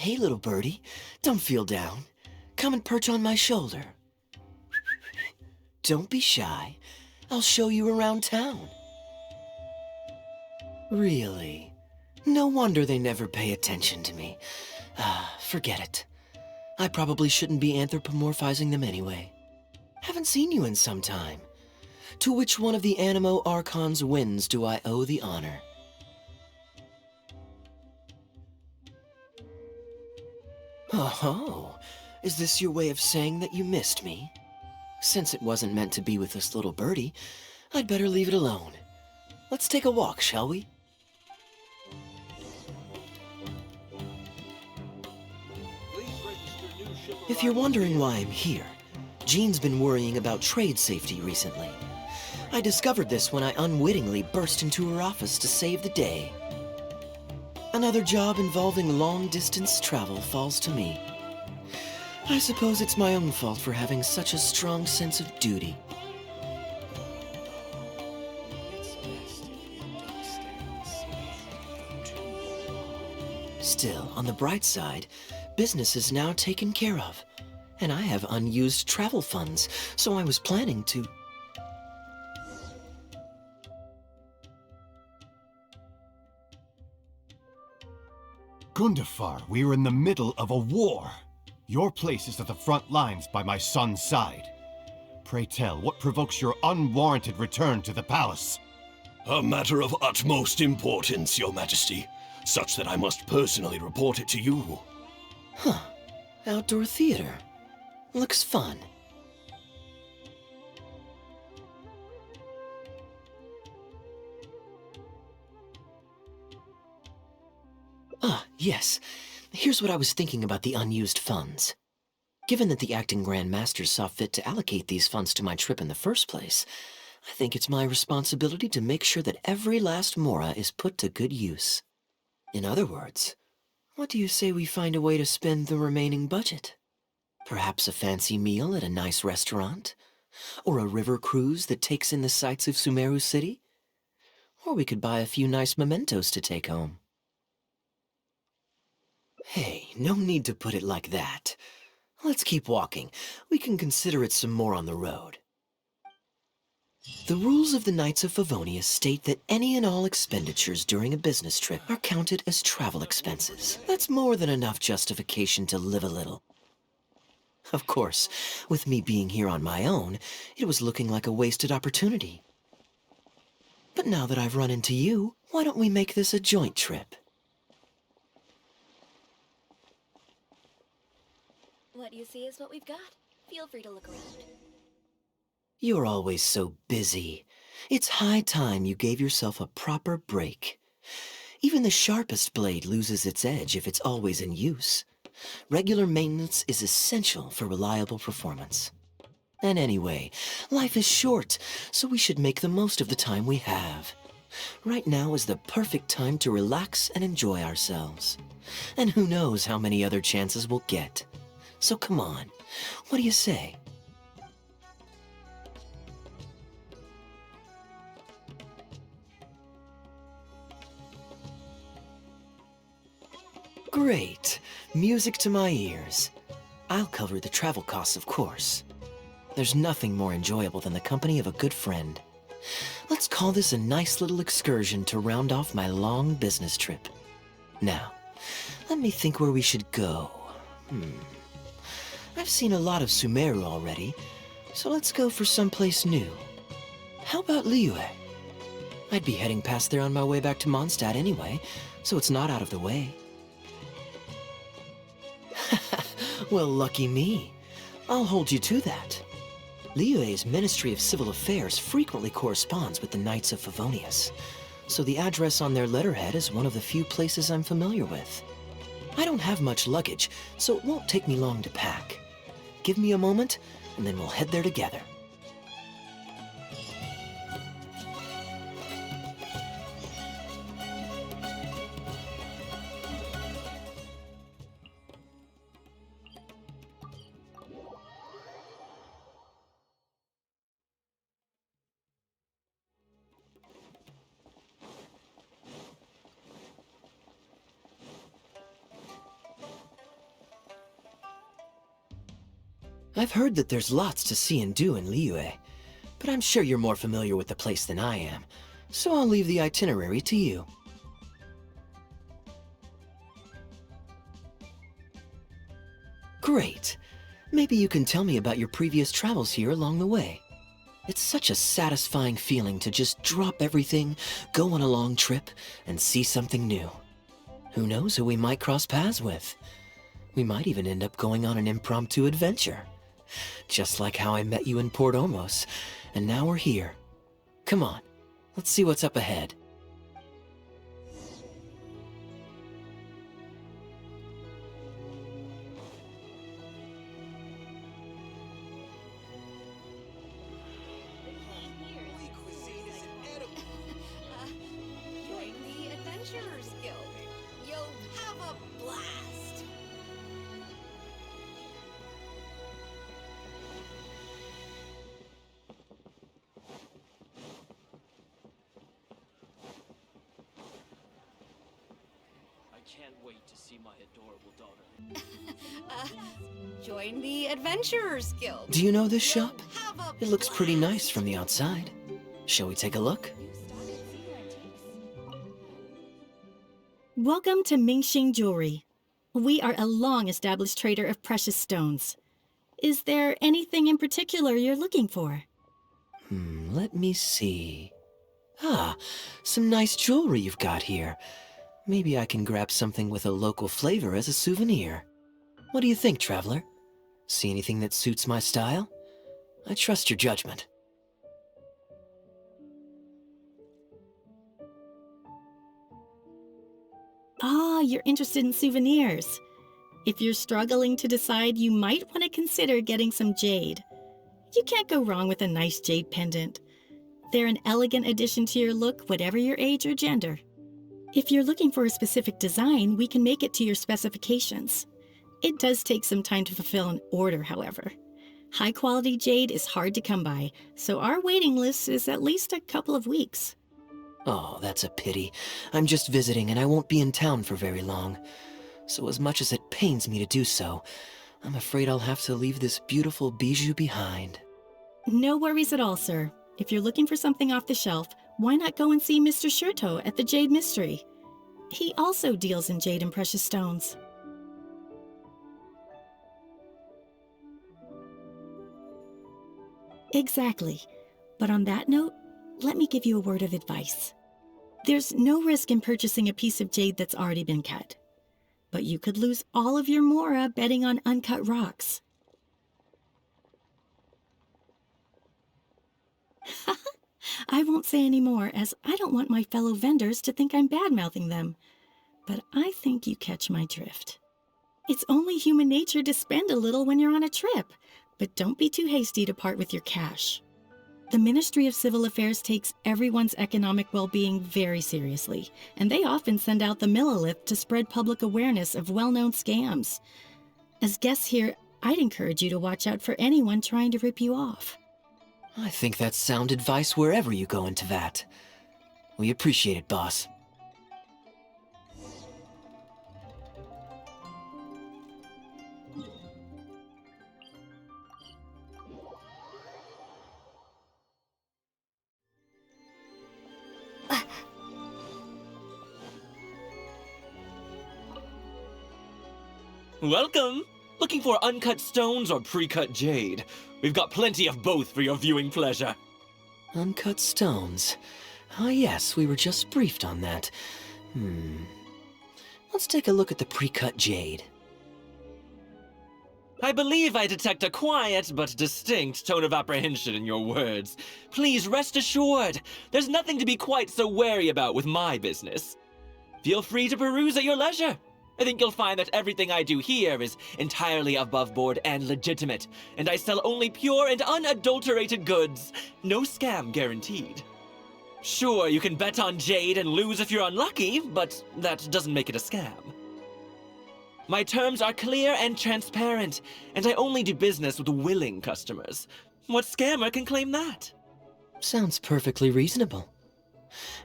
Hey, little birdie, don't feel down. Come and perch on my shoulder. Don't be shy. I'll show you around town. Really? No wonder they never pay attention to me. Forget it. I probably shouldn't be anthropomorphizing them anyway. Haven't seen you in some time. To which one of the Animo Archon's winds do I owe the honor? Oh, is this your way of saying that you missed me? Since it wasn't meant to be with this little birdie, I'd better leave it alone. Let's take a walk, shall we? If you're wondering why I'm here, Jean's been worrying about trade safety recently. I discovered this when I unwittingly burst into her office to save the day. Another job involving long-distance travel falls to me. I suppose it's my own fault for having such a strong sense of duty. Still, on the bright side, business is now taken care of, and I have unused travel funds, so I was planning to... Gundafar, we are in the middle of a war. Your place is at the front lines by my son's side. Pray tell, what provokes your unwarranted return to the palace? A matter of utmost importance, Your Majesty, such that I must personally report it to you. Huh. Outdoor theater. Looks fun. Yes. Here's what I was thinking about the unused funds. Given that the acting Grand Masters saw fit to allocate these funds to my trip in the first place, I think it's my responsibility to make sure that every last mora is put to good use. In other words, what do you say we find a way to spend the remaining budget? Perhaps a fancy meal at a nice restaurant? Or a river cruise that takes in the sights of Sumeru City? Or we could buy a few nice mementos to take home. Hey, no need to put it like that. Let's keep walking. We can consider it some more on the road. The rules of the Knights of Favonius state that any and all expenditures during a business trip are counted as travel expenses. That's more than enough justification to live a little. Of course, with me being here on my own, it was looking like a wasted opportunity. But now that I've run into you, why don't we make this a joint trip? What you see is what we've got. Feel free to look around. You're always so busy. It's high time you gave yourself a proper break. Even the sharpest blade loses its edge if it's always in use. Regular maintenance is essential for reliable performance. And anyway, life is short, so we should make the most of the time we have. Right now is the perfect time to relax and enjoy ourselves. And who knows how many other chances we'll get. So come on, what do you say? Great. Music to my ears. I'll cover the travel costs, of course. There's nothing more enjoyable than the company of a good friend. Let's call this a nice little excursion to round off my long business trip. Now, let me think where we should go. I've seen a lot of Sumeru already, so let's go for someplace new. How about Liyue? I'd be heading past there on my way back to Mondstadt anyway, so it's not out of the way. Well, lucky me. I'll hold you to that. Liyue's Ministry of Civil Affairs frequently corresponds with the Knights of Favonius, so the address on their letterhead is one of the few places I'm familiar with. I don't have much luggage, so it won't take me long to pack. Give me a moment, and then we'll head there together. I've heard that there's lots to see and do in Liyue, but I'm sure you're more familiar with the place than I am, so I'll leave the itinerary to you. Great. Maybe you can tell me about your previous travels here along the way. It's such a satisfying feeling to just drop everything, go on a long trip, and see something new. Who knows who we might cross paths with? We might even end up going on an impromptu adventure. Just like how I met you in Port Omos, and now we're here. Come on, let's see what's up ahead. Join the Adventurers Guild. You'll have a blast. I can't wait to see my adorable daughter. Join the Adventurers Guild. Do you know this shop? Have a It looks pretty blast. nice from the outside. Shall we take a look? Welcome to Mingxing Jewelry. We are a long-established trader of precious stones. Is there anything in particular you're looking for? Let me see. Ah, some nice jewelry you've got here. Maybe I can grab something with a local flavor as a souvenir. What do you think, traveler? See anything that suits my style? I trust your judgment. Ah, you're interested in souvenirs. If you're struggling to decide, you might want to consider getting some jade. You can't go wrong with a nice jade pendant. They're an elegant addition to your look, whatever your age or gender. If you're looking for a specific design, we can make it to your specifications. It does take some time to fulfill an order, however. High-quality jade is hard to come by, so our waiting list is at least a couple of weeks. Oh, that's a pity. I'm just visiting and I won't be in town for very long. So as much as it pains me to do so, I'm afraid I'll have to leave this beautiful bijou behind. No worries at all, sir. If you're looking for something off the shelf, why not go and see Mr. Shurto at the Jade Mystery? He also deals in jade and precious stones. Exactly. But on that note, let me give you a word of advice. There's no risk in purchasing a piece of jade that's already been cut. But you could lose all of your mora betting on uncut rocks. I won't say any more, as I don't want my fellow vendors to think I'm bad-mouthing them. But I think you catch my drift. It's only human nature to spend a little when you're on a trip, but don't be too hasty to part with your cash. The Ministry of Civil Affairs takes everyone's economic well-being very seriously, and they often send out the Millilith to spread public awareness of well-known scams. As guests here, I'd encourage you to watch out for anyone trying to rip you off. I think that's sound advice wherever you go into that. We appreciate it, boss. Welcome! Looking for uncut stones or pre-cut jade? We've got plenty of both for your viewing pleasure. Uncut stones. Ah, yes, we were just briefed on that. Let's take a look at the pre-cut jade. I believe I detect a quiet but distinct tone of apprehension in your words. Please rest assured, there's nothing to be quite so wary about with my business. Feel free to peruse at your leisure. I think you'll find that everything I do here is entirely above board and legitimate, and I sell only pure and unadulterated goods. No scam guaranteed. Sure, you can bet on jade and lose if you're unlucky, but that doesn't make it a scam. My terms are clear and transparent, and I only do business with willing customers. What scammer can claim that? Sounds perfectly reasonable.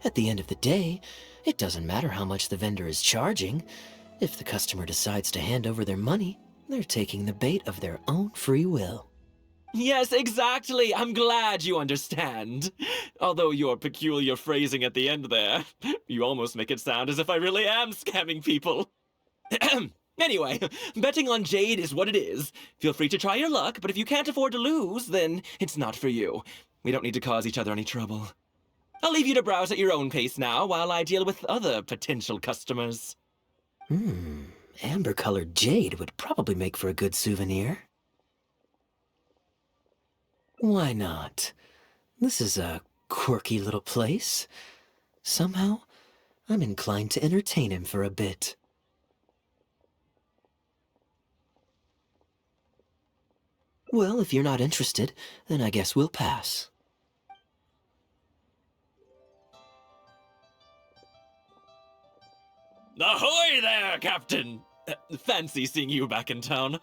At the end of the day, it doesn't matter how much the vendor is charging. If the customer decides to hand over their money, They're taking the bait of their own free will. Yes, exactly. I'm glad you understand. Although your peculiar phrasing at the end there, you almost make it sound as if I really am scamming people. Anyway, betting on Jade is what it is. Feel free to try your luck, but if you can't afford to lose, then it's not for you. We don't need to cause each other any trouble. I'll leave you to browse at your own pace now while I deal with other potential customers. Amber-colored jade would probably make for a good souvenir. Why not? This is a quirky little place. Somehow, I'm inclined to entertain him for a bit. Well, if you're not interested, then I guess we'll pass. Ahoy there, Captain! Fancy seeing you back in town.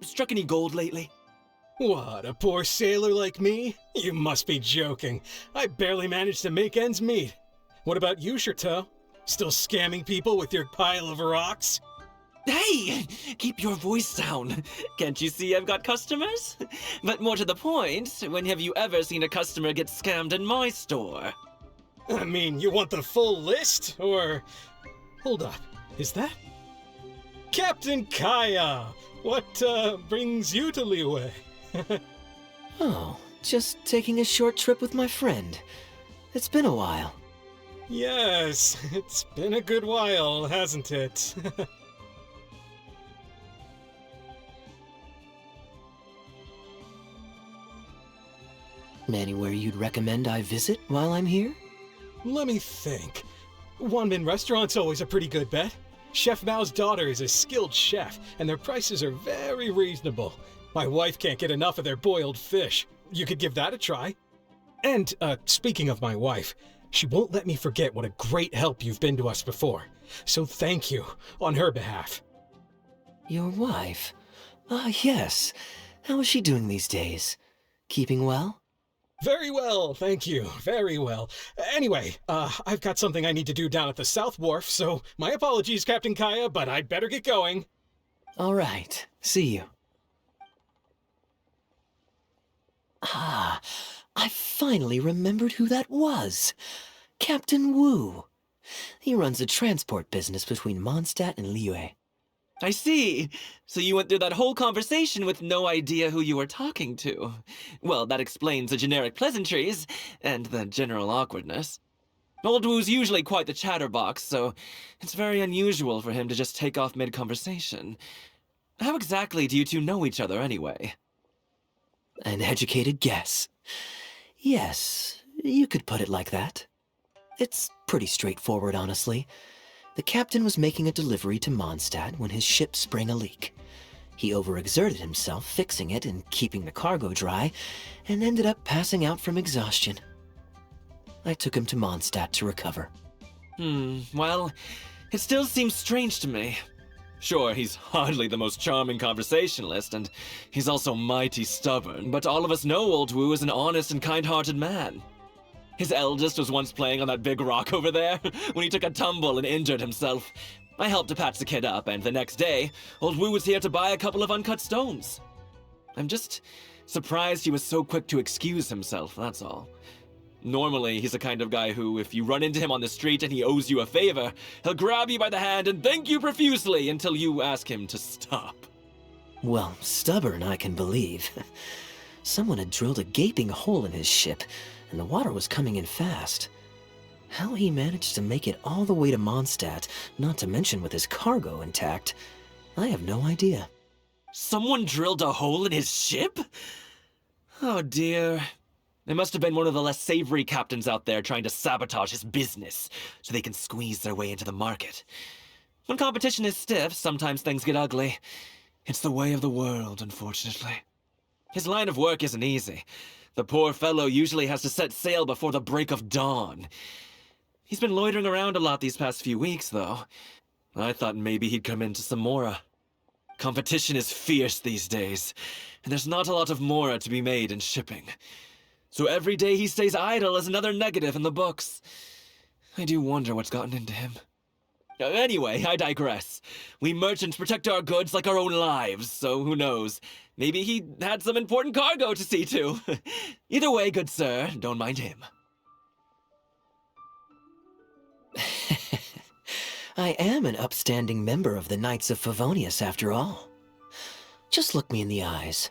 Struck any gold lately? What, a poor sailor like me? You must be joking. I barely managed to make ends meet. What about you, Chateau? Still scamming people with your pile of rocks? Hey! Keep your voice down. Can't you see I've got customers? But more to the point, when have you ever seen a customer get scammed in my store? I mean, you want the full list? Or... Hold up, is that... Captain Kaeya! What, brings you to Liyue? Oh, just taking a short trip with my friend. It's been a while. Yes, it's been a good while, hasn't it? Anywhere you'd recommend I visit while I'm here? Let me think. Wanmin Restaurant's always a pretty good bet. Chef Mao's daughter is a skilled chef, and their prices are very reasonable. My wife can't get enough of their boiled fish. You could give that a try. And, speaking of my wife, she won't let me forget what a great help you've been to us before. So thank you, on her behalf. Your wife? Ah, yes. How is she doing these days? Keeping well? Very well, thank you. Very well. Anyway, I've got something I need to do down at the South Wharf, so my apologies, Captain Kaeya, but I'd better get going. All right. See you. Ah, I finally remembered who that was. Captain Wu. He runs a transport business between Mondstadt and Liyue. I see. So you went through that whole conversation with no idea who you were talking to. Well, that explains the generic pleasantries and the general awkwardness. Old Wu's usually quite the chatterbox, so it's very unusual for him to just take off mid-conversation. How exactly do you two know each other anyway? An educated guess. Yes, you could put it like that. It's pretty straightforward, honestly. The captain was making a delivery to Mondstadt when his ship sprang a leak. He overexerted himself fixing it and keeping the cargo dry, and ended up passing out from exhaustion. I took him to Mondstadt to recover. Well, it still seems strange to me. Sure, he's hardly the most charming conversationalist, and he's also mighty stubborn, but all of us know Old Wu is an honest and kind-hearted man. His eldest was once playing on that big rock over there when he took a tumble and injured himself. I helped to patch the kid up, and the next day, Old Wu was here to buy a couple of uncut stones. I'm just surprised he was so quick to excuse himself, that's all. Normally, he's the kind of guy who, if you run into him on the street and he owes you a favor, he'll grab you by the hand and thank you profusely until you ask him to stop. Well, stubborn I can believe. Someone had drilled a gaping hole in his ship, and the water was coming in fast. How he managed to make it all the way to Mondstadt, not to mention with his cargo intact, I have no idea. Someone drilled a hole in his ship? Oh dear. It must have been one of the less savory captains out there trying to sabotage his business so they can squeeze their way into the market. When competition is stiff, sometimes things get ugly. It's the way of the world, unfortunately. His line of work isn't easy. The poor fellow usually has to set sail before the break of dawn. He's been loitering around a lot these past few weeks, though. I thought maybe he'd come into some Mora. Competition is fierce these days, and there's not a lot of Mora to be made in shipping. So every day he stays idle is another negative in the books. I do wonder what's gotten into him. Anyway, I digress. We merchants protect our goods like our own lives, so who knows? Maybe he had some important cargo to see to. Either way, good sir, don't mind him. I am an upstanding member of the Knights of Favonius, after all. Just look me in the eyes.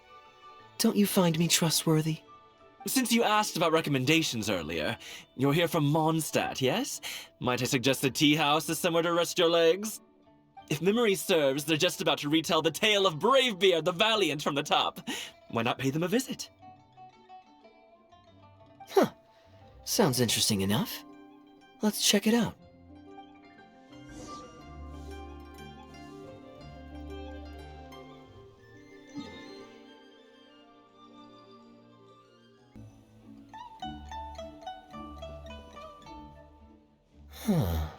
Don't you find me trustworthy? Since you asked about recommendations earlier, you're here from Mondstadt, yes? Might I suggest the tea house is somewhere to rest your legs? If memory serves, they're just about to retell the tale of Bravebeard the Valiant from the top. Why not pay them a visit? Huh. Sounds interesting enough. Let's check it out. Huh.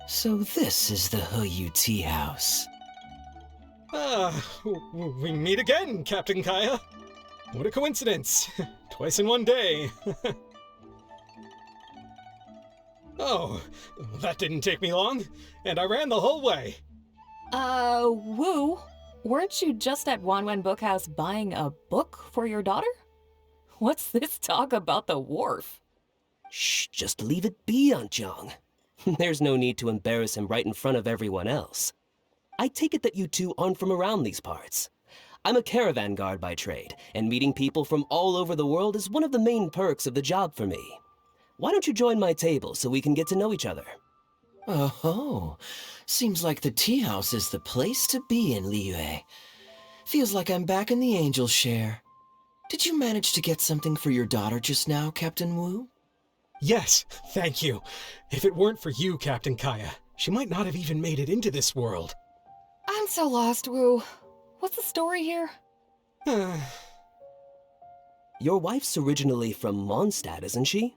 So this is the Huyu Tea House. We meet again, Captain Kaeya. What a coincidence. Twice in one day. Oh, that didn't take me long, and I ran the whole way. Wu, weren't you just at Wanwen Bookhouse buying a book for your daughter? What's this talk about the wharf? Shh, just leave it be, Aunt Jong. There's no need to embarrass him right in front of everyone else. I take it that you two aren't from around these parts. I'm a caravan guard by trade, and meeting people from all over the world is one of the main perks of the job for me. Why don't you join my table so we can get to know each other? Oh, seems like the tea house is the place to be in Liyue. Feels like I'm back in the angel share. Did you manage to get something for your daughter just now, Captain Wu? Yes, thank you. If it weren't for you, Captain Kaeya, she might not have even made it into this world. I'm so lost, Wu. What's the story here? Your wife's originally from Mondstadt, isn't she?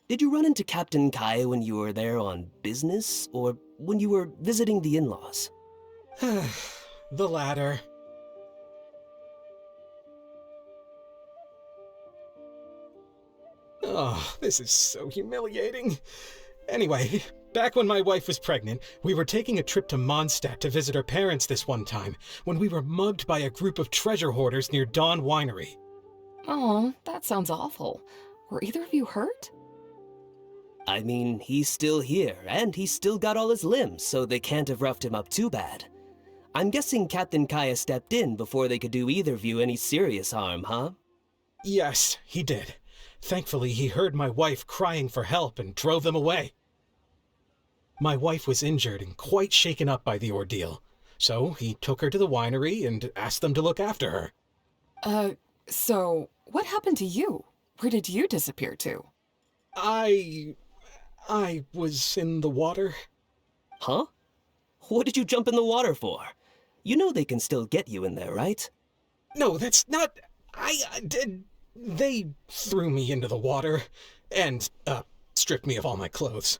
Did you run into Captain Kaeya when you were there on business, or when you were visiting the in-laws? The latter. Oh, this is so humiliating. Anyway, back when my wife was pregnant, we were taking a trip to Mondstadt to visit her parents this one time, when we were mugged by a group of treasure hoarders near Dawn Winery. Oh, that sounds awful. Were either of you hurt? I mean, he's still here, and he's still got all his limbs, so they can't have roughed him up too bad. I'm guessing Captain Kaeya stepped in before they could do either of you any serious harm, huh? Yes, he did. Thankfully, he heard my wife crying for help and drove them away. My wife was injured and quite shaken up by the ordeal, so he took her to the winery and asked them to look after her. So what happened to you? Where did you disappear to? I was in the water. Huh? What did you jump in the water for? You know they can still get you in there, right? No, that's not... They threw me into the water and, stripped me of all my clothes.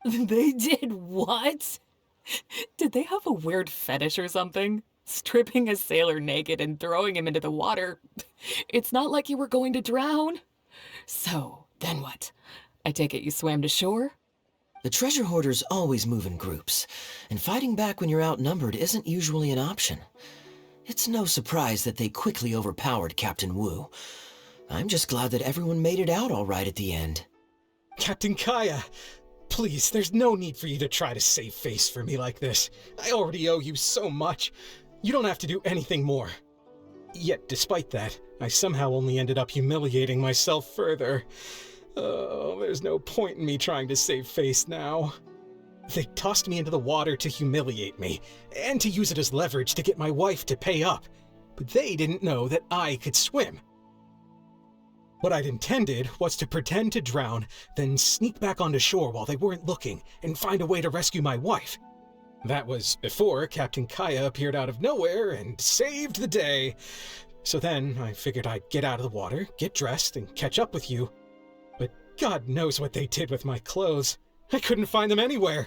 They did what? Did they have a weird fetish or something? Stripping a sailor naked and throwing him into the water. It's not like you were going to drown. So, then what? I take it you swam to shore? The treasure hoarders always move in groups, and fighting back when you're outnumbered isn't usually an option. It's no surprise that they quickly overpowered Captain Wu. I'm just glad that everyone made it out all right at the end. Captain Kaeya, please, there's no need for you to try to save face for me like this. I already owe you so much. You don't have to do anything more. Yet, despite that, I somehow only ended up humiliating myself further. Oh, there's no point in me trying to save face now. They tossed me into the water to humiliate me, and to use it as leverage to get my wife to pay up. But they didn't know that I could swim. What I'd intended was to pretend to drown, then sneak back onto shore while they weren't looking, and find a way to rescue my wife. That was before Captain Kaeya appeared out of nowhere and saved the day. So then I figured I'd get out of the water, get dressed, and catch up with you. But God knows what they did with my clothes. I couldn't find them anywhere.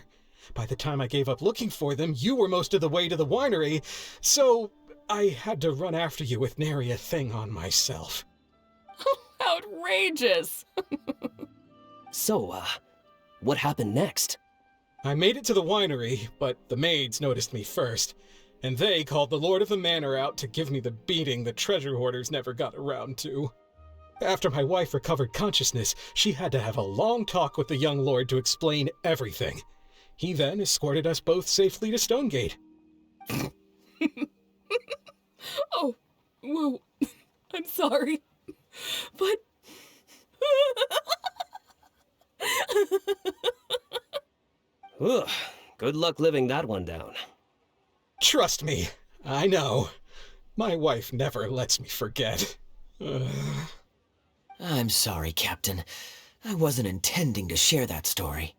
By the time I gave up looking for them, you were most of the way to the winery, so I had to run after you with nary a thing on myself. Outrageous! So, what happened next? I made it to the winery, but the maids noticed me first, and they called the Lord of the Manor out to give me the beating the treasure hoarders never got around to. After my wife recovered consciousness, she had to have a long talk with the young lord to explain everything. He then escorted us both safely to Stonegate. Oh, whoa. I'm sorry. But... Ugh, good luck living that one down. Trust me, I know. My wife never lets me forget. I'm sorry, Captain. I wasn't intending to share that story.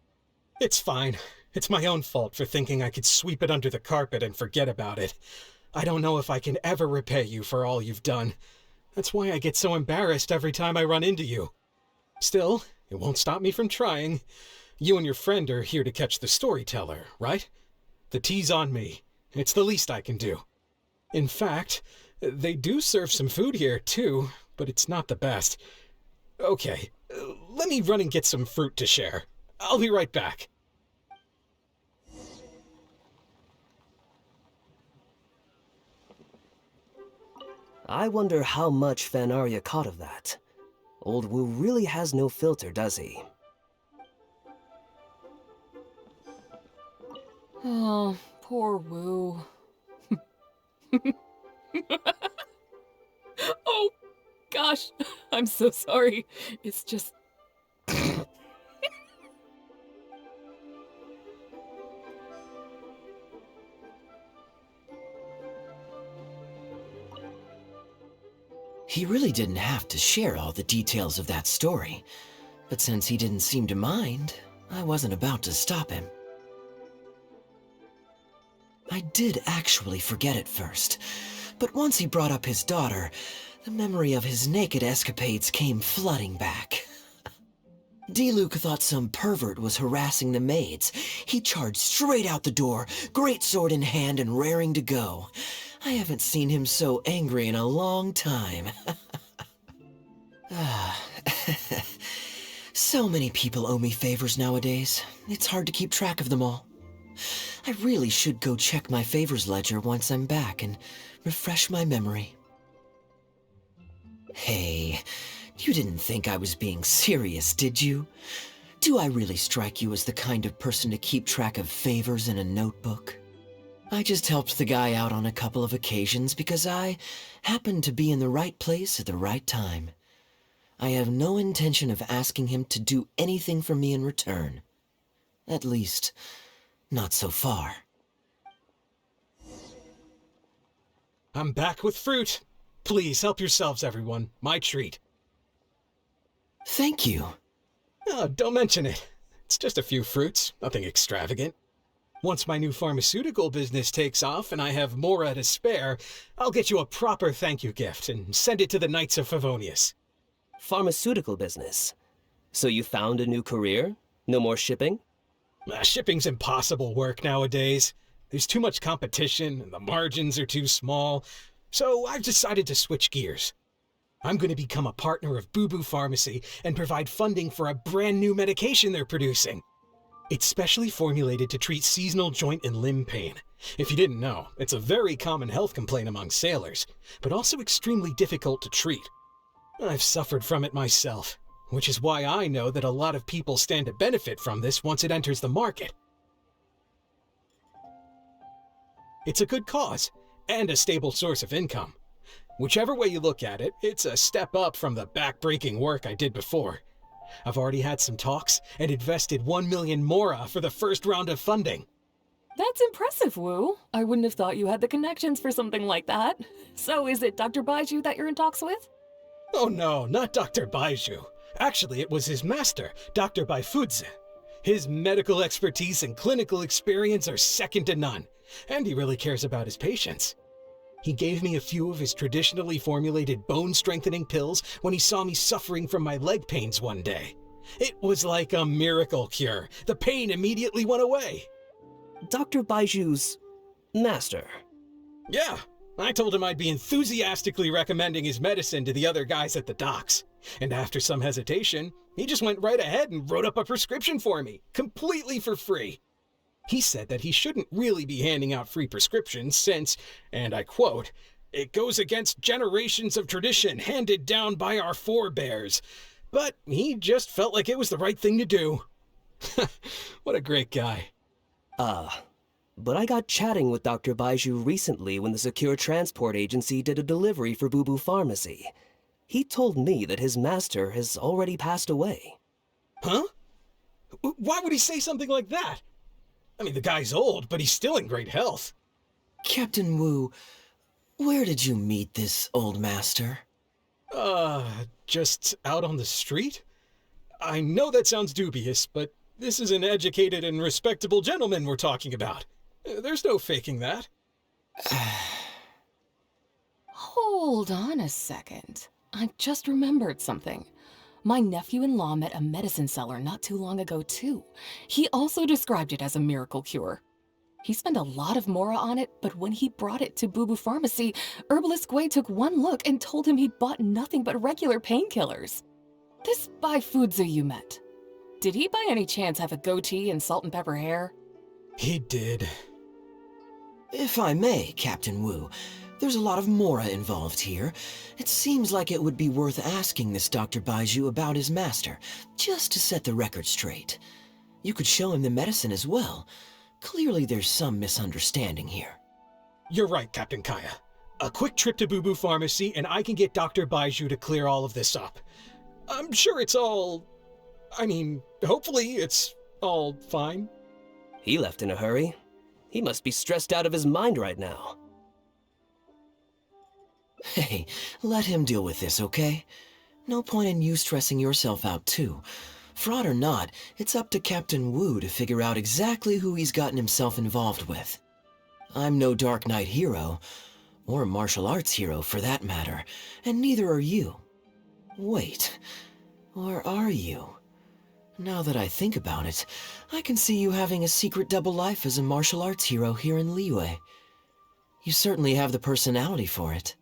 It's fine. It's my own fault for thinking I could sweep it under the carpet and forget about it. I don't know if I can ever repay you for all you've done. That's why I get so embarrassed every time I run into you. Still, it won't stop me from trying. You and your friend are here to catch the storyteller, right? The tea's on me. It's the least I can do. In fact, they do serve some food here, too, but it's not the best. Okay, let me run and get some fruit to share. I'll be right back. I wonder how much Fanaria caught of that. Old Wu really has no filter, does he? Oh, poor Wu. Oh, gosh. I'm so sorry. It's just... He really didn't have to share all the details of that story, but since he didn't seem to mind, I wasn't about to stop him. I did actually forget at first, but once he brought up his daughter, the memory of his naked escapades came flooding back. D-Luke thought some pervert was harassing the maids. He charged straight out the door, greatsword in hand and raring to go. I haven't seen him so angry in a long time. So many people owe me favors nowadays. It's hard to keep track of them all. I really should go check my favors ledger once I'm back and refresh my memory. Hey, you didn't think I was being serious, did you? Do I really strike you as the kind of person to keep track of favors in a notebook? I just helped the guy out on a couple of occasions because I happened to be in the right place at the right time. I have no intention of asking him to do anything for me in return. At least, not so far. I'm back with fruit. Please help yourselves, everyone. My treat. Thank you. Oh, don't mention it. It's just a few fruits, nothing extravagant. Once my new pharmaceutical business takes off and I have Mora to spare, I'll get you a proper thank you gift and send it to the Knights of Favonius. Pharmaceutical business. So you found a new career? No more shipping? Shipping's impossible work nowadays. There's too much competition and the margins are too small. So I've decided to switch gears. I'm going to become a partner of Boo Boo Pharmacy and provide funding for a brand new medication they're producing. It's specially formulated to treat seasonal joint and limb pain. If you didn't know, it's a very common health complaint among sailors, but also extremely difficult to treat. I've suffered from it myself, which is why I know that a lot of people stand to benefit from this once it enters the market. It's a good cause, and a stable source of income. Whichever way you look at it, it's a step up from the back-breaking work I did before. I've already had some talks and invested 1 million Mora for the first round of funding. That's impressive, Wu. I wouldn't have thought you had the connections for something like that. So is it Dr. Baiju that you're in talks with? Oh no, not Dr. Baiju. Actually, it was his master, Dr. Baifudze. His medical expertise and clinical experience are second to none, and he really cares about his patients. He gave me a few of his traditionally formulated bone-strengthening pills when he saw me suffering from my leg pains one day. It was like a miracle cure. The pain immediately went away. Dr. Baiju's master? Yeah, I told him I'd be enthusiastically recommending his medicine to the other guys at the docks. And after some hesitation, he just went right ahead and wrote up a prescription for me, completely for free. He said that he shouldn't really be handing out free prescriptions since, and I quote, "it goes against generations of tradition handed down by our forebears." But he just felt like it was the right thing to do. What a great guy. But I got chatting with Dr. Baiju recently when the Secure Transport Agency did a delivery for Boo Boo Pharmacy. He told me that his master has already passed away. Huh? Why would he say something like that? I mean, the guy's old, but he's still in great health. Captain Wu, where did you meet this old master? Just out on the street? I know that sounds dubious, but this is an educated and respectable gentleman we're talking about. There's no faking that. Hold on a second. I just remembered something. My nephew-in-law met a medicine seller not too long ago, too. He also described it as a miracle cure. He spent a lot of mora on it, but when he brought it to Boo Boo Pharmacy, Herbalist Gui took one look and told him he'd bought nothing but regular painkillers. This Baifuzi you met, did he by any chance have a goatee and salt and pepper hair? He did. If I may, Captain Wu, there's a lot of mora involved here. It seems like it would be worth asking this Dr. Baiju about his master, just to set the record straight. You could show him the medicine as well. Clearly there's some misunderstanding here. You're right, Captain Kaeya. A quick trip to Boo Boo Pharmacy and I can get Dr. Baiju to clear all of this up. I'm sure it's all... hopefully it's all fine. He left in a hurry. He must be stressed out of his mind right now. Hey, let him deal with this, okay? No point in you stressing yourself out, too. Fraud or not, it's up to Captain Wu to figure out exactly who he's gotten himself involved with. I'm no Dark Knight hero, or martial arts hero for that matter, and neither are you. Wait, or are you? Now that I think about it, I can see you having a secret double life as a martial arts hero here in Liyue. You certainly have the personality for it.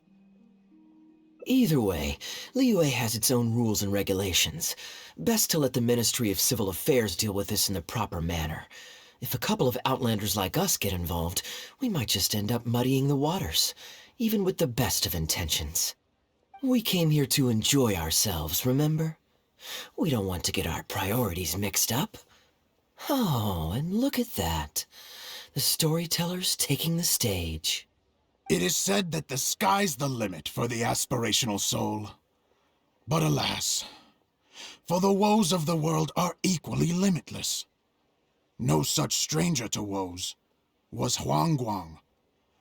Either way, Liyue has its own rules and regulations. Best to let the Ministry of Civil Affairs deal with this in the proper manner. If a couple of outlanders like us get involved, we might just end up muddying the waters, even with the best of intentions. We came here to enjoy ourselves, remember? We don't want to get our priorities mixed up. Oh, and look at that. The storyteller's taking the stage. It is said that the sky's the limit for the aspirational soul. But alas, for the woes of the world are equally limitless. No such stranger to woes was Huang Guang,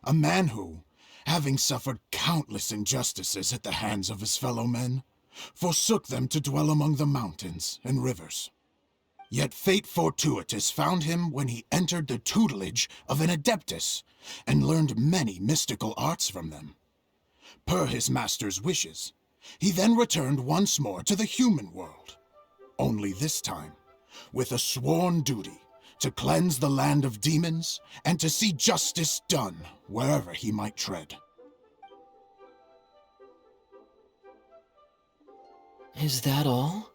a man who, having suffered countless injustices at the hands of his fellow men, forsook them to dwell among the mountains and rivers. Yet fate fortuitous found him when he entered the tutelage of an adeptus and learned many mystical arts from them. Per his master's wishes, he then returned once more to the human world, only this time with a sworn duty to cleanse the land of demons and to see justice done wherever he might tread. Is that all?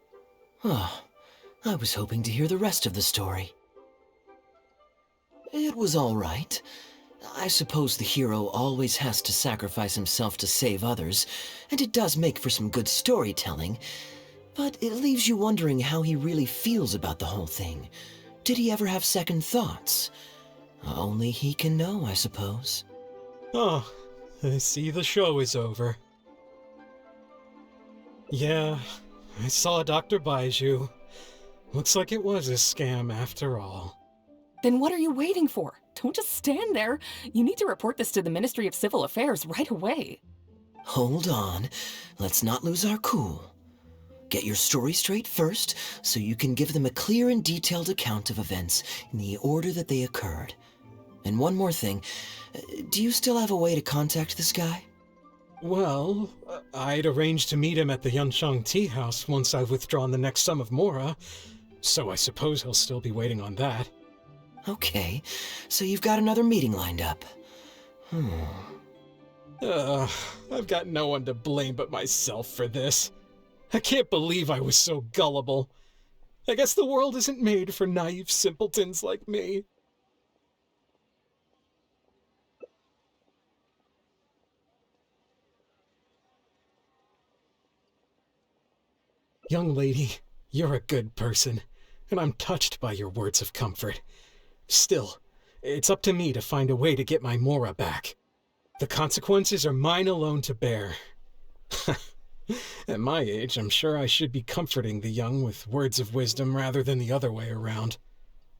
Oh, I was hoping to hear the rest of the story. It was all right. I suppose the hero always has to sacrifice himself to save others, and it does make for some good storytelling, but it leaves you wondering how he really feels about the whole thing. Did he ever have second thoughts? Only he can know, I suppose. Oh, I see the show is over. Yeah, I saw Dr. Baiju. Looks like it was a scam after all. Then what are you waiting for? Don't just stand there. You need to report this to the Ministry of Civil Affairs right away. Hold on. Let's not lose our cool. Get your story straight first, so you can give them a clear and detailed account of events in the order that they occurred. And one more thing. Do you still have a way to contact this guy? Well, I'd arranged to meet him at the Yunshang Tea House once I've withdrawn the next sum of Mora, so I suppose he'll still be waiting on that. Okay, so you've got another meeting lined up. I've got no one to blame but myself for this. I can't believe I was so gullible. I guess the world isn't made for naive simpletons like me. Young lady, you're a good person, and I'm touched by your words of comfort. Still, it's up to me to find a way to get my Mora back. The consequences are mine alone to bear. At my age, I'm sure I should be comforting the young with words of wisdom rather than the other way around.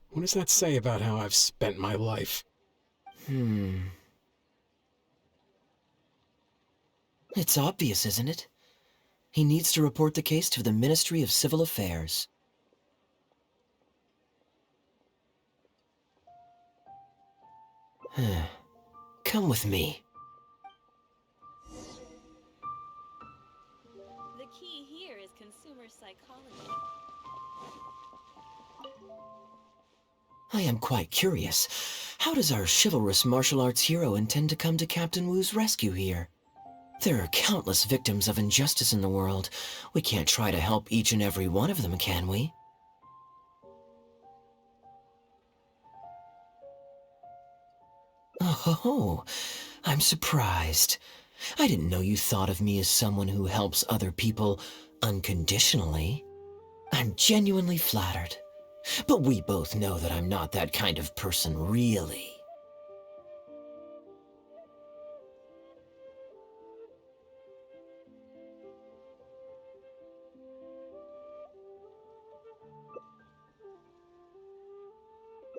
What does that say about how I've spent my life? It's obvious, isn't it? He needs to report the case to the Ministry of Civil Affairs. Come with me. The key here is consumer psychology. I am quite curious. How does our chivalrous martial arts hero intend to come to Captain Wu's rescue here? There are countless victims of injustice in the world. We can't try to help each and every one of them, can we? Oh, I'm surprised. I didn't know you thought of me as someone who helps other people unconditionally. I'm genuinely flattered. But we both know that I'm not that kind of person, really.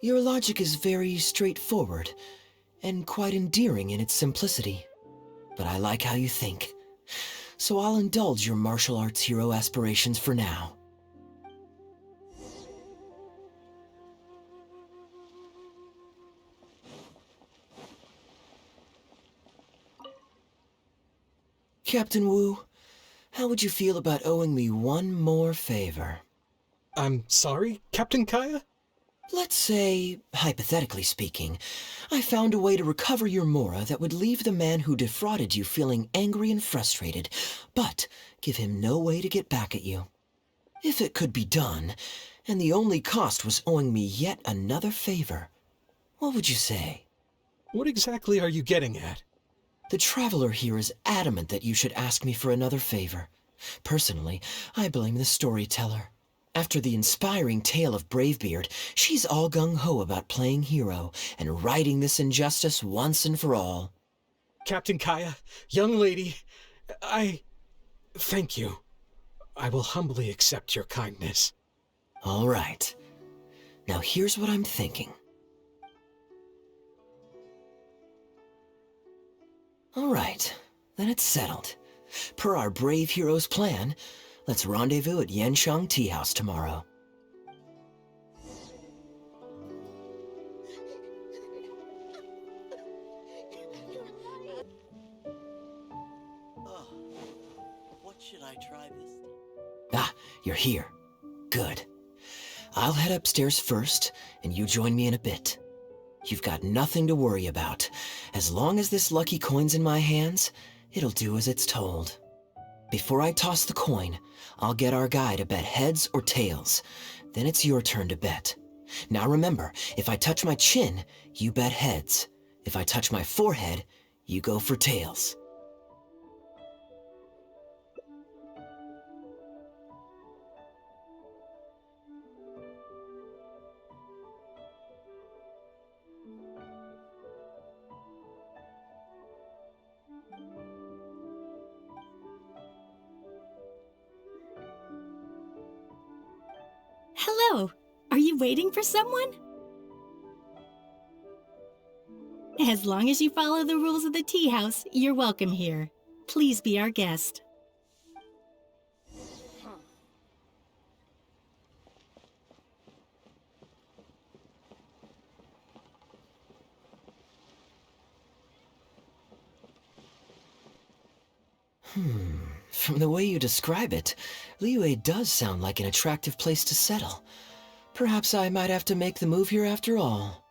Your logic is very straightforward, and quite endearing in its simplicity. But I like how you think. So I'll indulge your martial arts hero aspirations for now. Captain Wu, how would you feel about owing me one more favor? I'm sorry, Captain Kaeya? Let's say, hypothetically speaking, I found a way to recover your Mora that would leave the man who defrauded you feeling angry and frustrated, but give him no way to get back at you. If it could be done, and the only cost was owing me yet another favor, what would you say? What exactly are you getting at? The Traveler here is adamant that you should ask me for another favor. Personally, I blame the storyteller. After the inspiring tale of Bravebeard, she's all gung-ho about playing hero and righting this injustice once and for all. Captain Kaeya, young lady, thank you. I will humbly accept your kindness. All right. Now here's what I'm thinking. All right, then it's settled. Per our brave hero's plan, let's rendezvous at Yanshang Tea House tomorrow. What should I try this time? Ah, you're here. Good. I'll head upstairs first, and you join me in a bit. You've got nothing to worry about. As long as this lucky coin's in my hands, it'll do as it's told. Before I toss the coin, I'll get our guy to bet heads or tails. Then it's your turn to bet. Now remember, if I touch my chin, you bet heads. If I touch my forehead, you go for tails. Hello. Are you waiting for someone? As long as you follow the rules of the tea house, you're welcome here. Please be our guest. From the way you describe it, Liyue does sound like an attractive place to settle. Perhaps I might have to make the move here after all.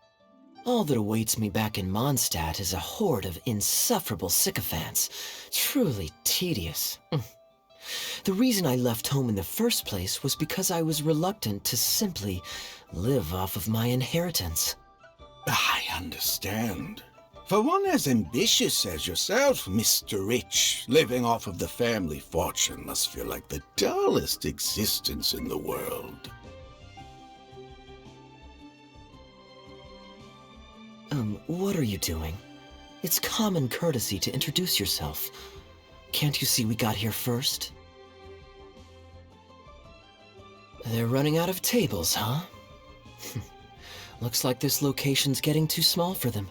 All that awaits me back in Mondstadt is a horde of insufferable sycophants. Truly tedious. The reason I left home in the first place was because I was reluctant to simply live off of my inheritance. I understand. For one as ambitious as yourself, Mr. Rich, living off of the family fortune must feel like the dullest existence in the world. What are you doing? It's common courtesy to introduce yourself. Can't you see we got here first? They're running out of tables, huh? Looks like this location's getting too small for them.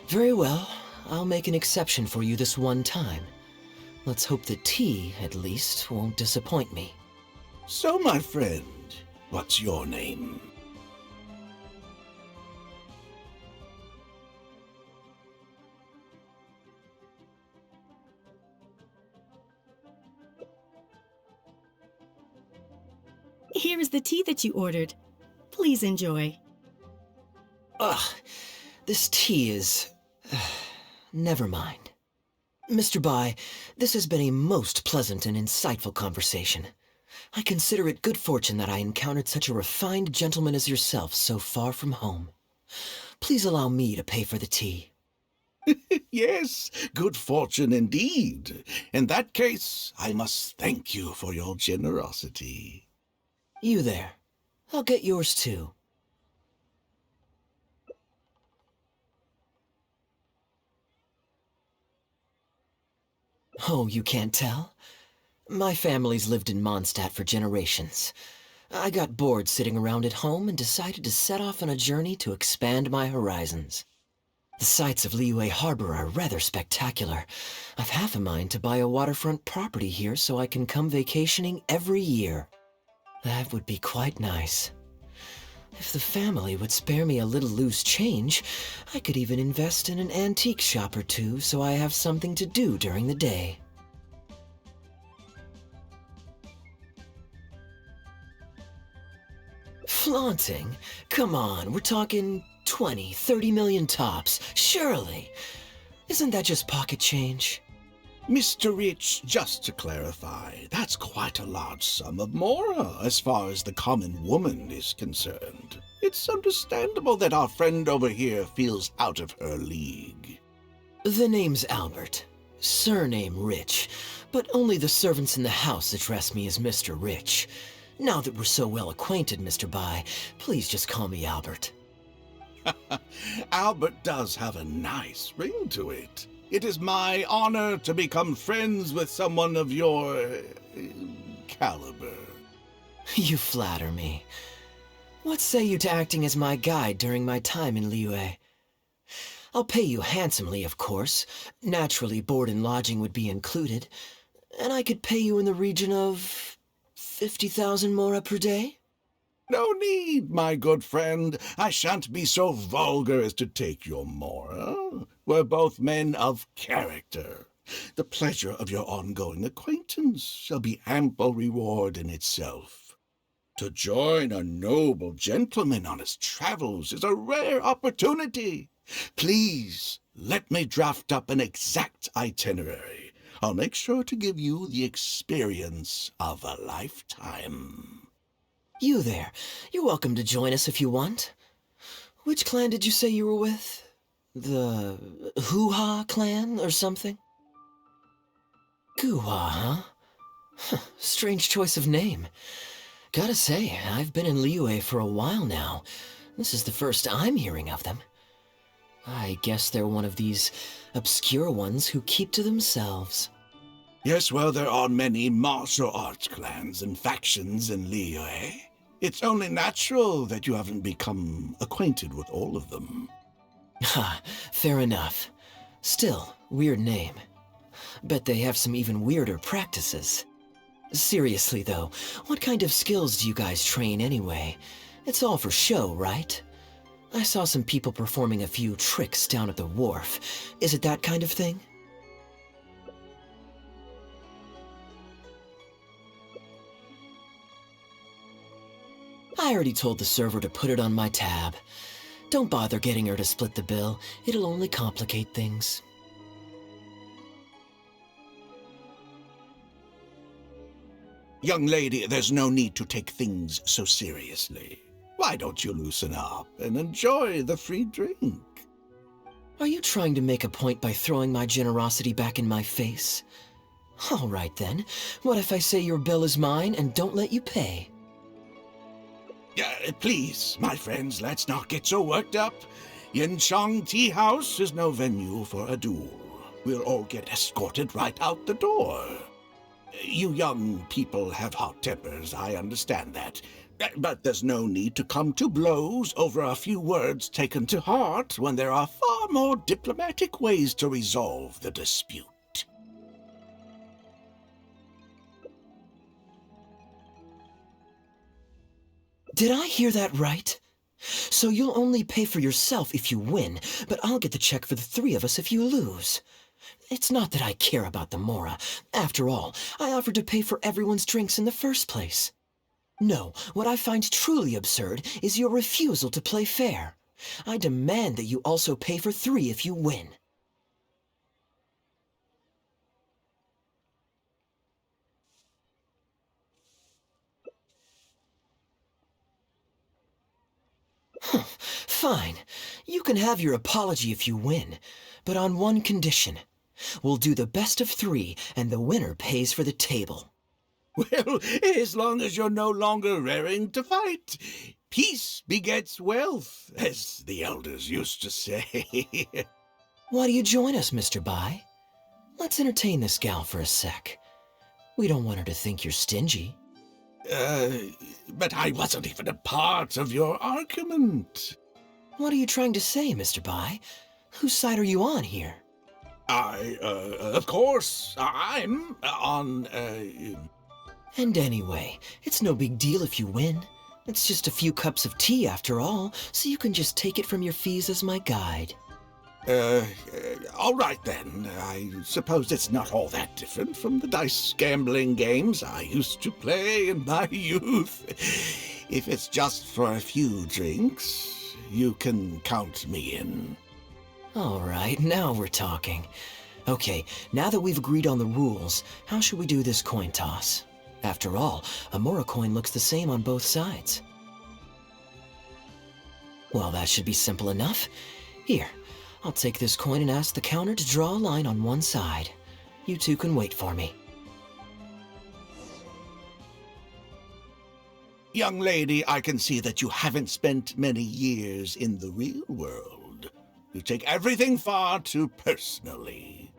Very well, I'll make an exception for you this one time. Let's hope the tea, at least, won't disappoint me. So, my friend, what's your name? Here is the tea that you ordered. Please enjoy. Ugh, this tea is... never mind. Mr. Bai, this has been a most pleasant and insightful conversation. I consider it good fortune that I encountered such a refined gentleman as yourself so far from home. Please allow me to pay for the tea. Yes, good fortune indeed. In that case, I must thank you for your generosity. You there. I'll get yours too. Oh, you can't tell? My family's lived in Mondstadt for generations. I got bored sitting around at home and decided to set off on a journey to expand my horizons. The sights of Liyue Harbor are rather spectacular. I've half a mind to buy a waterfront property here so I can come vacationing every year. That would be quite nice. If the family would spare me a little loose change, I could even invest in an antique shop or two so I have something to do during the day. Flaunting? Come on, we're talking 20, 30 million tops, surely. Isn't that just pocket change? Mr. Rich, just to clarify, that's quite a large sum of mora as far as the common woman is concerned. It's understandable that our friend over here feels out of her league. The name's Albert. Surname Rich, but only the servants in the house address me as Mr. Rich. Now that we're so well acquainted, Mr. Bai, please just call me Albert. Albert does have a nice ring to it. It is my honor to become friends with someone of your caliber. You flatter me. What say you to acting as my guide during my time in Liyue? I'll pay you handsomely, of course. Naturally, board and lodging would be included. And I could pay you in the region of 50,000 mora per day? No need, my good friend. I shan't be so vulgar as to take your mora. We're both men of character. The pleasure of your ongoing acquaintance shall be ample reward in itself. To join a noble gentleman on his travels is a rare opportunity. Please, let me draft up an exact itinerary. I'll make sure to give you the experience of a lifetime. You there. You're welcome to join us if you want. Which clan did you say you were with? The Hoo-Ha clan or something? Goo-Ha, huh? Strange choice of name. Gotta say, I've been in Liyue for a while now. This is the first I'm hearing of them. I guess they're one of these obscure ones who keep to themselves. Yes, well, there are many martial arts clans and factions in Liyue. It's only natural that you haven't become acquainted with all of them. Ha, fair enough. Still, weird name. Bet they have some even weirder practices. Seriously though, what kind of skills do you guys train anyway? It's all for show, right? I saw some people performing a few tricks down at the wharf. Is it that kind of thing? I already told the server to put it on my tab. Don't bother getting her to split the bill. It'll only complicate things. Young lady, there's no need to take things so seriously. Why don't you loosen up and enjoy the free drink? Are you trying to make a point by throwing my generosity back in my face? All right then, what if I say your bill is mine and don't let you pay? Please, my friends, let's not get so worked up. Yinchang Tea House is no venue for a duel. We'll all get escorted right out the door. You young people have hot tempers, I understand that. But there's no need to come to blows over a few words taken to heart when there are far more diplomatic ways to resolve the dispute. Did I hear that right? So you'll only pay for yourself if you win, but I'll get the check for the three of us if you lose. It's not that I care about the Mora. After all, I offered to pay for everyone's drinks in the first place. No, what I find truly absurd is your refusal to play fair. I demand that you also pay for three if you win. Fine. You can have your apology if you win, but on one condition. We'll do the best of three, and the winner pays for the table. Well, as long as you're no longer raring to fight. Peace begets wealth, as the elders used to say. Why do you join us, Mr. Bai? Let's entertain this gal for a sec. We don't want her to think you're stingy. But I wasn't even a part of your argument. What are you trying to say, Mr. Bai? Whose side are you on here? Of course, I'm on, And anyway, it's no big deal if you win. It's just a few cups of tea after all, so you can just take it from your fees as my guide. All right then. I suppose it's not all that different from the dice gambling games I used to play in my youth. If it's just for a few drinks, you can count me in. All right, now we're talking. Okay, now that we've agreed on the rules, how should we do this coin toss? After all, a Mora coin looks the same on both sides. Well, that should be simple enough. Here, I'll take this coin and ask the counter to draw a line on one side. You two can wait for me. Young lady, I can see that you haven't spent many years in the real world. You take everything far too personally.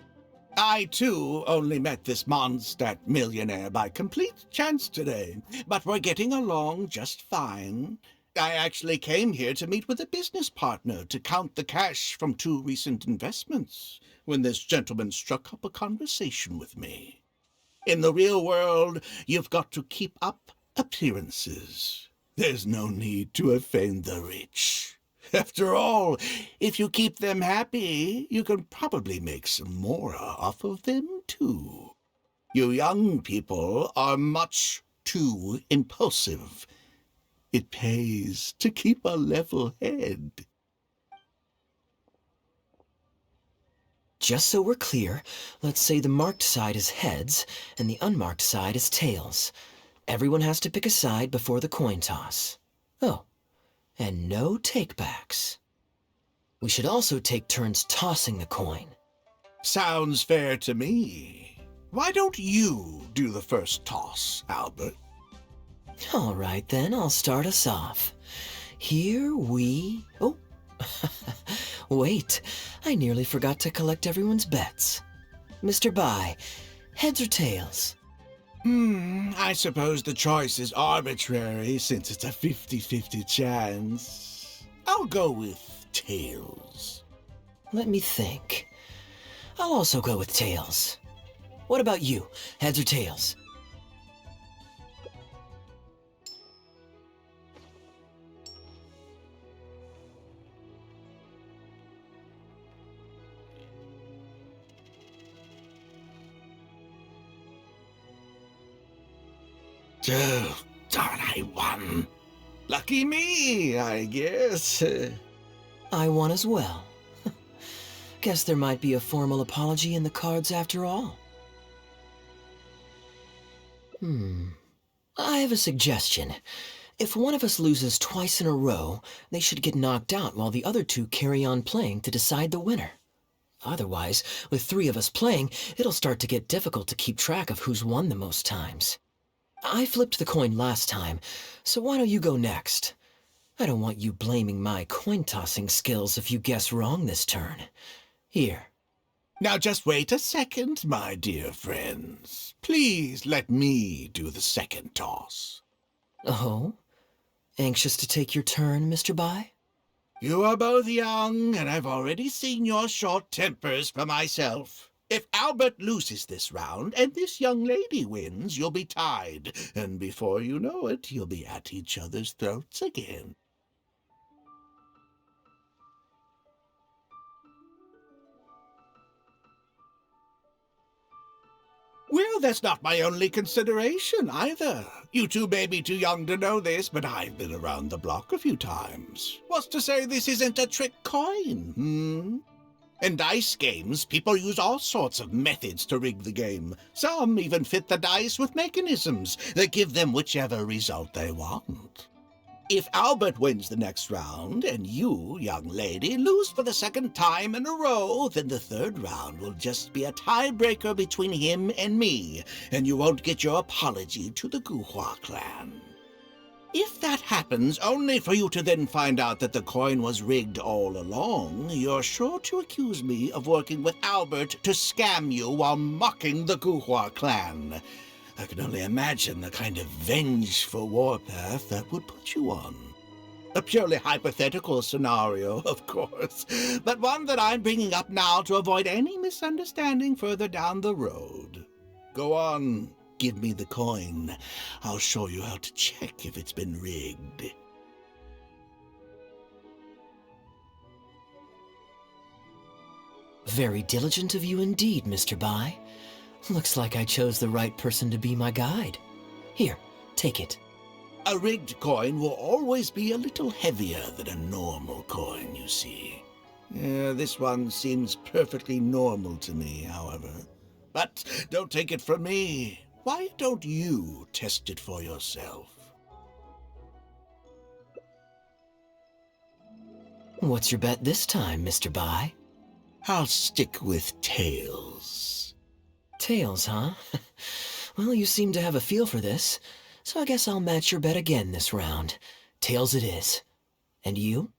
I, too, only met this Mondstadt millionaire by complete chance today, but we're getting along just fine. I actually came here to meet with a business partner to count the cash from 2 recent investments when this gentleman struck up a conversation with me. In the real world, you've got to keep up appearances. There's no need to offend the rich. After all, if you keep them happy, you can probably make some more off of them, too. You young people are much too impulsive. It pays to keep a level head. Just so we're clear, let's say the marked side is heads and the unmarked side is tails. Everyone has to pick a side before the coin toss. Oh, and no takebacks. We should also take turns tossing the coin. Sounds fair to me. Why don't you do the first toss, Albert? All right, then, I'll start us off. Here we... Oh, wait, I nearly forgot to collect everyone's bets. Mr. Bai, heads or tails? I suppose the choice is arbitrary since it's a 50-50 chance. I'll go with tails. Let me think. I'll also go with tails. What about you, heads or tails? Oh, darn, I won. Lucky me, I guess. I won as well. Guess there might be a formal apology in the cards after all. I have a suggestion. If one of us loses twice in a row, they should get knocked out while the other two carry on playing to decide the winner. Otherwise, with 3 of us playing, it'll start to get difficult to keep track of who's won the most times. I flipped the coin last time, so why don't you go next? I don't want you blaming my coin-tossing skills if you guess wrong this turn. Here. Now just wait a second, my dear friends. Please let me do the second toss. Oh? Anxious to take your turn, Mr. Bai? You are both young, and I've already seen your short tempers for myself. If Albert loses this round and this young lady wins, you'll be tied, and before you know it, you'll be at each other's throats again. Well, that's not my only consideration, either. You two may be too young to know this, but I've been around the block a few times. What's to say this isn't a trick coin, In dice games, people use all sorts of methods to rig the game. Some even fit the dice with mechanisms that give them whichever result they want. If Albert wins the next round, and you, young lady, lose for the second time in a row, then the third round will just be a tiebreaker between him and me, and you won't get your apology to the Guhua clan. If that happens only for you to then find out that the coin was rigged all along, you're sure to accuse me of working with Albert to scam you while mocking the Guhua clan. I can only imagine the kind of vengeful warpath that would put you on. A purely hypothetical scenario, of course, but one that I'm bringing up now to avoid any misunderstanding further down the road. Go on, give me the coin. I'll show you how to check if it's been rigged. Very diligent of you indeed, Mr. Bai. Looks like I chose the right person to be my guide. Here, take it. A rigged coin will always be a little heavier than a normal coin, you see. This one seems perfectly normal to me, however. But don't take it from me. Why don't you test it for yourself? What's your bet this time, Mr. Bai? I'll stick with tails. Tails, huh? Well, you seem to have a feel for this, so I guess I'll match your bet again this round. Tails it is. And you?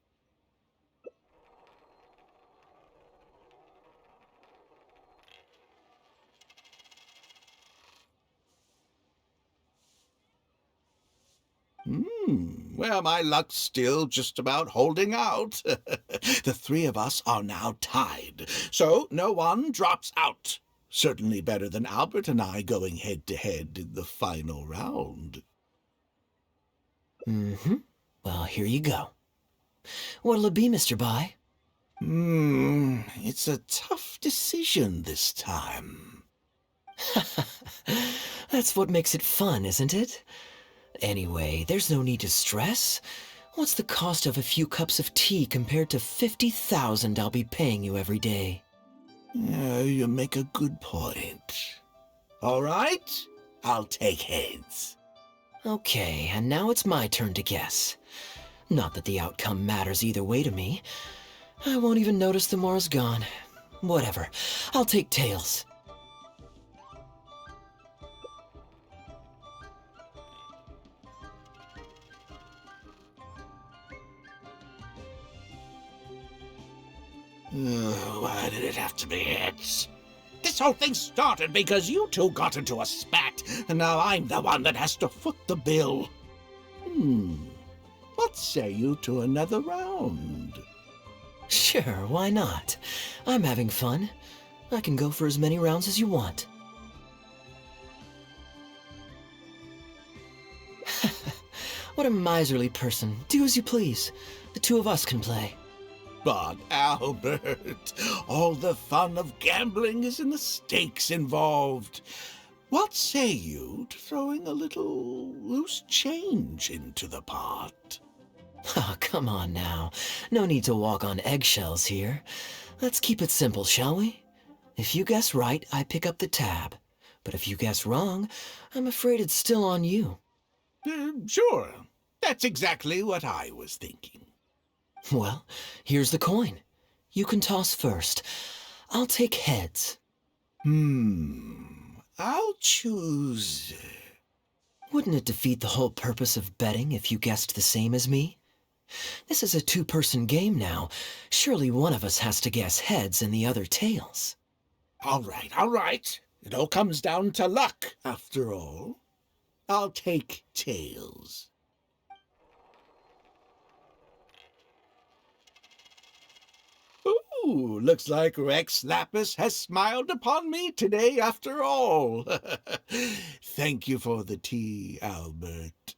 Well, my luck's still just about holding out. The 3 of us are now tied, so no one drops out. Certainly better than Albert and I going head-to-head in the final round. Well, here you go. What'll it be, Mr. Bai? It's a tough decision this time. That's what makes it fun, isn't it? Anyway, there's no need to stress. What's the cost of a few cups of tea compared to 50,000 I'll be paying you every day? You make a good point. All right, I'll take heads. Okay, and now it's my turn to guess. Not that the outcome matters either way to me. I won't even notice the more's gone. Whatever, I'll take tails. Why did it have to be heads? This whole thing started because you two got into a spat, and now I'm the one that has to foot the bill. What say you to another round? Sure, why not? I'm having fun. I can go for as many rounds as you want. What a miserly person. Do as you please. The 2 of us can play. But, Albert, all the fun of gambling is in the stakes involved. What say you to throwing a little loose change into the pot? Oh, come on now. No need to walk on eggshells here. Let's keep it simple, shall we? If you guess right, I pick up the tab. But if you guess wrong, I'm afraid it's still on you. Sure. That's exactly what I was thinking. Well, here's the coin. You can toss first. I'll take heads. I'll choose... Wouldn't it defeat the whole purpose of betting if you guessed the same as me? This is a two-person game now. Surely one of us has to guess heads and the other tails. All right. It all comes down to luck, after all. I'll take tails. Ooh, looks like Rex Lapis has smiled upon me today after all. Thank you for the tea, Albert.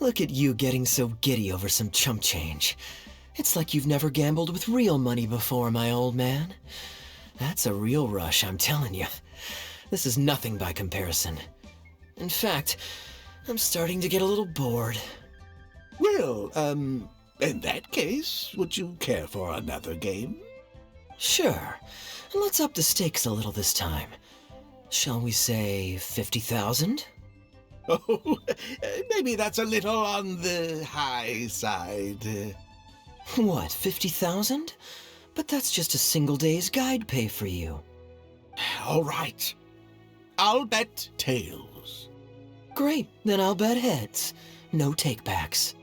Look at you getting so giddy over some chump change. It's like you've never gambled with real money before, my old man. That's a real rush, I'm telling you. This is nothing by comparison. In fact, I'm starting to get a little bored. Well, in that case, would you care for another game? Sure. Let's up the stakes a little this time. Shall we say 50,000? Oh, maybe that's a little on the high side. What, 50,000? But that's just a single day's guide pay for you. All right. I'll bet tails. Great, then I'll bet heads. No takebacks.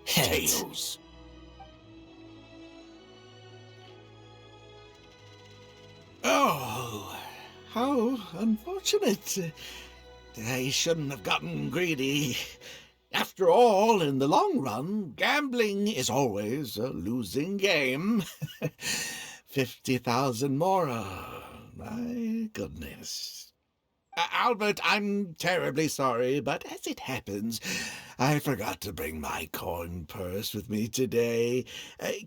Heads. Tails. Oh, how unfortunate. I shouldn't have gotten greedy. After all, in the long run, gambling is always a losing game. 50,000 more. My goodness. Albert, I'm terribly sorry, but as it happens, I forgot to bring my coin purse with me today.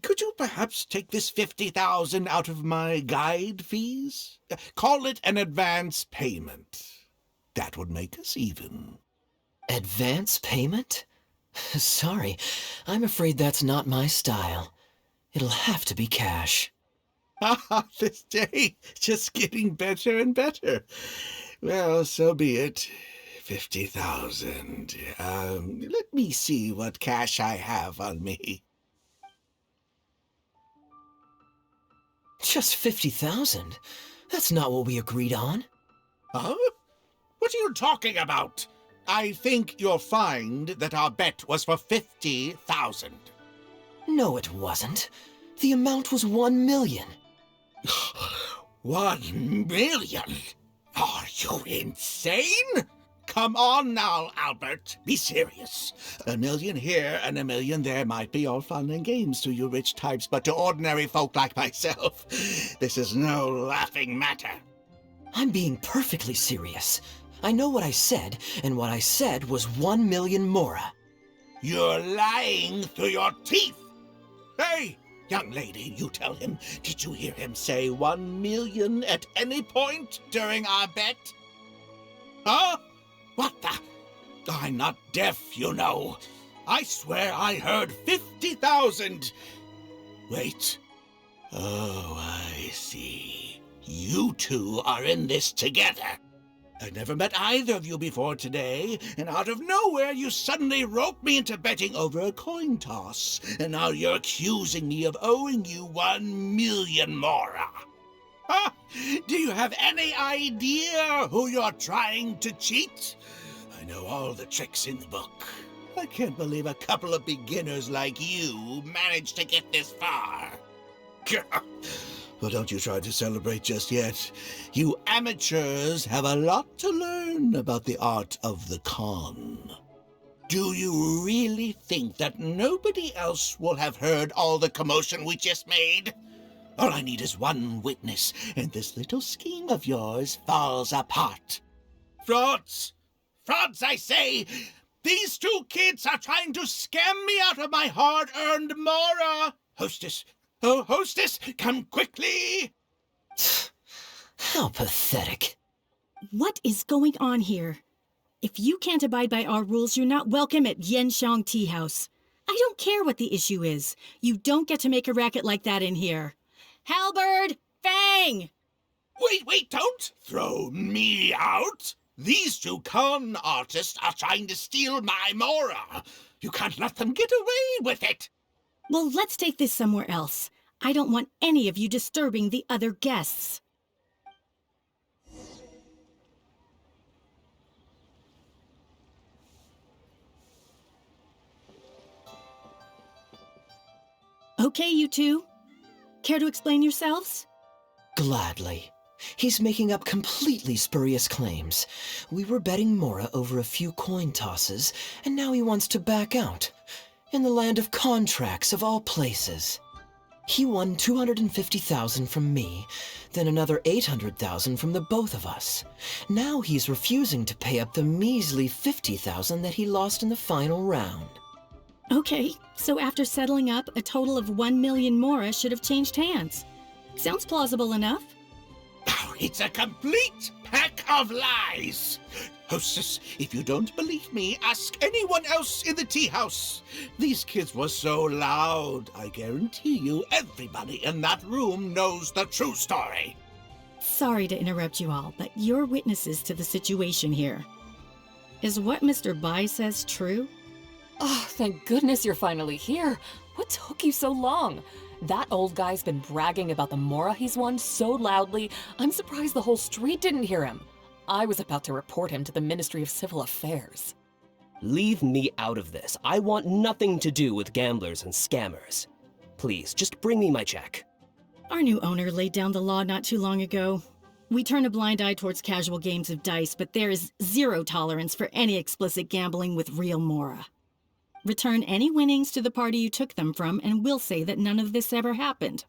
Could you perhaps take this 50,000 out of my guide fees? Call it an advance payment. That would make us even. Advance payment? Sorry, I'm afraid that's not my style. It'll have to be cash. This day just getting better and better. Well, so be it. 50,000. Let me see what cash I have on me. Just 50,000? That's not what we agreed on. Huh? What are you talking about? I think you'll find that our bet was for 50,000. No, it wasn't. The amount was 1 million. 1 million? Are you insane? Come on now, Albert. Be serious. 1 million here and 1 million there might be all fun and games to you rich types, but to ordinary folk like myself, this is no laughing matter. I'm being perfectly serious. I know what I said, and what I said was 1 million mora. You're lying through your teeth. Hey, young lady, you tell him. Did you hear him say 1 million at any point during our bet? Huh? What the? I'm not deaf, you know. I swear I heard 50,000. Wait. Oh, I see. You two are in this together. I never met either of you before today, and out of nowhere you suddenly roped me into betting over a coin toss, and now you're accusing me of owing you 1 million mora. Huh? Do you have any idea who you're trying to cheat? I know all the tricks in the book. I can't believe a couple of beginners like you managed to get this far. Well, don't you try to celebrate just yet. You amateurs have a lot to learn about the art of the con. Do you really think that nobody else will have heard all the commotion we just made? All I need is one witness, and this little scheme of yours falls apart. Frauds! Frauds, I say! These two kids are trying to scam me out of my hard-earned mora! Hostess! Oh, hostess, come quickly! How pathetic. What is going on here? If you can't abide by our rules, you're not welcome at Yenshang Tea House. I don't care what the issue is. You don't get to make a racket like that in here. Halberd! Fang! Wait, don't throw me out! These two con artists are trying to steal my Mora. You can't let them get away with it. Well, let's take this somewhere else. I don't want any of you disturbing the other guests. Okay, you two. Care to explain yourselves? Gladly. He's making up completely spurious claims. We were betting Mora over a few coin tosses, and now he wants to back out. In the land of contracts, of all places. He won 250,000 from me, then another 800,000 from the both of us. Now he's refusing to pay up the measly 50,000 that he lost in the final round. Okay, so after settling up, a total of 1 million Mora should have changed hands. Sounds plausible enough. Oh, it's a complete pack of lies. Hostess, if you don't believe me, ask anyone else in the tea house. These kids were so loud. I guarantee you everybody in that room knows the true story. Sorry to interrupt you all, but you're witnesses to the situation here. Is what Mr. Bai says true? Oh, thank goodness you're finally here. What took you so long? That old guy's been bragging about the Mora he's won so loudly, I'm surprised the whole street didn't hear him. I was about to report him to the Ministry of Civil Affairs. Leave me out of this. I want nothing to do with gamblers and scammers. Please, just bring me my check. Our new owner laid down the law not too long ago. We turn a blind eye towards casual games of dice, but there is zero tolerance for any explicit gambling with real Mora. Return any winnings to the party you took them from, and we'll say that none of this ever happened.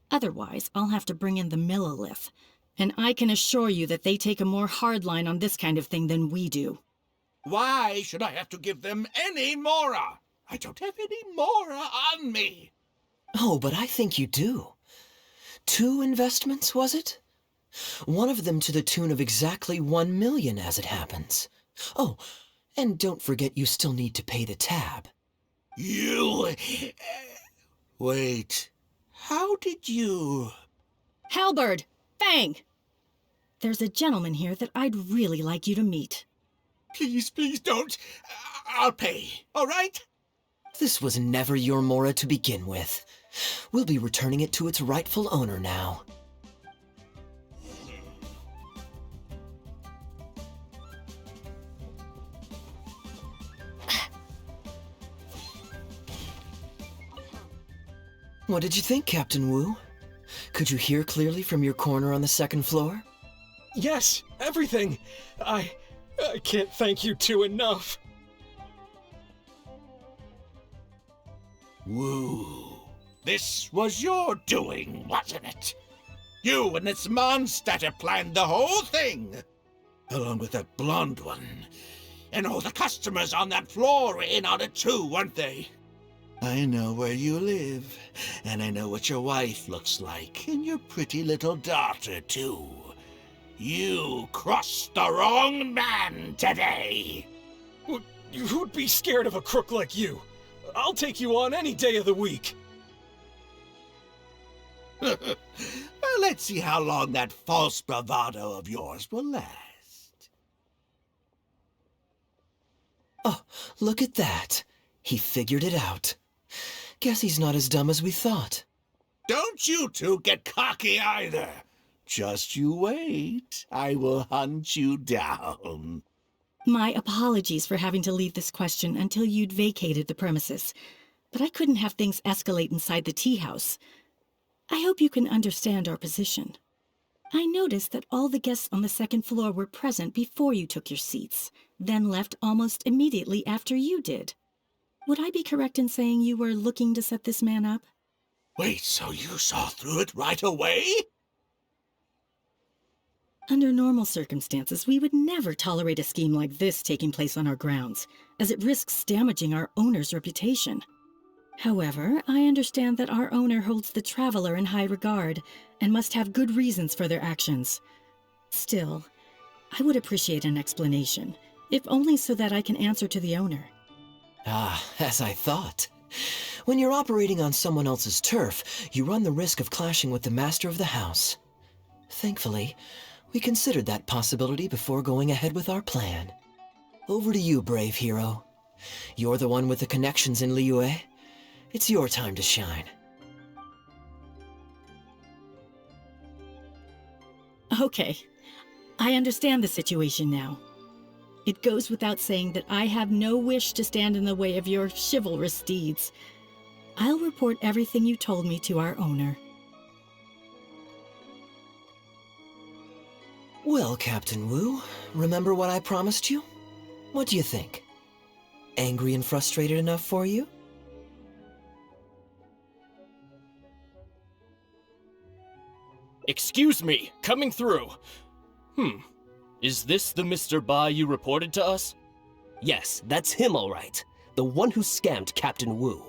Otherwise, I'll have to bring in the Millilith, and I can assure you that they take a more hard line on this kind of thing than we do. Why should I have to give them any Mora? I don't have any Mora on me. Oh, but I think you do. 2 investments, was it? One of them to the tune of exactly 1 million, as it happens. Oh, and don't forget you still need to pay the tab. You... Wait. How did you... Halberd! Fang! There's a gentleman here that I'd really like you to meet. Please don't. I'll pay, all right? This was never your Mora to begin with. We'll be returning it to its rightful owner now. What did you think, Captain Wu? Could you hear clearly from your corner on the 2nd floor? Yes, everything. I can't thank you two enough. Wu, this was your doing, wasn't it? You and this monster planned the whole thing. Along with that blonde one. And all the customers on that floor were in on it too, weren't they? I know where you live, and I know what your wife looks like, and your pretty little daughter, too. You crossed the wrong man today! Who'd be scared of a crook like you? I'll take you on any day of the week. Well, let's see how long that false bravado of yours will last. Oh, look at that. He figured it out. Guess he's not as dumb as we thought. Don't you two get cocky either. Just you wait. I will hunt you down. My apologies for having to leave this question until you'd vacated the premises, but I couldn't have things escalate inside the tea house. I hope you can understand our position. I noticed that all the guests on the 2nd floor were present before you took your seats, then left almost immediately after you did. Would I be correct in saying you were looking to set this man up? Wait, so you saw through it right away? Under normal circumstances, we would never tolerate a scheme like this taking place on our grounds, as it risks damaging our owner's reputation. However, I understand that our owner holds the Traveler in high regard, and must have good reasons for their actions. Still, I would appreciate an explanation, if only so that I can answer to the owner. Ah, as I thought. When you're operating on someone else's turf, you run the risk of clashing with the master of the house. Thankfully, we considered that possibility before going ahead with our plan. Over to you, brave hero. You're the one with the connections in Liyue. It's your time to shine. Okay, I understand the situation now. It goes without saying that I have no wish to stand in the way of your chivalrous deeds. I'll report everything you told me to our owner. Well, Captain Wu, remember what I promised you? What do you think? Angry and frustrated enough for you? Excuse me, coming through. Is this the Mr. Bai you reported to us? Yes, that's him all right. The one who scammed Captain Wu.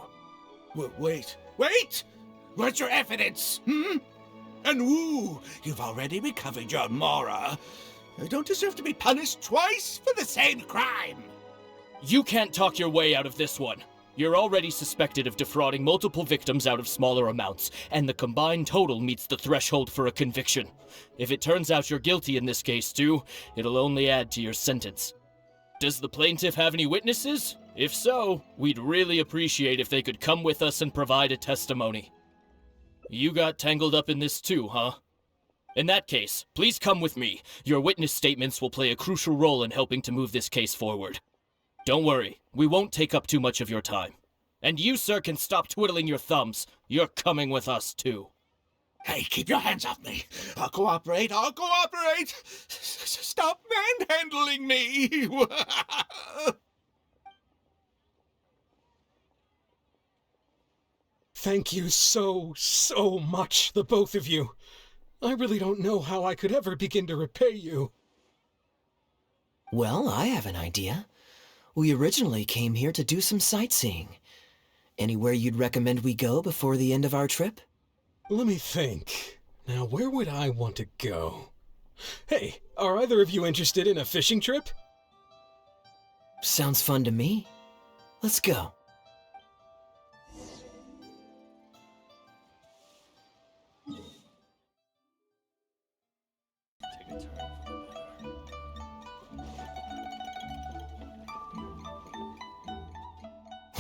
Wait! Where's your evidence, And Wu, you've already recovered your Mora. You don't deserve to be punished twice for the same crime. You can't talk your way out of this one. You're already suspected of defrauding multiple victims out of smaller amounts, and the combined total meets the threshold for a conviction. If it turns out you're guilty in this case too, it'll only add to your sentence. Does the plaintiff have any witnesses? If so, we'd really appreciate if they could come with us and provide a testimony. You got tangled up in this too, huh? In that case, please come with me. Your witness statements will play a crucial role in helping to move this case forward. Don't worry, we won't take up too much of your time. And you, sir, can stop twiddling your thumbs. You're coming with us too. Hey, keep your hands off me. I'll cooperate. Stop manhandling me. Thank you so much, the both of you. I really don't know how I could ever begin to repay you. Well, I have an idea. We originally came here to do some sightseeing. Anywhere you'd recommend we go before the end of our trip? Let me think. Now, where would I want to go? Hey, are either of you interested in a fishing trip? Sounds fun to me. Let's go.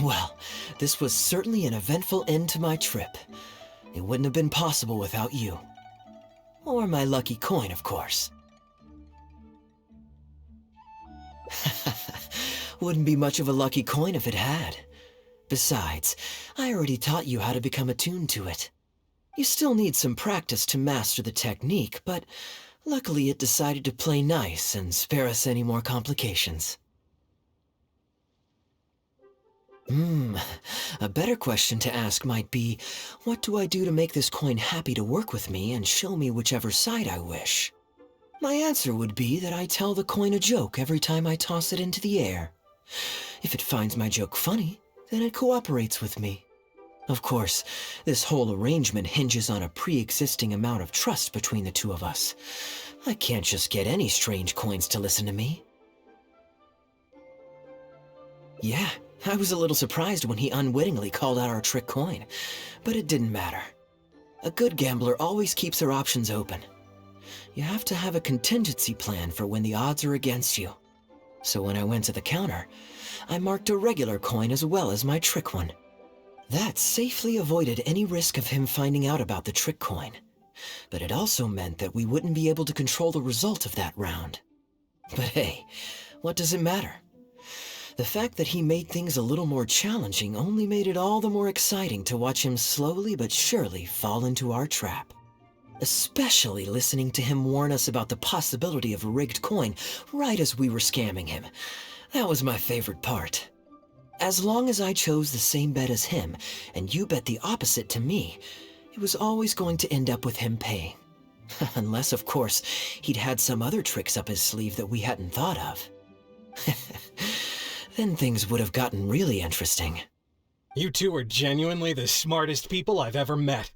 Well, this was certainly an eventful end to my trip. It wouldn't have been possible without you. Or my lucky coin, of course. Wouldn't be much of a lucky coin if it had. Besides, I already taught you how to become attuned to it. You still need some practice to master the technique, but luckily it decided to play nice and spare us any more complications. A better question to ask might be, what do I do to make this coin happy to work with me and show me whichever side I wish? My answer would be that I tell the coin a joke every time I toss it into the air. If it finds my joke funny, then it cooperates with me. Of course, this whole arrangement hinges on a pre-existing amount of trust between the two of us. I can't just get any strange coins to listen to me. Yeah, I was a little surprised when he unwittingly called out our trick coin, but it didn't matter. A good gambler always keeps their options open. You have to have a contingency plan for when the odds are against you. So when I went to the counter, I marked a regular coin as well as my trick one. That safely avoided any risk of him finding out about the trick coin. But it also meant that we wouldn't be able to control the result of that round. But hey, what does it matter? The fact that he made things a little more challenging only made it all the more exciting to watch him slowly but surely fall into our trap. Especially listening to him warn us about the possibility of a rigged coin right as we were scamming him. That was my favorite part. As long as I chose the same bet as him, and you bet the opposite to me, it was always going to end up with him paying. Unless, of course, he'd had some other tricks up his sleeve that we hadn't thought of. Then things would have gotten really interesting. You two are genuinely the smartest people I've ever met.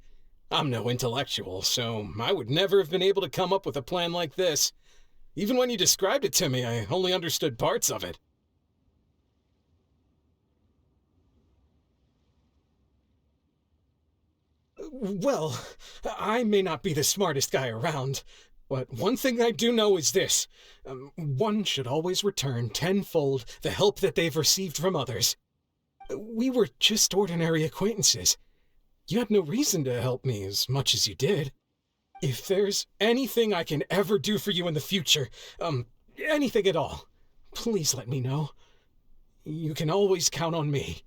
I'm no intellectual, so I would never have been able to come up with a plan like this. Even when you described it to me, I only understood parts of it. Well, I may not be the smartest guy around, but one thing I do know is this. One should always return tenfold the help that they've received from others. We were just ordinary acquaintances. You had no reason to help me as much as you did. If there's anything I can ever do for you in the future, anything at all, please let me know. You can always count on me.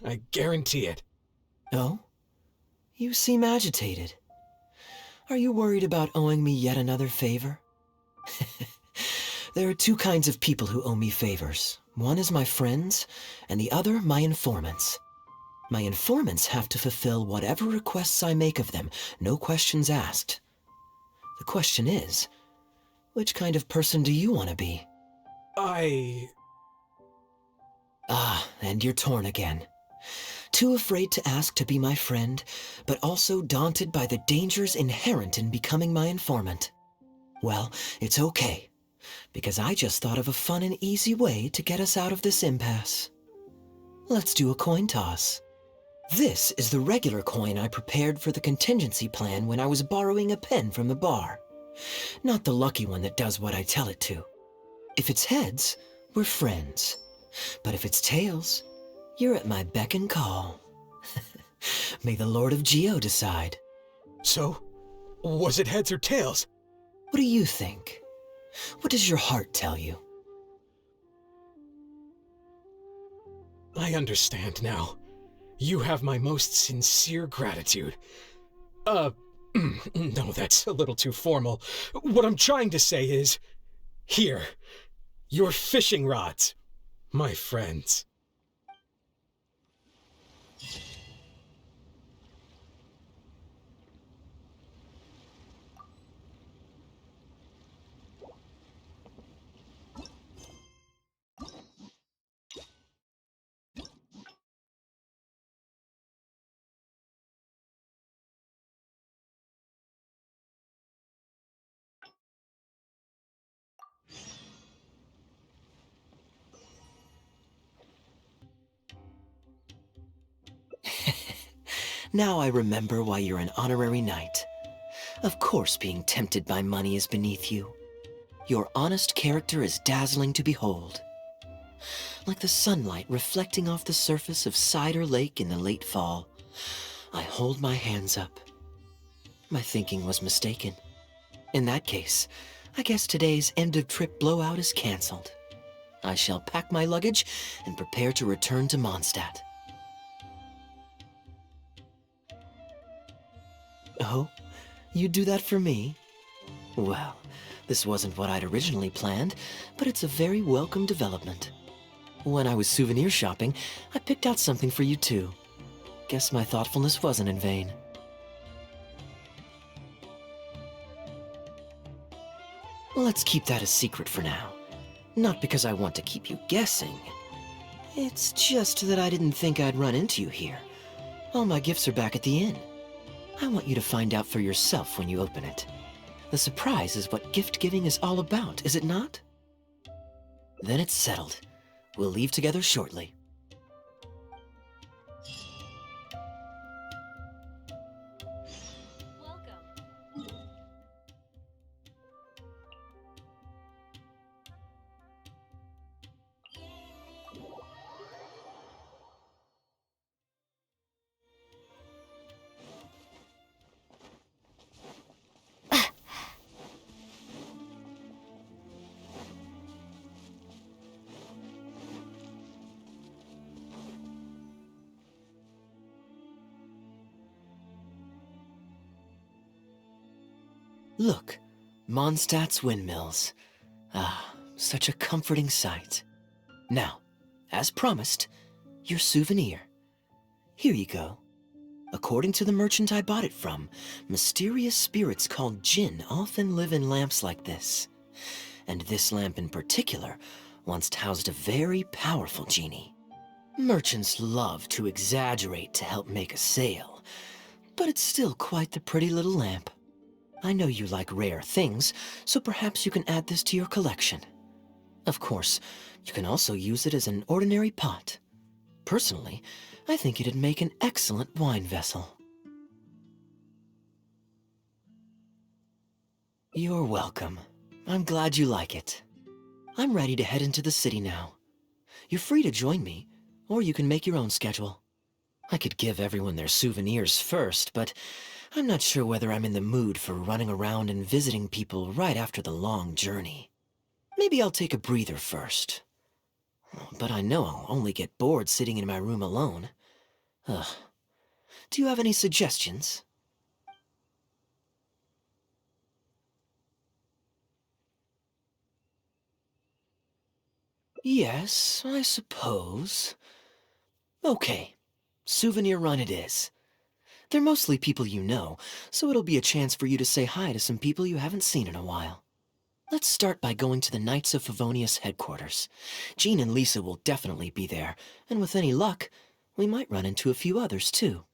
I guarantee it. Oh? You seem agitated. Are you worried about owing me yet another favor? There are two kinds of people who owe me favors. One is my friends, and the other my informants. My informants have to fulfill whatever requests I make of them, no questions asked. The question is, which kind of person do you want to be? Ah, and you're torn again. Too afraid to ask to be my friend, but also daunted by the dangers inherent in becoming my informant. Well, it's okay, because I just thought of a fun and easy way to get us out of this impasse. Let's do a coin toss. This is the regular coin I prepared for the contingency plan when I was borrowing a pen from the bar. Not the lucky one that does what I tell it to. If it's heads, we're friends. But if it's tails, you're at my beck and call. May the Lord of Geo decide. So, was it heads or tails? What do you think? What does your heart tell you? I understand now. You have my most sincere gratitude. No, that's a little too formal. What I'm trying to say is, here, your fishing rods, my friends. Now I remember why you're an honorary knight. Of course being tempted by money is beneath you. Your honest character is dazzling to behold. Like the sunlight reflecting off the surface of Cider Lake in the late fall, I hold my hands up. My thinking was mistaken. In that case, I guess today's end-of-trip blowout is cancelled. I shall pack my luggage and prepare to return to Mondstadt. Oh? You'd do that for me? Well, this wasn't what I'd originally planned, but it's a very welcome development. When I was souvenir shopping, I picked out something for you too. Guess my thoughtfulness wasn't in vain. Let's keep that a secret for now. Not because I want to keep you guessing. It's just that I didn't think I'd run into you here. All my gifts are back at the inn. I want you to find out for yourself when you open it. The surprise is what gift-giving is all about, is it not? Then it's settled. We'll leave together shortly. Look, Mondstadt's windmills. Ah, such a comforting sight. Now, as promised, your souvenir. Here you go. According to the merchant I bought it from, mysterious spirits called Jinn often live in lamps like this. And this lamp in particular once housed a very powerful genie. Merchants love to exaggerate to help make a sale, but it's still quite the pretty little lamp. I know you like rare things, so perhaps you can add this to your collection. Of course, you can also use it as an ordinary pot. Personally, I think it'd make an excellent wine vessel. You're welcome. I'm glad you like it. I'm ready to head into the city now. You're free to join me, or you can make your own schedule. I could give everyone their souvenirs first, but I'm not sure whether I'm in the mood for running around and visiting people right after the long journey. Maybe I'll take a breather first. But I know I'll only get bored sitting in my room alone. Ugh. Do you have any suggestions? Yes, I suppose. Okay, souvenir run it is. They're mostly people you know, so it'll be a chance for you to say hi to some people you haven't seen in a while. Let's start by going to the Knights of Favonius headquarters. Jean and Lisa will definitely be there, and with any luck, we might run into a few others too.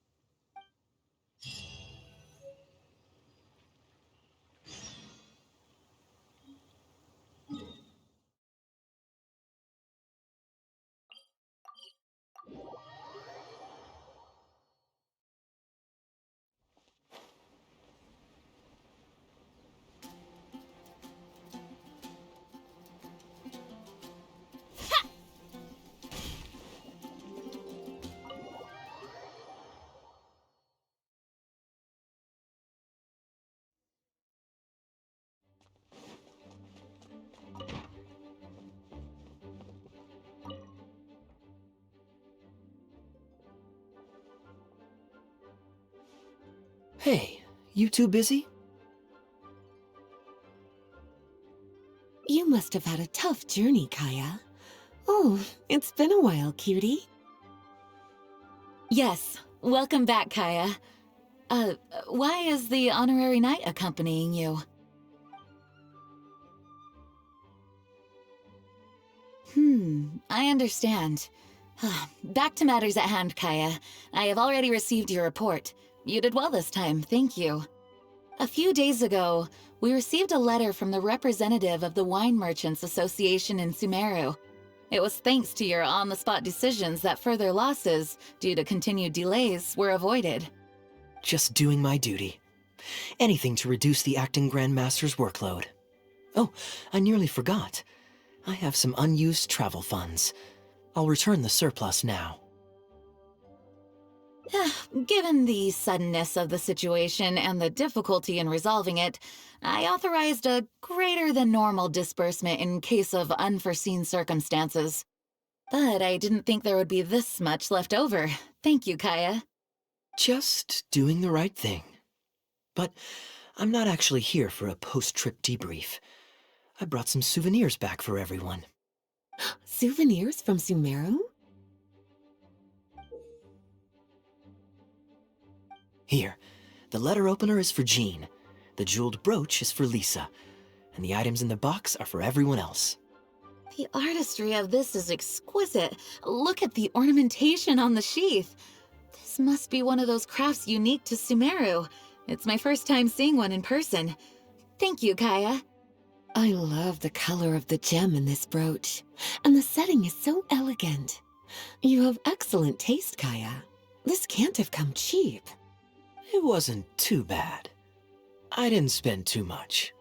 Hey, you two busy? You must have had a tough journey, Kaeya. Oh, it's been a while, cutie. Yes, welcome back, Kaeya. Why is the honorary knight accompanying you? I understand. Back to matters at hand, Kaeya. I have already received your report. You did well this time, thank you. A few days ago, we received a letter from the representative of the Wine Merchants Association in Sumeru. It was thanks to your on-the-spot decisions that further losses, due to continued delays, were avoided. Just doing my duty. Anything to reduce the acting Grandmaster's workload. Oh, I nearly forgot. I have some unused travel funds. I'll return the surplus now. Given the suddenness of the situation and the difficulty in resolving it, I authorized a greater than normal disbursement in case of unforeseen circumstances. But I didn't think there would be this much left over. Thank you, Kaeya. Just doing the right thing. But I'm not actually here for a post-trip debrief. I brought some souvenirs back for everyone. Souvenirs from Sumeru? Here, the letter opener is for Jean, the jeweled brooch is for Lisa, and the items in the box are for everyone else. The artistry of this is exquisite. Look at the ornamentation on the sheath. This must be one of those crafts unique to Sumeru. It's my first time seeing one in person. Thank you, Kaeya. I love the color of the gem in this brooch, and the setting is so elegant. You have excellent taste, Kaeya. This can't have come cheap. It wasn't too bad. I didn't spend too much.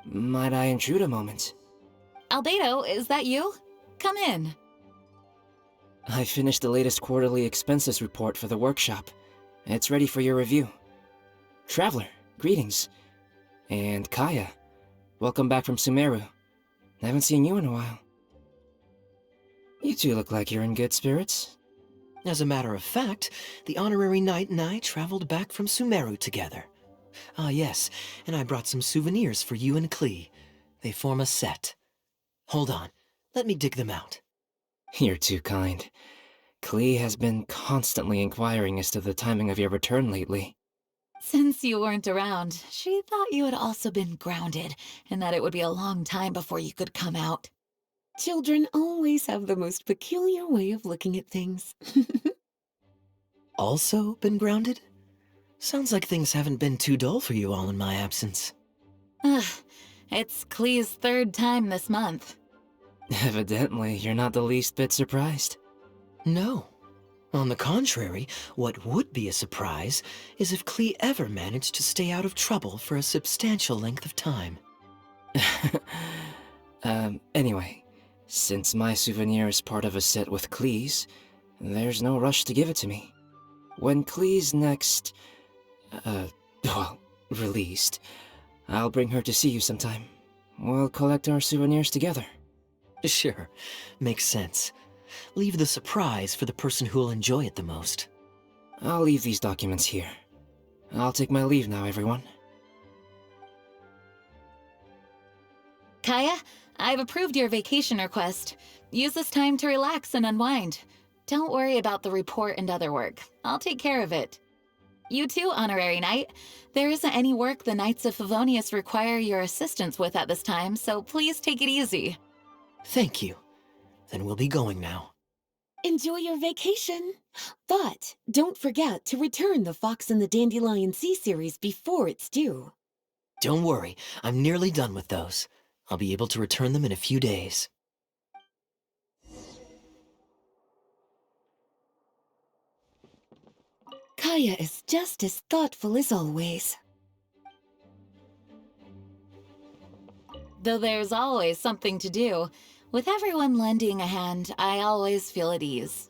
Might I intrude a moment? Albedo, is that you? Come in. I finished the latest quarterly expenses report for the workshop. It's ready for your review. Traveler, greetings. And Kaeya, welcome back from Sumeru. I haven't seen you in a while. You two look like you're in good spirits. As a matter of fact, the honorary knight and I traveled back from Sumeru together. Ah yes, and I brought some souvenirs for you and Klee. They form a set. Hold on, let me dig them out. You're too kind. Klee has been constantly inquiring as to the timing of your return lately. Since you weren't around, she thought you had also been grounded, and that it would be a long time before you could come out. Children always have the most peculiar way of looking at things. Also been grounded? Sounds like things haven't been too dull for you all in my absence. It's Klee's third time this month. Evidently, you're not the least bit surprised. No. On the contrary, what would be a surprise is if Klee ever managed to stay out of trouble for a substantial length of time. Anyway, since my souvenir is part of a set with Klee's, there's no rush to give it to me. When Klee's next, released, I'll bring her to see you sometime. We'll collect our souvenirs together. Sure, makes sense. Leave the surprise for the person who'll enjoy it the most. I'll leave these documents here. I'll take my leave now, everyone. Kaeya, I've approved your vacation request. Use this time to relax and unwind. Don't worry about the report and other work. I'll take care of it. You too, Honorary Knight. There isn't any work the Knights of Favonius require your assistance with at this time, so please take it easy. Thank you. Then we'll be going now. Enjoy your vacation. But don't forget to return the Fox and the Dandelion Sea series before it's due. Don't worry, I'm nearly done with those. I'll be able to return them in a few days. Kaeya is just as thoughtful as always. Though there's always something to do, with everyone lending a hand, I always feel at ease.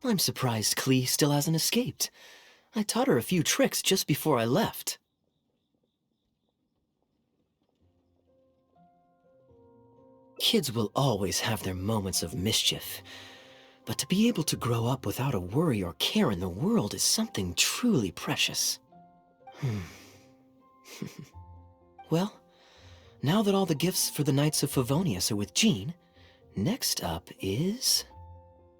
I'm surprised Klee still hasn't escaped. I taught her a few tricks just before I left. Kids will always have their moments of mischief, but to be able to grow up without a worry or care in the world is something truly precious. Well, now that all the gifts for the Knights of Favonius are with Jean, next up is...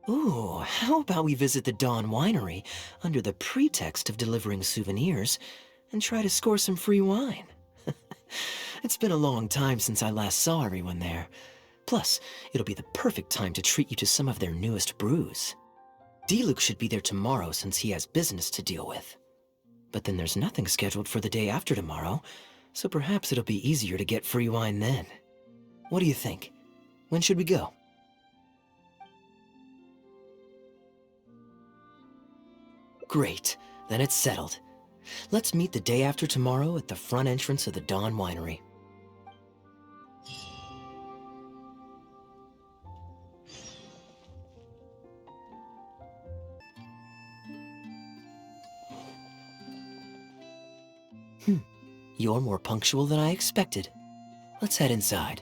Ooh, how about we visit the Dawn Winery under the pretext of delivering souvenirs and try to score some free wine? It's been a long time since I last saw everyone there. Plus, it'll be the perfect time to treat you to some of their newest brews. Diluc should be there tomorrow since he has business to deal with. But then there's nothing scheduled for the day after tomorrow, so perhaps it'll be easier to get free wine then. What do you think? When should we go? Great, then it's settled. Let's meet the day after tomorrow at the front entrance of the Dawn Winery. You're more punctual than I expected. Let's head inside.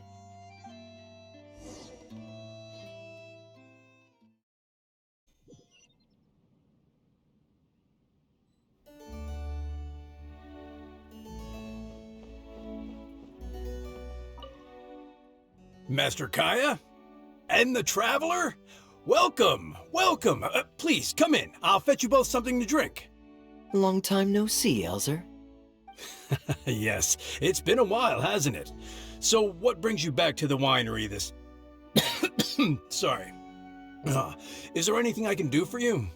Master Kaeya? And the Traveler? Welcome, welcome. Please, come in. I'll fetch you both something to drink. Long time no see, Elzer. Yes, it's been a while, hasn't it? So what brings you back to the winery this... Sorry. Is there anything I can do for you?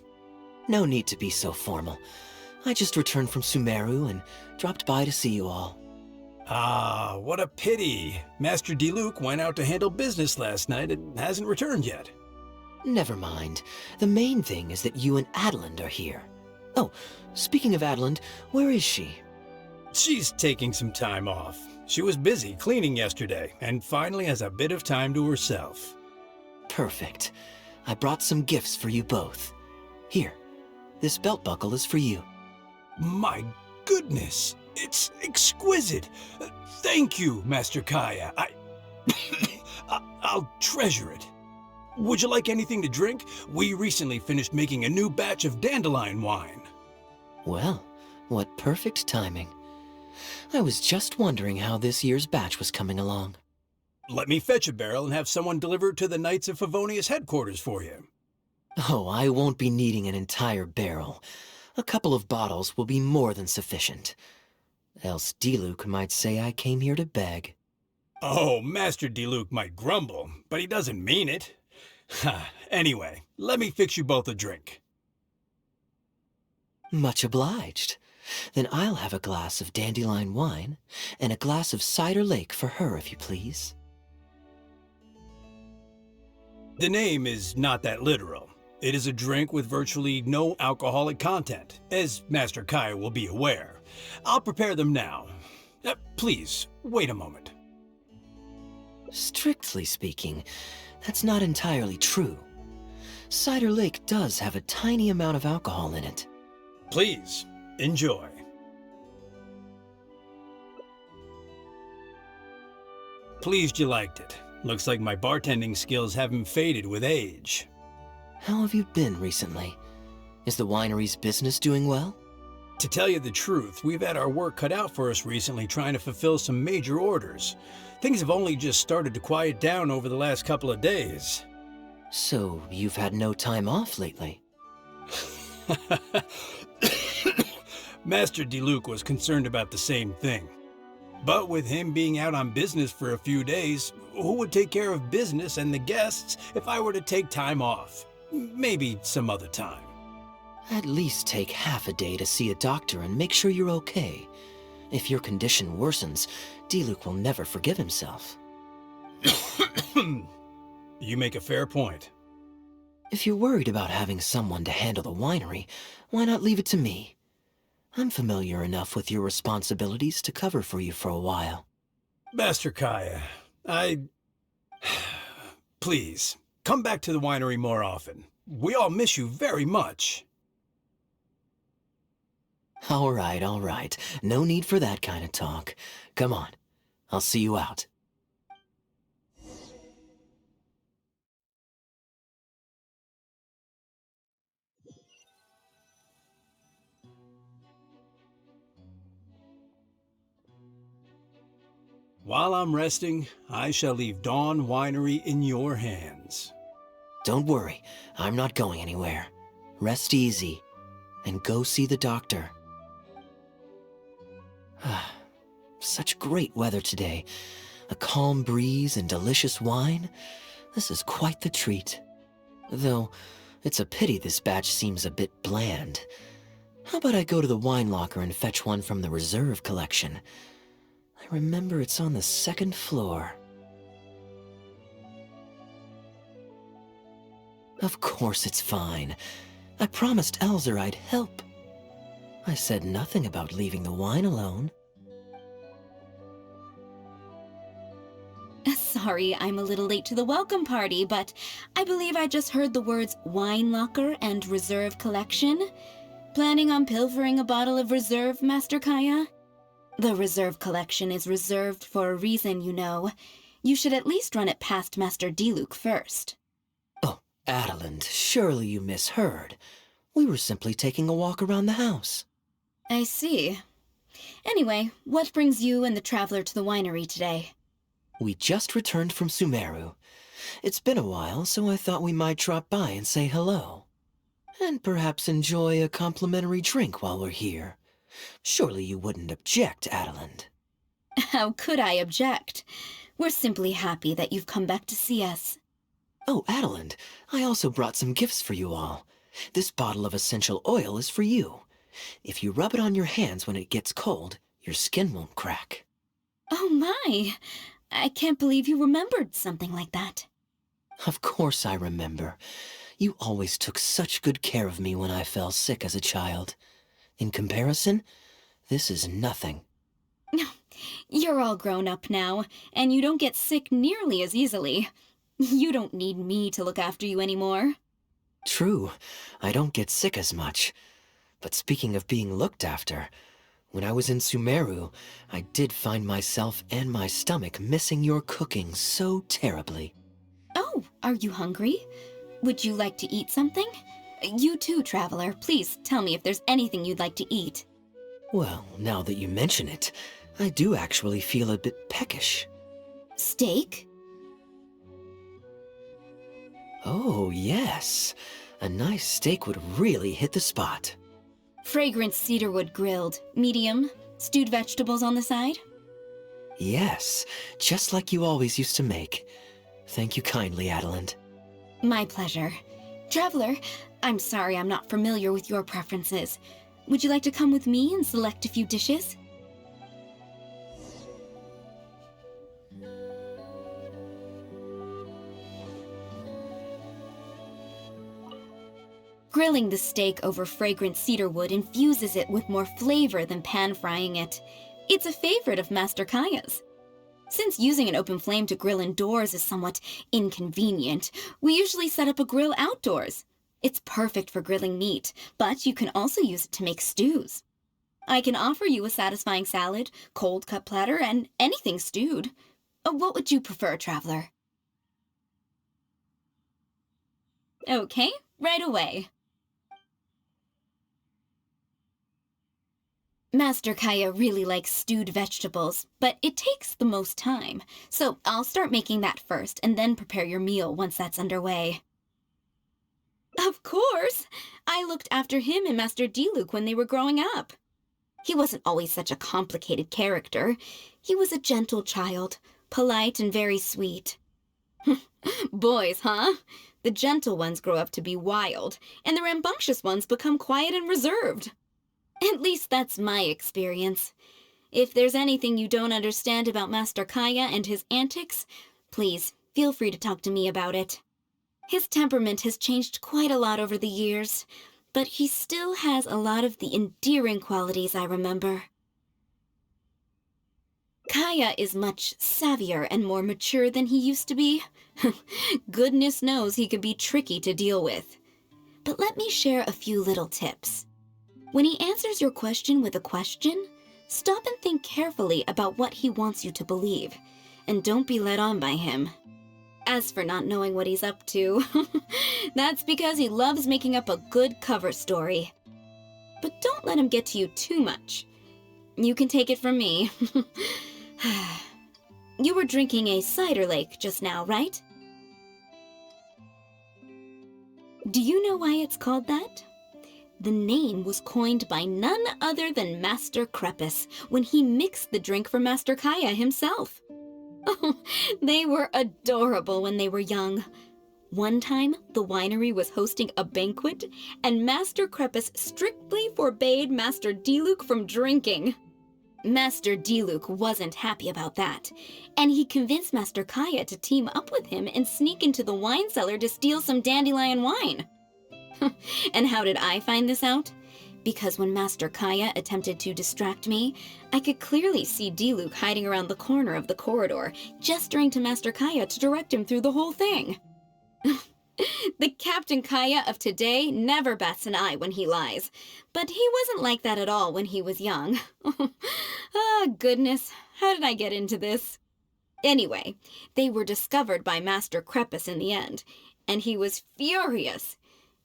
No need to be so formal. I just returned from Sumeru and dropped by to see you all. Ah, what a pity. Master Diluc went out to handle business last night and hasn't returned yet. Never mind. The main thing is that you and Adeland are here. Oh, speaking of Adeland, where is she? She's taking some time off. She was busy cleaning yesterday and finally has a bit of time to herself. Perfect. I brought some gifts for you both. Here, this belt buckle is for you. My goodness, it's exquisite. Thank you, Master Kaeya. I'll treasure it. Would you like anything to drink? We recently finished making a new batch of dandelion wine. Well, what perfect timing. I was just wondering how this year's batch was coming along. Let me fetch a barrel and have someone deliver it to the Knights of Favonius headquarters for you. Oh, I won't be needing an entire barrel. A couple of bottles will be more than sufficient. Else Diluc might say I came here to beg. Oh, Master Diluc might grumble, but he doesn't mean it. Anyway, let me fix you both a drink. Much obliged. Then I'll have a glass of dandelion wine and a glass of cider lake for her, if you please. The name is not that literal. It is a drink with virtually no alcoholic content, as Master Kaeya will be aware. I'll prepare them now. Please, wait a moment. Strictly speaking, that's not entirely true. Cider Lake does have a tiny amount of alcohol in it. Please, enjoy. Pleased you liked it. Looks like my bartending skills haven't faded with age. How have you been recently? Is the winery's business doing well? To tell you the truth, we've had our work cut out for us recently trying to fulfill some major orders. Things have only just started to quiet down over the last couple of days. So, you've had no time off lately? Master Diluc was concerned about the same thing. But with him being out on business for a few days, who would take care of business and the guests if I were to take time off? Maybe some other time. At least take half a day to see a doctor and make sure you're okay. If your condition worsens, Diluc will never forgive himself. You make a fair point. If you're worried about having someone to handle the winery, why not leave it to me? I'm familiar enough with your responsibilities to cover for you for a while. Master Kaeya, Please, come back to the winery more often. We all miss you very much. All right. No need for that kind of talk. Come on, I'll see you out. While I'm resting, I shall leave Dawn Winery in your hands. Don't worry, I'm not going anywhere. Rest easy, and go see the doctor. Such great weather today. A calm breeze and delicious wine. This is quite the treat. Though, it's a pity this batch seems a bit bland. How about I go to the wine locker and fetch one from the reserve collection? I remember it's on the second floor. Of course it's fine. I promised Elzer I'd help. I said nothing about leaving the wine alone. Sorry, I'm a little late to the welcome party, but I believe I just heard the words wine locker and reserve collection. Planning on pilfering a bottle of reserve, Master Kaeya? The reserve collection is reserved for a reason, you know. You should at least run it past Master Diluc first. Oh, Adeland, surely you misheard. We were simply taking a walk around the house. I see. Anyway, what brings you and the traveler to the winery today? We just returned from Sumeru. It's been a while, so I thought we might drop by and say hello. And perhaps enjoy a complimentary drink while we're here. Surely you wouldn't object, Adeland. How could I object? We're simply happy that you've come back to see us. Oh, Adeland, I also brought some gifts for you all. This bottle of essential oil is for you. If you rub it on your hands when it gets cold, your skin won't crack. Oh my! I can't believe you remembered something like that. Of course I remember. You always took such good care of me when I fell sick as a child. In comparison, this is nothing. You're all grown up now, and you don't get sick nearly as easily. You don't need me to look after you anymore. True, I don't get sick as much. But speaking of being looked after, when I was in Sumeru, I did find myself and my stomach missing your cooking so terribly. Oh, are you hungry? Would you like to eat something? You too, traveler. Please tell me if there's anything you'd like to eat. Well, now that you mention it, I do actually feel a bit peckish. Steak? Oh, yes. A nice steak would really hit the spot. Fragrant cedarwood grilled, medium, stewed vegetables on the side? Yes, just like you always used to make. Thank you kindly, Adeline. My pleasure. Traveler, I'm sorry I'm not familiar with your preferences. Would you like to come with me and select a few dishes? Grilling the steak over fragrant cedar wood infuses it with more flavor than pan-frying it. It's a favorite of Master Kaeya's. Since using an open flame to grill indoors is somewhat inconvenient, we usually set up a grill outdoors. It's perfect for grilling meat, but you can also use it to make stews. I can offer you a satisfying salad, cold cut platter, and anything stewed. What would you prefer, Traveler? Okay, right away. Master Kaeya really likes stewed vegetables, but it takes the most time. So I'll start making that first and then prepare your meal once that's underway. Of course! I looked after him and Master Diluc when they were growing up. He wasn't always such a complicated character. He was a gentle child, polite and very sweet. Boys, huh? The gentle ones grow up to be wild, and the rambunctious ones become quiet and reserved. At least that's my experience. If there's anything you don't understand about Master Kaeya and his antics, please feel free to talk to me about it. His temperament has changed quite a lot over the years, but he still has a lot of the endearing qualities I remember. Kaeya is much savvier and more mature than he used to be. Goodness knows he could be tricky to deal with. But let me share a few little tips. When he answers your question with a question, stop and think carefully about what he wants you to believe, and don't be led on by him. As for not knowing what he's up to, that's because he loves making up a good cover story. But don't let him get to you too much. You can take it from me. You were drinking a cider lake just now, right? Do you know why it's called that? The name was coined by none other than Master Crepus when he mixed the drink for Master Kaeya himself. Oh, they were adorable when they were young. One time, the winery was hosting a banquet, and Master Crepus strictly forbade Master Diluc from drinking. Master Diluc wasn't happy about that, and he convinced Master Kaeya to team up with him and sneak into the wine cellar to steal some dandelion wine. And how did I find this out? Because when Master Kaeya attempted to distract me, I could clearly see Diluc hiding around the corner of the corridor, gesturing to Master Kaeya to direct him through the whole thing. The Captain Kaeya of today never bats an eye when he lies, but he wasn't like that at all when he was young. Ah, goodness, how did I get into this? Anyway, they were discovered by Master Crepus in the end, and he was furious.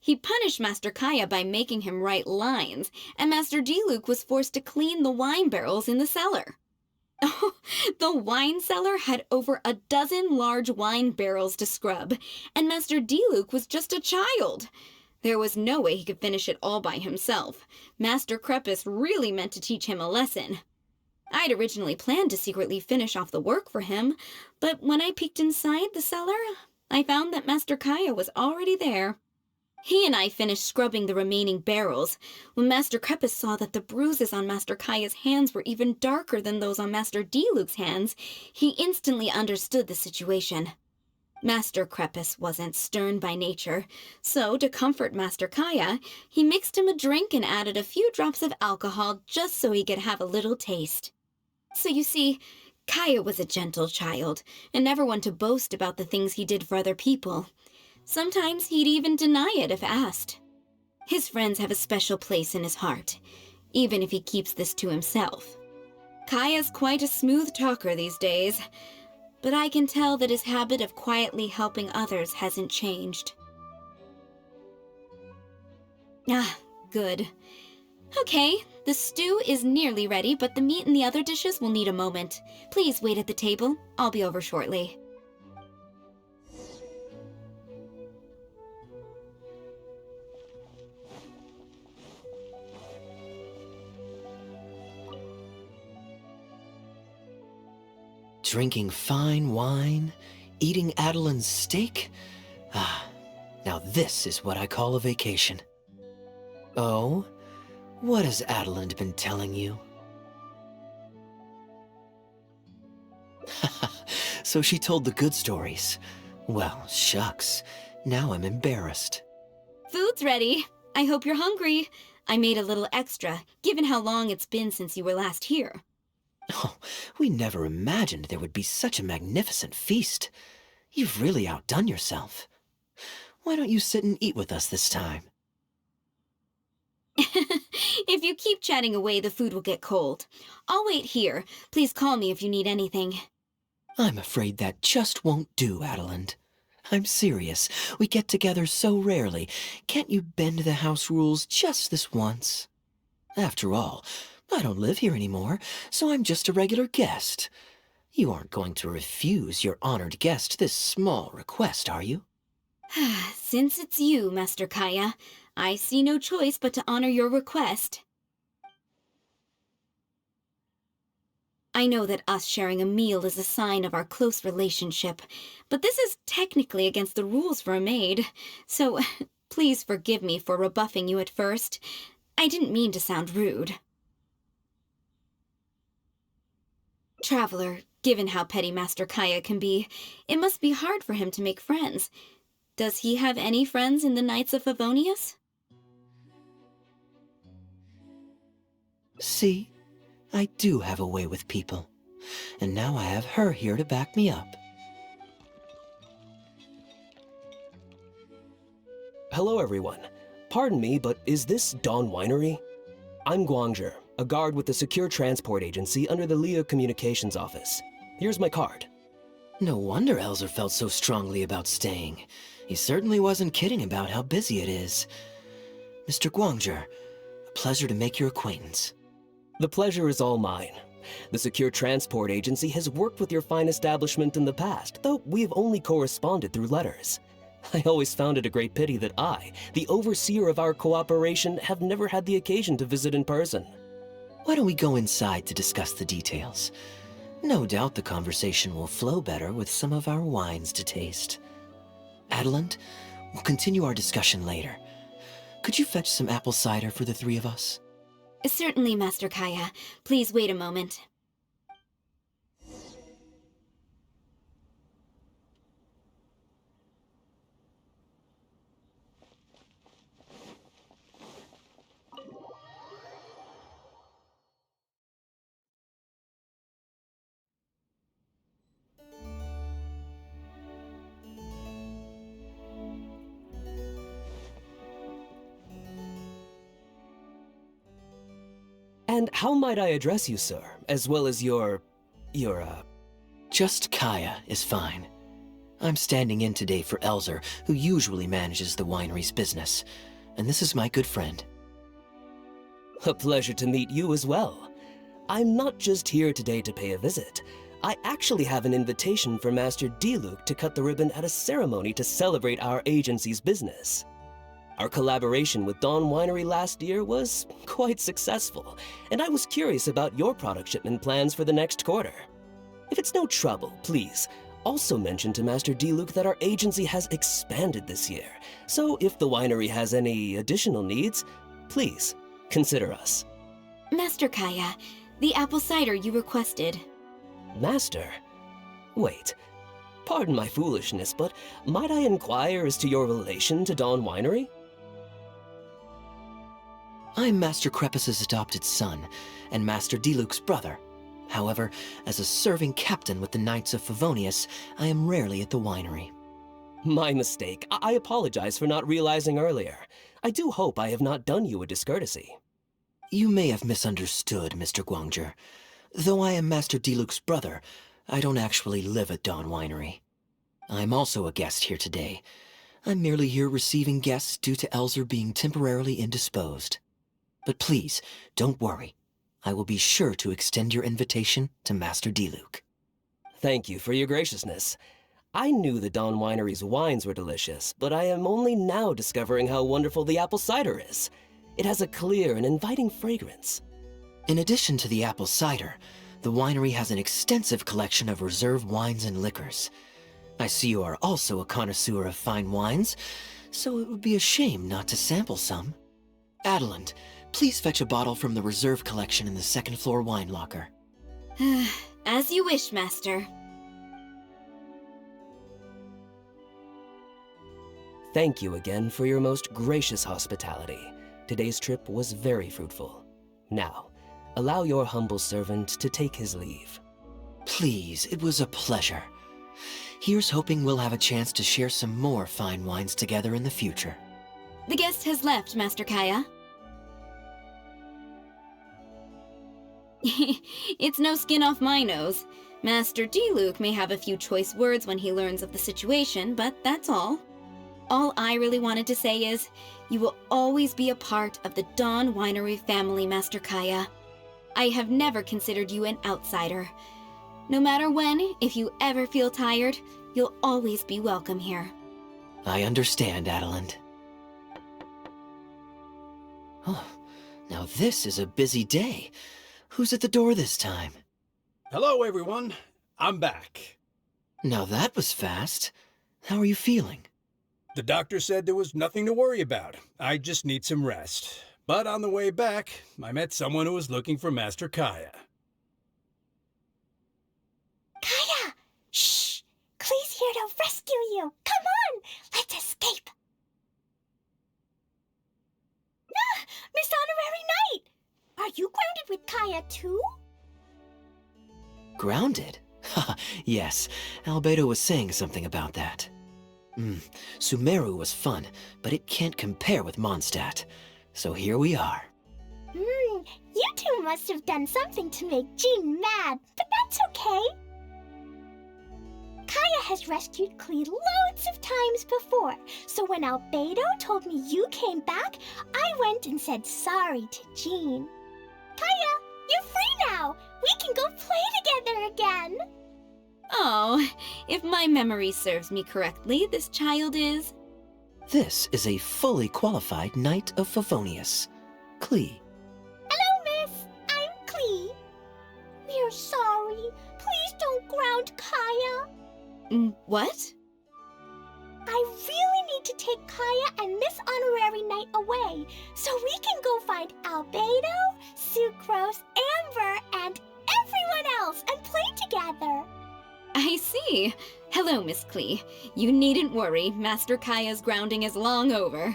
He punished Master Kaeya by making him write lines, and Master Diluc was forced to clean the wine barrels in the cellar. Oh, the wine cellar had over a dozen large wine barrels to scrub, and Master Diluc was just a child. There was no way he could finish it all by himself. Master Crepus really meant to teach him a lesson. I'd originally planned to secretly finish off the work for him, but when I peeked inside the cellar, I found that Master Kaeya was already there. He and I finished scrubbing the remaining barrels when Master Crepus saw that the bruises on Master Kaeya's hands were even darker than those on Master Diluc's hands. He instantly understood the situation. Master Crepus wasn't stern by nature, so to comfort Master Kaeya, he mixed him a drink and added a few drops of alcohol just so he could have a little taste. So you see, Kaeya was a gentle child and never one to boast about the things he did for other people. Sometimes he'd even deny it if asked. His friends have a special place in his heart, even if he keeps this to himself. Kaeya's quite a smooth talker these days, but I can tell that his habit of quietly helping others hasn't changed. Ah, good. Okay, the stew is nearly ready, but the meat and the other dishes will need a moment. Please wait at the table. I'll be over shortly. Drinking fine wine, eating Adeline's steak? Ah, now this is what I call a vacation. Oh? What has Adeline been telling you? So she told the good stories. Well, shucks. Now I'm embarrassed. Food's ready. I hope you're hungry. I made a little extra, given how long it's been since you were last here. Oh, we never imagined there would be such a magnificent feast. You've really outdone yourself. Why don't you sit and eat with us this time? If you keep chatting away, the food will get cold. I'll wait here. Please call me if you need anything. I'm afraid that just won't do, Adeline. I'm serious. We get together so rarely. Can't you bend the house rules just this once? After all, I don't live here anymore, so I'm just a regular guest. You aren't going to refuse your honored guest this small request, are you? Since it's you, Master Kaeya, I see no choice but to honor your request. I know that us sharing a meal is a sign of our close relationship, but this is technically against the rules for a maid, so please forgive me for rebuffing you at first. I didn't mean to sound rude. Traveler, given how petty Master Kaeya can be, it must be hard for him to make friends. Does he have any friends in the Knights of Favonius? See? I do have a way with people. And now I have her here to back me up. Hello, everyone. Pardon me, but is this Dawn Winery? I'm Guangzhe, a guard with the Secure Transport Agency under the Leo Communications Office. Here's my card. No wonder Elzer felt so strongly about staying. He certainly wasn't kidding about how busy it is. Mr. Guangzhe, a pleasure to make your acquaintance. The pleasure is all mine. The Secure Transport Agency has worked with your fine establishment in the past, though we have only corresponded through letters. I always found it a great pity that I, the overseer of our cooperation, have never had the occasion to visit in person. Why don't we go inside to discuss the details? No doubt the conversation will flow better with some of our wines to taste. Adeline, we'll continue our discussion later. Could you fetch some apple cider for the three of us? Certainly, Master Kaeya. Please wait a moment. And how might I address you, sir, as well as your... Just Kaeya is fine. I'm standing in today for Elzer, who usually manages the winery's business. And this is my good friend. A pleasure to meet you as well. I'm not just here today to pay a visit. I actually have an invitation for Master Diluc to cut the ribbon at a ceremony to celebrate our agency's business. Our collaboration with Dawn Winery last year was quite successful, and I was curious about your product shipment plans for the next quarter. If it's no trouble, please, also mention to Master Diluc that our agency has expanded this year, so if the winery has any additional needs, please consider us. Master Kaeya, the apple cider you requested. Master? Wait. Pardon my foolishness, but might I inquire as to your relation to Dawn Winery? I'm Master Crepus's adopted son, and Master Diluc's brother. However, as a serving captain with the Knights of Favonius, I am rarely at the winery. My mistake. I apologize for not realizing earlier. I do hope I have not done you a discourtesy. You may have misunderstood, Mr. Guangzhe. Though I am Master Diluc's brother, I don't actually live at Dawn Winery. I'm also a guest here today. I'm merely here receiving guests due to Elzer being temporarily indisposed. But please, don't worry. I will be sure to extend your invitation to Master Diluc. Thank you for your graciousness. I knew the Dawn Winery's wines were delicious, but I am only now discovering how wonderful the apple cider is. It has a clear and inviting fragrance. In addition to the apple cider, The winery has an extensive collection of reserve wines and liquors. I see you are also a connoisseur of fine wines, so it would be a shame not to sample some. Adeland, please fetch a bottle from the reserve collection in the second floor wine locker. As you wish, Master. Thank you again for your most gracious hospitality. Today's trip was very fruitful. Now, allow your humble servant to take his leave. Please, it was a pleasure. Here's hoping we'll have a chance to share some more fine wines together in the future. The guest has left, Master Kaeya. It's no skin off my nose. Master Diluc may have a few choice words when he learns of the situation, but that's all. All I really wanted to say is, you will always be a part of the Dawn Winery family, Master Kaeya. I have never considered you an outsider. No matter when, if you ever feel tired, you'll always be welcome here. I understand, Adeland. Oh, now this is a busy day. Who's at the door this time? Hello, everyone. I'm back. Now that was fast. How are you feeling? The doctor said there was nothing to worry about. I just need some rest. But on the way back, I met someone who was looking for Master Kaeya. Kaeya! Shh! Klee's here to rescue you! Come on! Let's escape! Ah! Miss Honorary Knight! Are you grounded with Kaeya too? Grounded? Haha, yes. Albedo was saying something about that. Sumeru was fun, but it can't compare with Mondstadt. So here we are. You two must have done something to make Jean mad, but that's okay. Kaeya has rescued Klee loads of times before, so when Albedo told me you came back, I went and said sorry to Jean. Kaeya, you're free now! We can go play together again! Oh, if my memory serves me correctly, this child is... This is a fully qualified Knight of Favonius, Klee. Hello, miss. I'm Klee. We're sorry. Please don't ground Kaeya. What? I really need to take Kaeya and Miss Honorary Knight away, so we can go find Albedo, Sucrose, Amber, and everyone else and play together. I see. Hello, Miss Klee. You needn't worry. Master Kaeya's grounding is long over.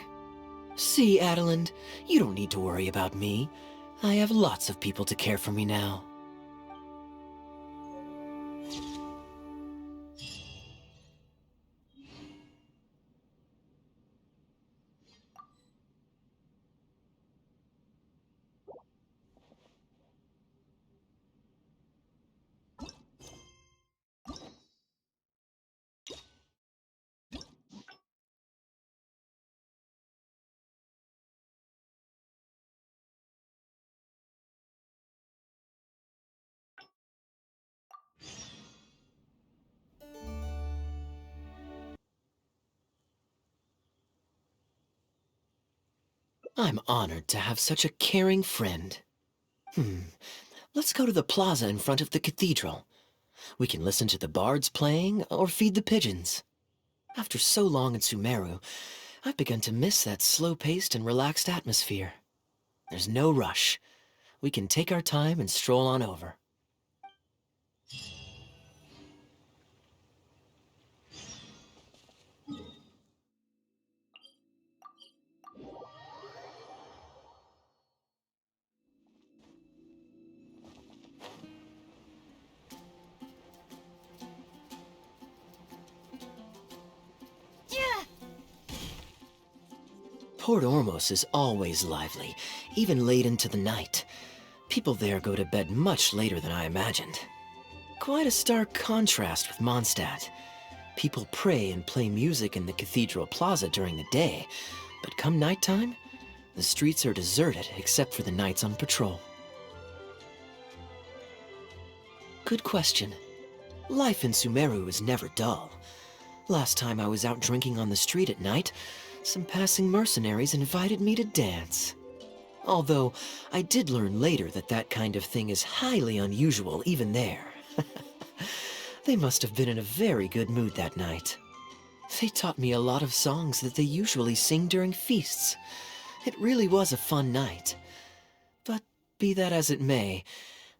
See, Adeland, you don't need to worry about me. I have lots of people to care for me now. I'm honored to have such a caring friend. Let's go to the plaza in front of the cathedral. We can listen to the bards playing or feed the pigeons. After so long in Sumeru, I've begun to miss that slow-paced and relaxed atmosphere. There's no rush. We can take our time and stroll on over. Port Ormos is always lively, even late into the night. People there go to bed much later than I imagined. Quite a stark contrast with Mondstadt. People pray and play music in the cathedral plaza during the day, but come nighttime, the streets are deserted except for the knights on patrol. Good question. Life in Sumeru is never dull. Last time I was out drinking on the street at night, some passing mercenaries invited me to dance. Although, I did learn later that that kind of thing is highly unusual even there. They must have been in a very good mood that night. They taught me a lot of songs that they usually sing during feasts. It really was a fun night. But be that as it may,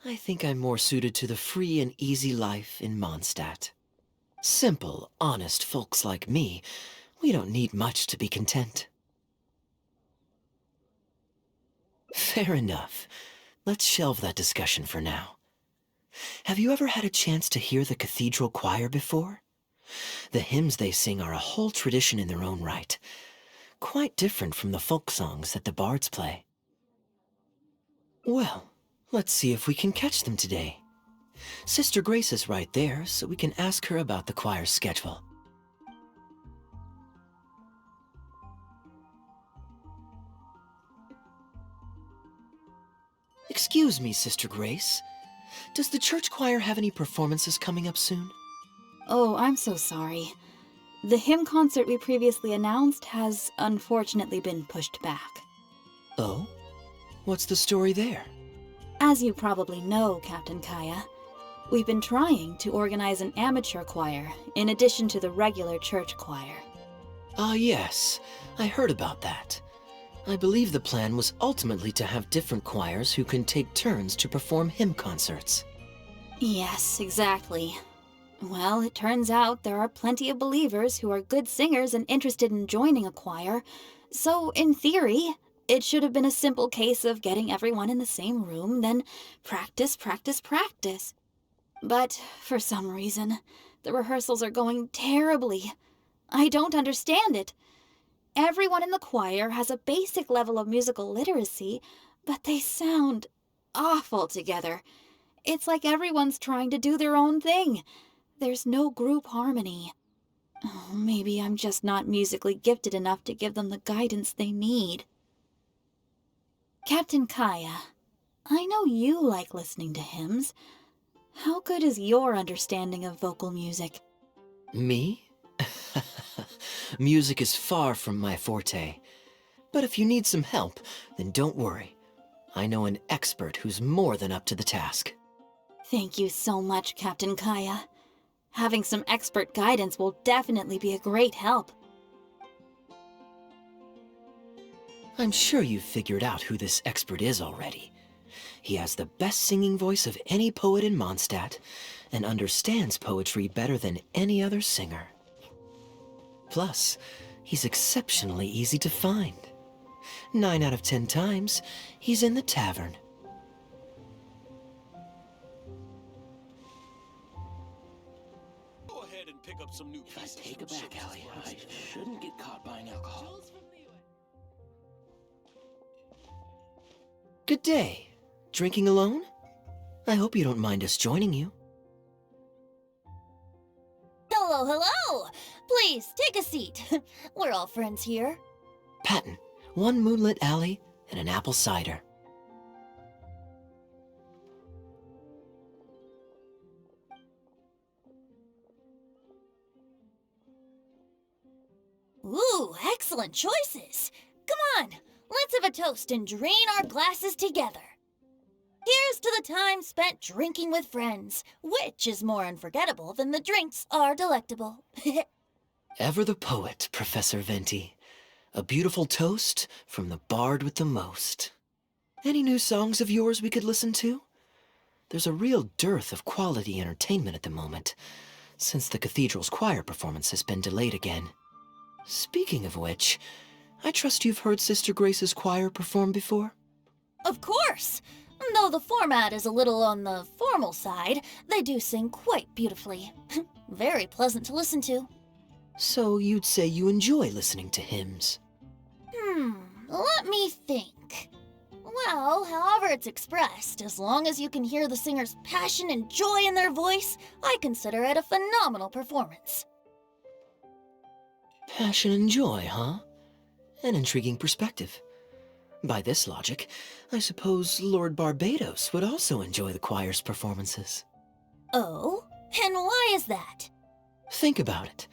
I think I'm more suited to the free and easy life in Mondstadt. Simple, honest folks like me, we don't need much to be content. Fair enough. Let's shelve that discussion for now. Have you ever had a chance to hear the cathedral choir before? The hymns they sing are a whole tradition in their own right. Quite different from the folk songs that the bards play. Well, let's see if we can catch them today. Sister Grace is right there, so we can ask her about the choir's schedule. Excuse me, Sister Grace. Does the church choir have any performances coming up soon? Oh, I'm so sorry. The hymn concert we previously announced has unfortunately been pushed back. Oh? What's the story there? As you probably know, Captain Kaeya, we've been trying to organize an amateur choir in addition to the regular church choir. Ah, yes. I heard about that. I believe the plan was ultimately to have different choirs who can take turns to perform hymn concerts. Yes, exactly. Well, it turns out there are plenty of believers who are good singers and interested in joining a choir, so in theory, it should have been a simple case of getting everyone in the same room, then practice, practice, practice. But for some reason, the rehearsals are going terribly. I don't understand it. Everyone in the choir has a basic level of musical literacy, but they sound awful together. It's like everyone's trying to do their own thing. There's no group harmony. Oh, maybe I'm just not musically gifted enough to give them the guidance they need. Captain Kaeya, I know you like listening to hymns. How good is your understanding of vocal music? Me? Music is far from my forte. But if you need some help, then don't worry. I know an expert who's more than up to the task. Thank you so much, Captain Kaeya. Having some expert guidance will definitely be a great help. I'm sure you've figured out who this expert is already. He has the best singing voice of any poet in Mondstadt, and understands poetry better than any other singer. Plus, he's exceptionally easy to find. 9 out of 10 times, he's in the tavern. Go ahead and pick up some new pieces. Take it back, Allie. I shouldn't get caught buying alcohol. Good day. Drinking alone? I hope you don't mind us joining you. Hello, hello! Please, take a seat. We're all friends here. Patton, 1 moonlit alley and an apple cider. Ooh, excellent choices. Come on, let's have a toast and drain our glasses together. Here's to the time spent drinking with friends, which is more unforgettable than the drinks are delectable. Ever the poet, Professor Venti. A beautiful toast from the bard with the most. Any new songs of yours we could listen to? There's a real dearth of quality entertainment at the moment, since the cathedral's choir performance has been delayed again. Speaking of which, I trust you've heard Sister Grace's choir perform before? Of course! Though the format is a little on the formal side, they do sing quite beautifully. Very pleasant to listen to. So you'd say you enjoy listening to hymns? Let me think. Well, however it's expressed, as long as you can hear the singer's passion and joy in their voice, I consider it a phenomenal performance. Passion and joy, huh? An intriguing perspective. By this logic, I suppose Lord Barbados would also enjoy the choir's performances. Oh? And why is that? Think about it.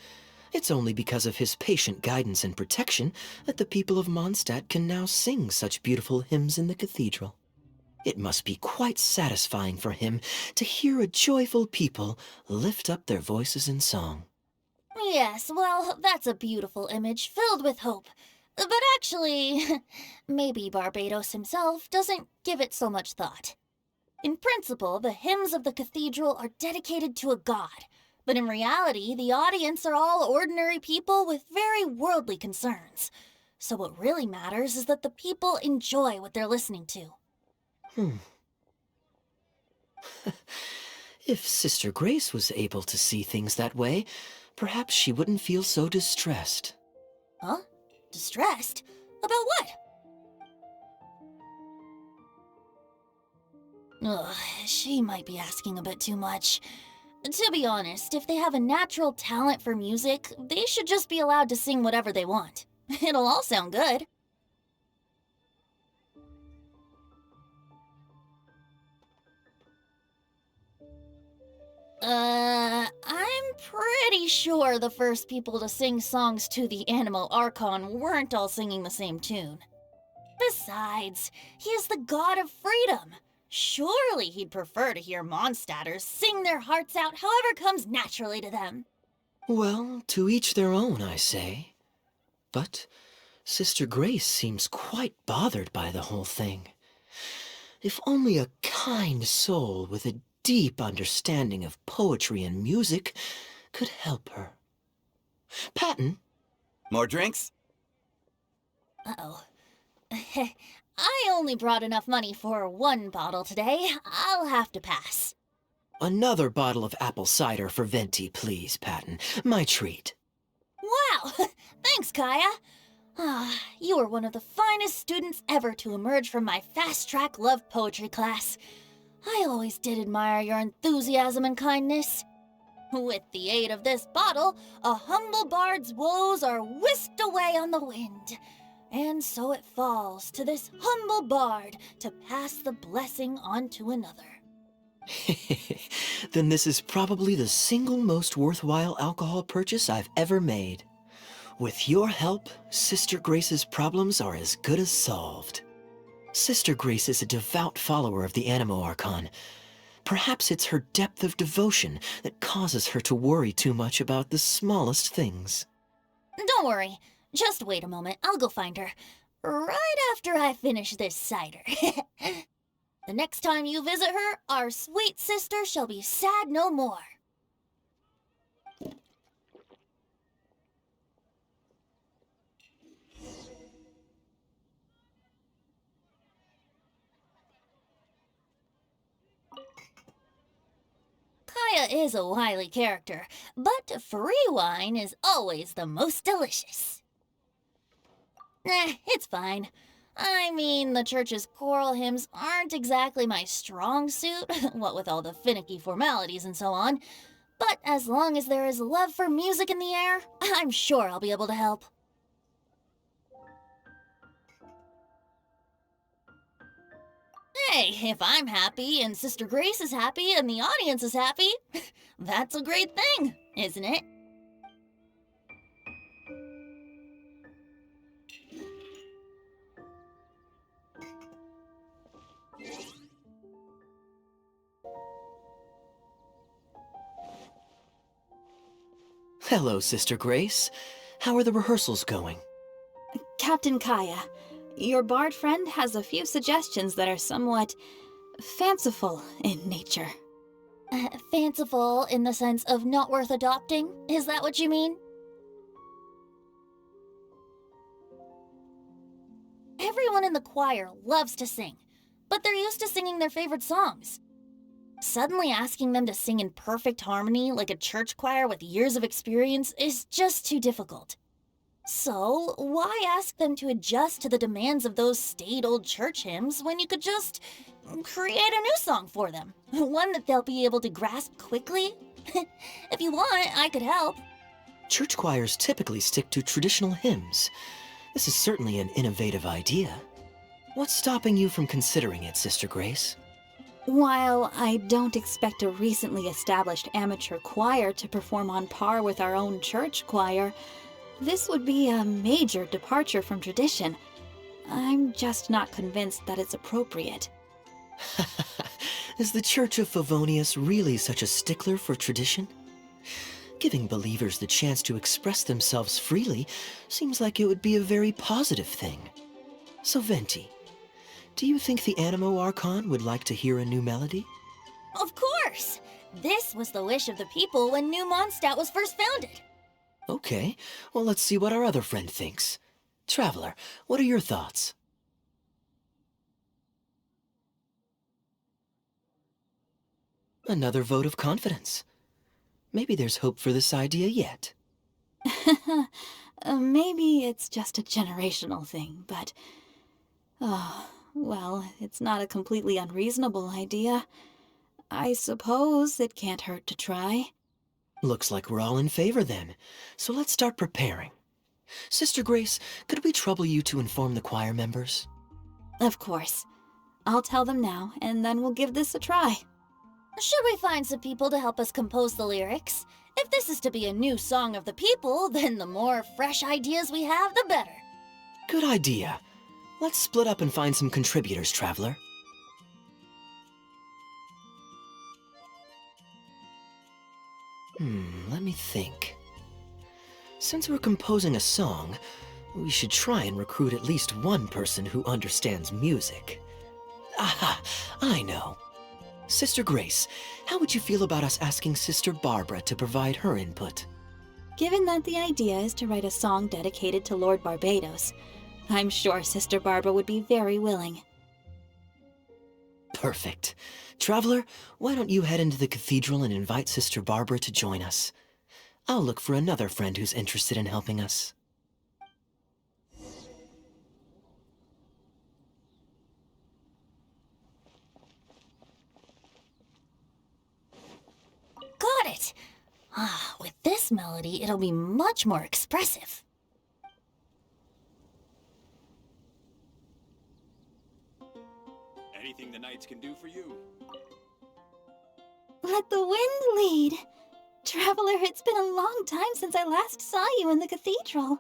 It's only because of his patient guidance and protection that the people of Mondstadt can now sing such beautiful hymns in the cathedral. It must be quite satisfying for him to hear a joyful people lift up their voices in song. Yes, well, that's a beautiful image filled with hope. But actually, maybe Barbados himself doesn't give it so much thought. In principle, the hymns of the cathedral are dedicated to a god, but in reality, the audience are all ordinary people with very worldly concerns. So what really matters is that the people enjoy what they're listening to. If Sister Grace was able to see things that way, perhaps she wouldn't feel so distressed. Huh? Distressed? About what? Ugh, she might be asking a bit too much. To be honest, if they have a natural talent for music, they should just be allowed to sing whatever they want. It'll all sound good. I'm pretty sure the first people to sing songs to the Animo Archon weren't all singing the same tune. Besides, he is the god of freedom. Surely he'd prefer to hear Mondstadters sing their hearts out however comes naturally to them. Well, to each their own, I say. But Sister Grace seems quite bothered by the whole thing. If only a kind soul with a deep understanding of poetry and music could help her. Patton? More drinks? Uh-oh. I only brought enough money for one bottle today. I'll have to pass. Another bottle of apple cider for Venti, please, Patton. My treat. Wow! Thanks, Kaeya. You are one of the finest students ever to emerge from my fast-track love poetry class. I always did admire your enthusiasm and kindness. With the aid of this bottle, a humble bard's woes are whisked away on the wind. And so it falls to this humble bard to pass the blessing on to another. Then this is probably the single most worthwhile alcohol purchase I've ever made. With your help, Sister Grace's problems are as good as solved. Sister Grace is a devout follower of the Animo Archon. Perhaps it's her depth of devotion that causes her to worry too much about the smallest things. Don't worry. Just wait a moment. I'll go find her. Right after I finish this cider. The next time you visit her, our sweet sister shall be sad no more. Kaeya is a wily character, but free wine is always the most delicious. It's fine. I mean, the church's choral hymns aren't exactly my strong suit, what with all the finicky formalities and so on. But as long as there is love for music in the air, I'm sure I'll be able to help. Hey, if I'm happy and Sister Grace is happy and the audience is happy, that's a great thing, isn't it? Hello, Sister Grace. How are the rehearsals going? Captain Kaeya, your bard friend has a few suggestions that are somewhat fanciful in nature. Fanciful in the sense of not worth adopting? Is that what you mean? Everyone in the choir loves to sing, but they're used to singing their favorite songs. Suddenly asking them to sing in perfect harmony like a church choir with years of experience is just too difficult. So, why ask them to adjust to the demands of those staid old church hymns when you could just create a new song for them? One that they'll be able to grasp quickly? If you want, I could help. Church choirs typically stick to traditional hymns. This is certainly an innovative idea. What's stopping you from considering it, Sister Grace? While I don't expect a recently established amateur choir to perform on par with our own church choir, this would be a major departure from tradition. I'm just not convinced that it's appropriate. Is the Church of Favonius really such a stickler for tradition? Giving believers the chance to express themselves freely seems like it would be a very positive thing. So Venti, do you think the Animo Archon would like to hear a new melody? Of course! This was the wish of the people when New Mondstadt was first founded. Okay, well let's see what our other friend thinks. Traveler, what are your thoughts? Another vote of confidence. Maybe there's hope for this idea yet. Maybe it's just a generational thing, but... Oh, well, it's not a completely unreasonable idea. I suppose it can't hurt to try. Looks like we're all in favor then, so let's start preparing. Sister Grace, could we trouble you to inform the choir members? Of course. I'll tell them now, and then we'll give this a try. Should we find some people to help us compose the lyrics? If this is to be a new song of the people, then the more fresh ideas we have, the better. Good idea. Let's split up and find some contributors, Traveler. Let me think. Since we're composing a song, we should try and recruit at least one person who understands music. Aha! I know. Sister Grace, how would you feel about us asking Sister Barbara to provide her input? Given that the idea is to write a song dedicated to Lord Barbados, I'm sure Sister Barbara would be very willing. Perfect. Traveler, why don't you head into the cathedral and invite Sister Barbara to join us? I'll look for another friend who's interested in helping us. Got it! With this melody, it'll be much more expressive. Anything the knights can do for you? Let the wind lead. Traveler, it's been a long time since I last saw you in the cathedral.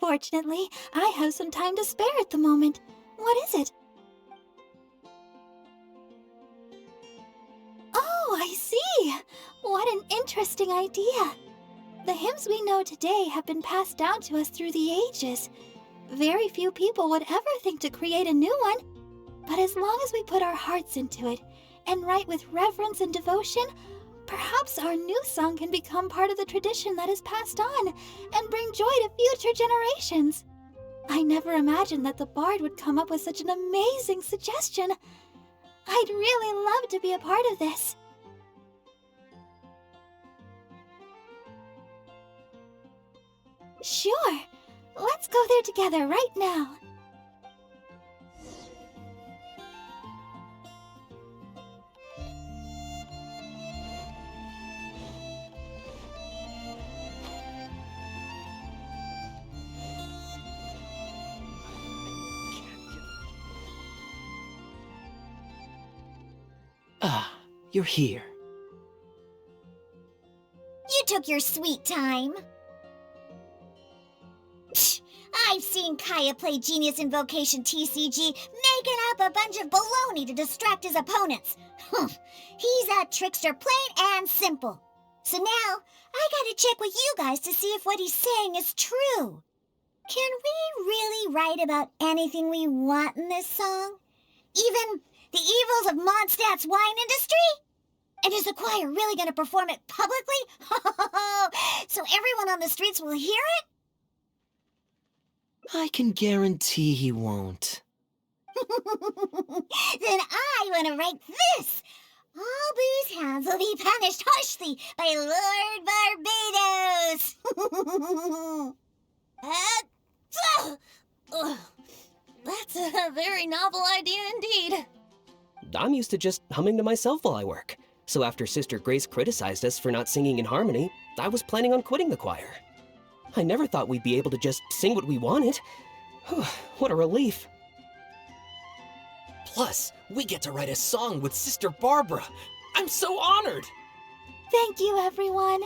Fortunately, I have some time to spare at the moment. What is it? Oh, I see! What an interesting idea. The hymns we know today have been passed down to us through the ages. Very few people would ever think to create a new one. But as long as we put our hearts into it and write with reverence and devotion, perhaps our new song can become part of the tradition that is passed on and bring joy to future generations. I never imagined that the bard would come up with such an amazing suggestion. I'd really love to be a part of this. Sure. Let's go there together right now. Ah, you're here. You took your sweet time. Psh, I've seen Kaeya play Genius Invocation TCG, making up a bunch of baloney to distract his opponents. He's a trickster plain and simple. So now, I gotta check with you guys to see if what he's saying is true. Can we really write about anything we want in this song? Even the evils of Mondstadt's wine industry? And is the choir really gonna perform it publicly? So everyone on the streets will hear it? I can guarantee he won't. Then I want to write this. All booze hounds will be punished harshly by Lord Barbados. That's a very novel idea indeed. I'm used to just humming to myself while I work. So after Sister Grace criticized us for not singing in harmony, I was planning on quitting the choir. I never thought we'd be able to just sing what we wanted. What a relief. Plus, we get to write a song with Sister Barbara. I'm so honored! Thank you, everyone.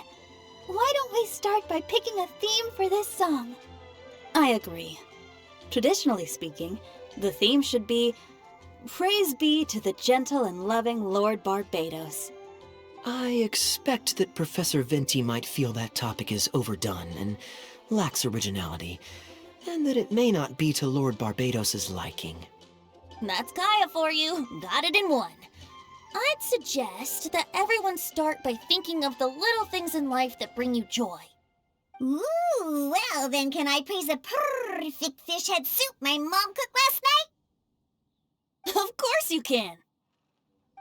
Why don't we start by picking a theme for this song? I agree. Traditionally speaking, the theme should be Praise be to the gentle and loving Lord Barbados. I expect that Professor Venti might feel that topic is overdone and lacks originality, and that it may not be to Lord Barbados's liking. That's Kaeya for you. Got it in one. I'd suggest that everyone start by thinking of the little things in life that bring you joy. Ooh, well, then can I praise the perfect fish head soup my mom cooked last night? Of course you can.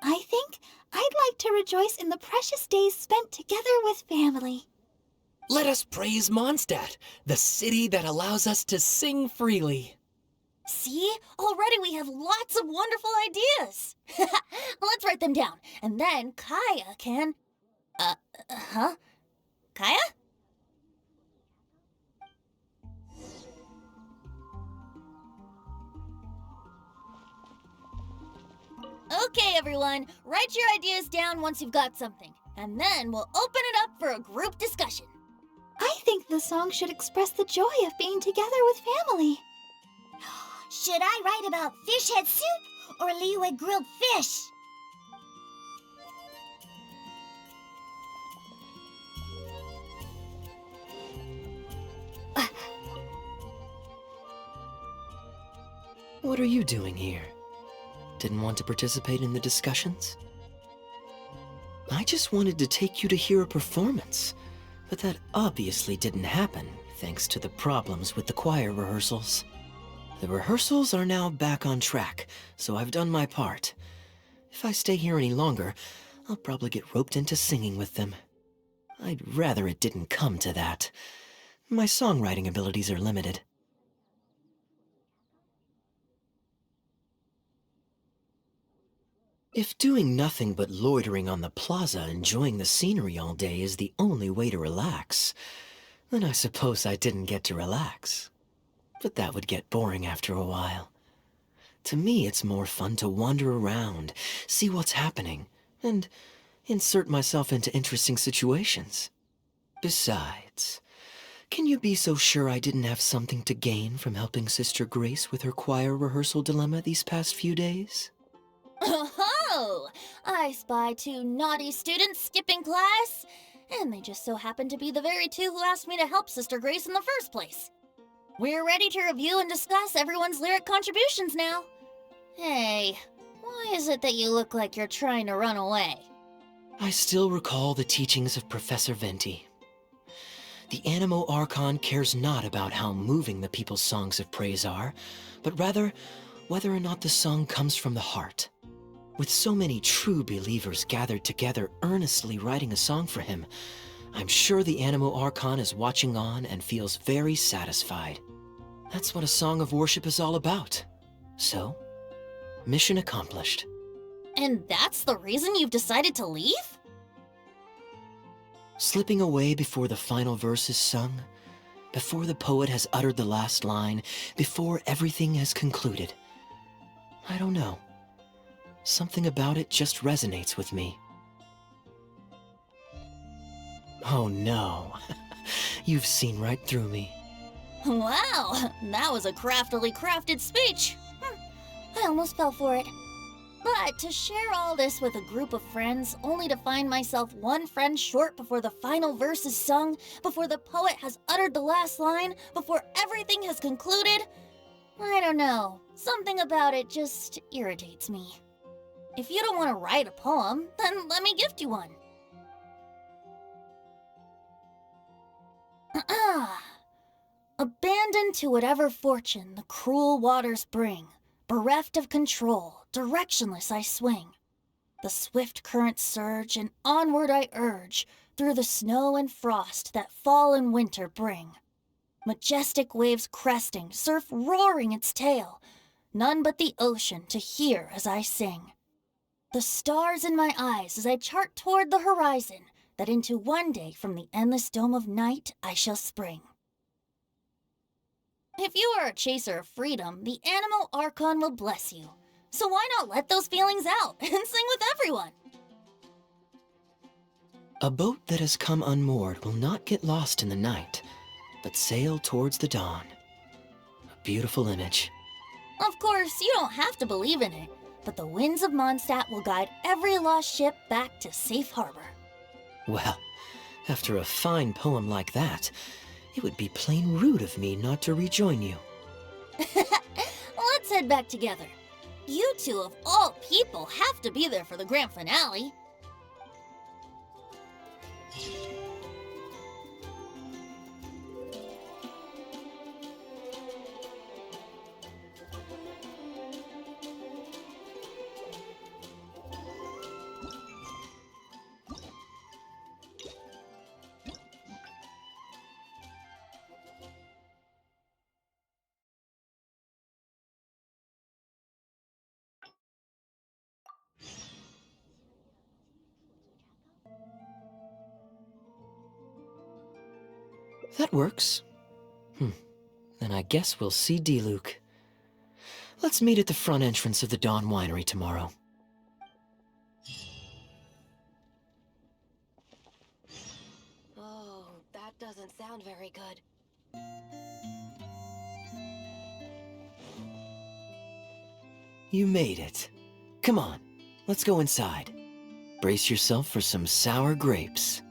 I think I'd like to rejoice in the precious days spent together with family. Let us praise Mondstadt, the city that allows us to sing freely. See? Already we have lots of wonderful ideas. Let's write them down, and then Kaeya can... Kaeya? Okay, everyone, write your ideas down once you've got something, and then we'll open it up for a group discussion. I think the song should express the joy of being together with family. Should I write about fish head soup or Liyue grilled fish? What are you doing here? Didn't want to participate in the discussions? I just wanted to take you to hear a performance, but that obviously didn't happen thanks to the problems with the choir rehearsals. The rehearsals are now back on track, so I've done my part. If I stay here any longer, I'll probably get roped into singing with them. I'd rather it didn't come to that. My songwriting abilities are limited. If doing nothing but loitering on the plaza enjoying the scenery all day is the only way to relax, then I suppose I didn't get to relax. But that would get boring after a while. To me, it's more fun to wander around, see what's happening, and insert myself into interesting situations. Besides, can you be so sure I didn't have something to gain from helping Sister Grace with her choir rehearsal dilemma these past few days? Oh, I spy 2 naughty students skipping class, and they just so happen to be the very 2 who asked me to help Sister Grace in the first place. We're ready to review and discuss everyone's lyric contributions now. Hey, why is it that you look like you're trying to run away? I still recall the teachings of Professor Venti. The Animo Archon cares not about how moving the people's songs of praise are, but rather whether or not the song comes from the heart. With so many true believers gathered together earnestly writing a song for him, I'm sure the Animo Archon is watching on and feels very satisfied. That's what a song of worship is all about. So, mission accomplished. And that's the reason you've decided to leave? Slipping away before the final verse is sung, before the poet has uttered the last line, before everything has concluded. I don't know. Something about it just resonates with me. Oh no, you've seen right through me. Wow, that was a craftily crafted speech. I almost fell for it. But to share all this with a group of friends, only to find myself one friend short before the final verse is sung, before the poet has uttered the last line, before everything has concluded, I don't know. Something about it just irritates me. If you don't want to write a poem, then let me gift you one. Abandoned to whatever fortune the cruel waters bring, bereft of control, directionless I swing. The swift currents surge, and onward I urge, through the snow and frost that fall and winter bring. Majestic waves cresting, surf roaring its tail, none but the ocean to hear as I sing. The stars in my eyes as I chart toward the horizon, that into one day from the endless dome of night I shall spring. If you are a chaser of freedom, the Animo Archon will bless you. So why not let those feelings out and sing with everyone? A boat that has come unmoored will not get lost in the night, but sail towards the dawn. A beautiful image. Of course, you don't have to believe in it, but the winds of Mondstadt will guide every lost ship back to safe harbor. Well, after a fine poem like that, it would be plain rude of me not to rejoin you. Let's head back together. You two, of all people, have to be there for the grand finale. That works. Then I guess we'll see Diluc. Let's meet at the front entrance of the Dawn Winery tomorrow. Oh, that doesn't sound very good. You made it. Come on, let's go inside. Brace yourself for some sour grapes.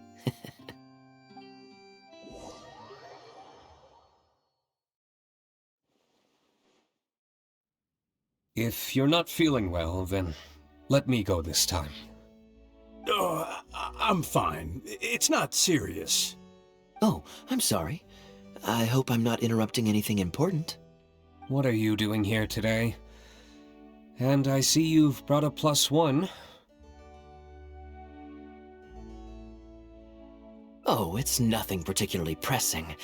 If you're not feeling well, then let me go this time. Oh, I'm fine. It's not serious. Oh, I'm sorry. I hope I'm not interrupting anything important. What are you doing here today? And I see you've brought a +1. Oh, it's nothing particularly pressing.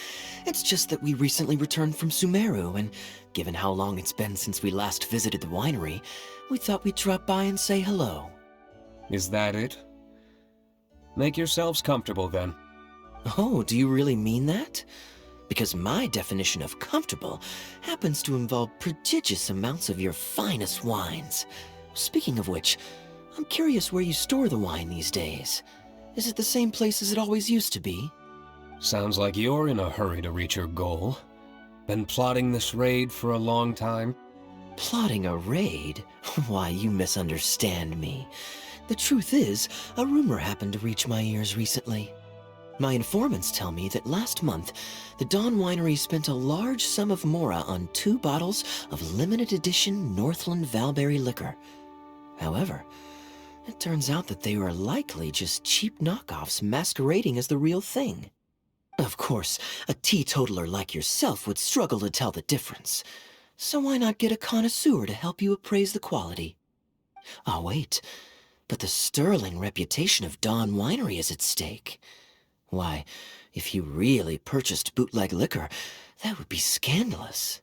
It's just that we recently returned from Sumeru, and given how long it's been since we last visited the winery, we thought we'd drop by and say hello. Is that it? Make yourselves comfortable then. Oh, do you really mean that? Because my definition of comfortable happens to involve prodigious amounts of your finest wines. Speaking of which, I'm curious where you store the wine these days. Is it the same place as it always used to be? Sounds like you're in a hurry to reach your goal. Been plotting this raid for a long time? Plotting a raid? Why, you misunderstand me. The truth is, a rumor happened to reach my ears recently. My informants tell me that last month, the Dawn Winery spent a large sum of mora on 2 bottles of limited edition Northland Valberry liquor. However, it turns out that they were likely just cheap knockoffs masquerading as the real thing. Of course, a teetotaler like yourself would struggle to tell the difference. So why not get a connoisseur to help you appraise the quality? Ah, wait. But the sterling reputation of Dawn Winery is at stake. Why, if you really purchased bootleg liquor, that would be scandalous.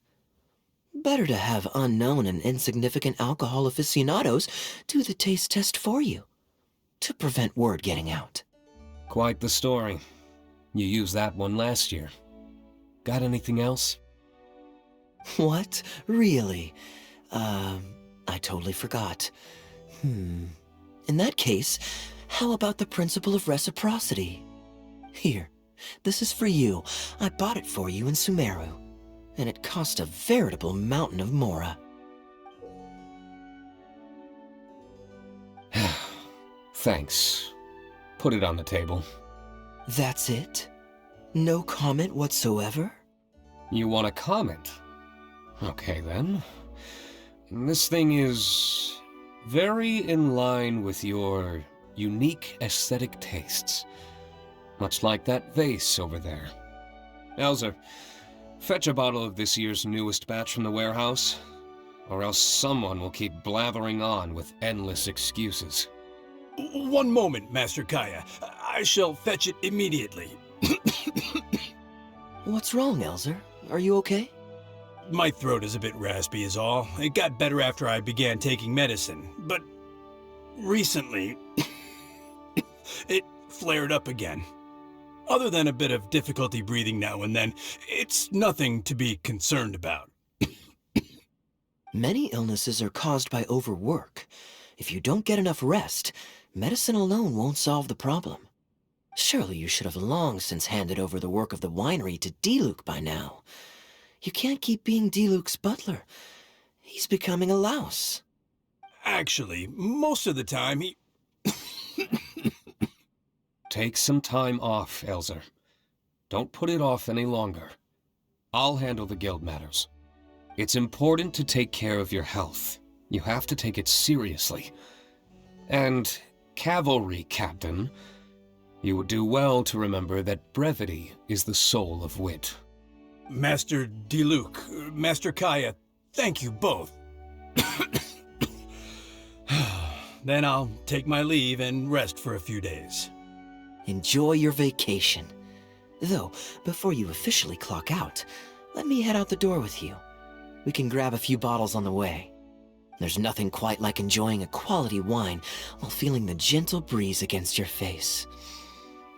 Better to have unknown and insignificant alcohol aficionados do the taste test for you, to prevent word getting out. Quite the story. You used that one last year. Got anything else? What? Really? I totally forgot. In that case, how about the principle of reciprocity? Here, this is for you. I bought it for you in Sumeru, and it cost a veritable mountain of mora. Thanks. Put it on the table. That's it? No comment whatsoever? You want a comment? Okay then. This thing is very in line with your unique aesthetic tastes. Much like that vase over there. Elzer, fetch a bottle of this year's newest batch from the warehouse, or else someone will keep blathering on with endless excuses. One moment, Master Kaeya. I shall fetch it immediately. What's wrong, Elzer? Are you okay? My throat is a bit raspy is all. It got better after I began taking medicine, but recently it flared up again. Other than a bit of difficulty breathing now and then, it's nothing to be concerned about. Many illnesses are caused by overwork. If you don't get enough rest, medicine alone won't solve the problem. Surely you should have long since handed over the work of the winery to Diluc by now. You can't keep being Diluc's butler. He's becoming a louse. Actually, most of the time he... Take some time off, Elzer. Don't put it off any longer. I'll handle the guild matters. It's important to take care of your health. You have to take it seriously. And, cavalry captain, you would do well to remember that brevity is the soul of wit. Master Diluc, Master Kaeya, thank you both. Then I'll take my leave and rest for a few days. Enjoy your vacation. Though, before you officially clock out, let me head out the door with you. We can grab a few bottles on the way. There's nothing quite like enjoying a quality wine while feeling the gentle breeze against your face.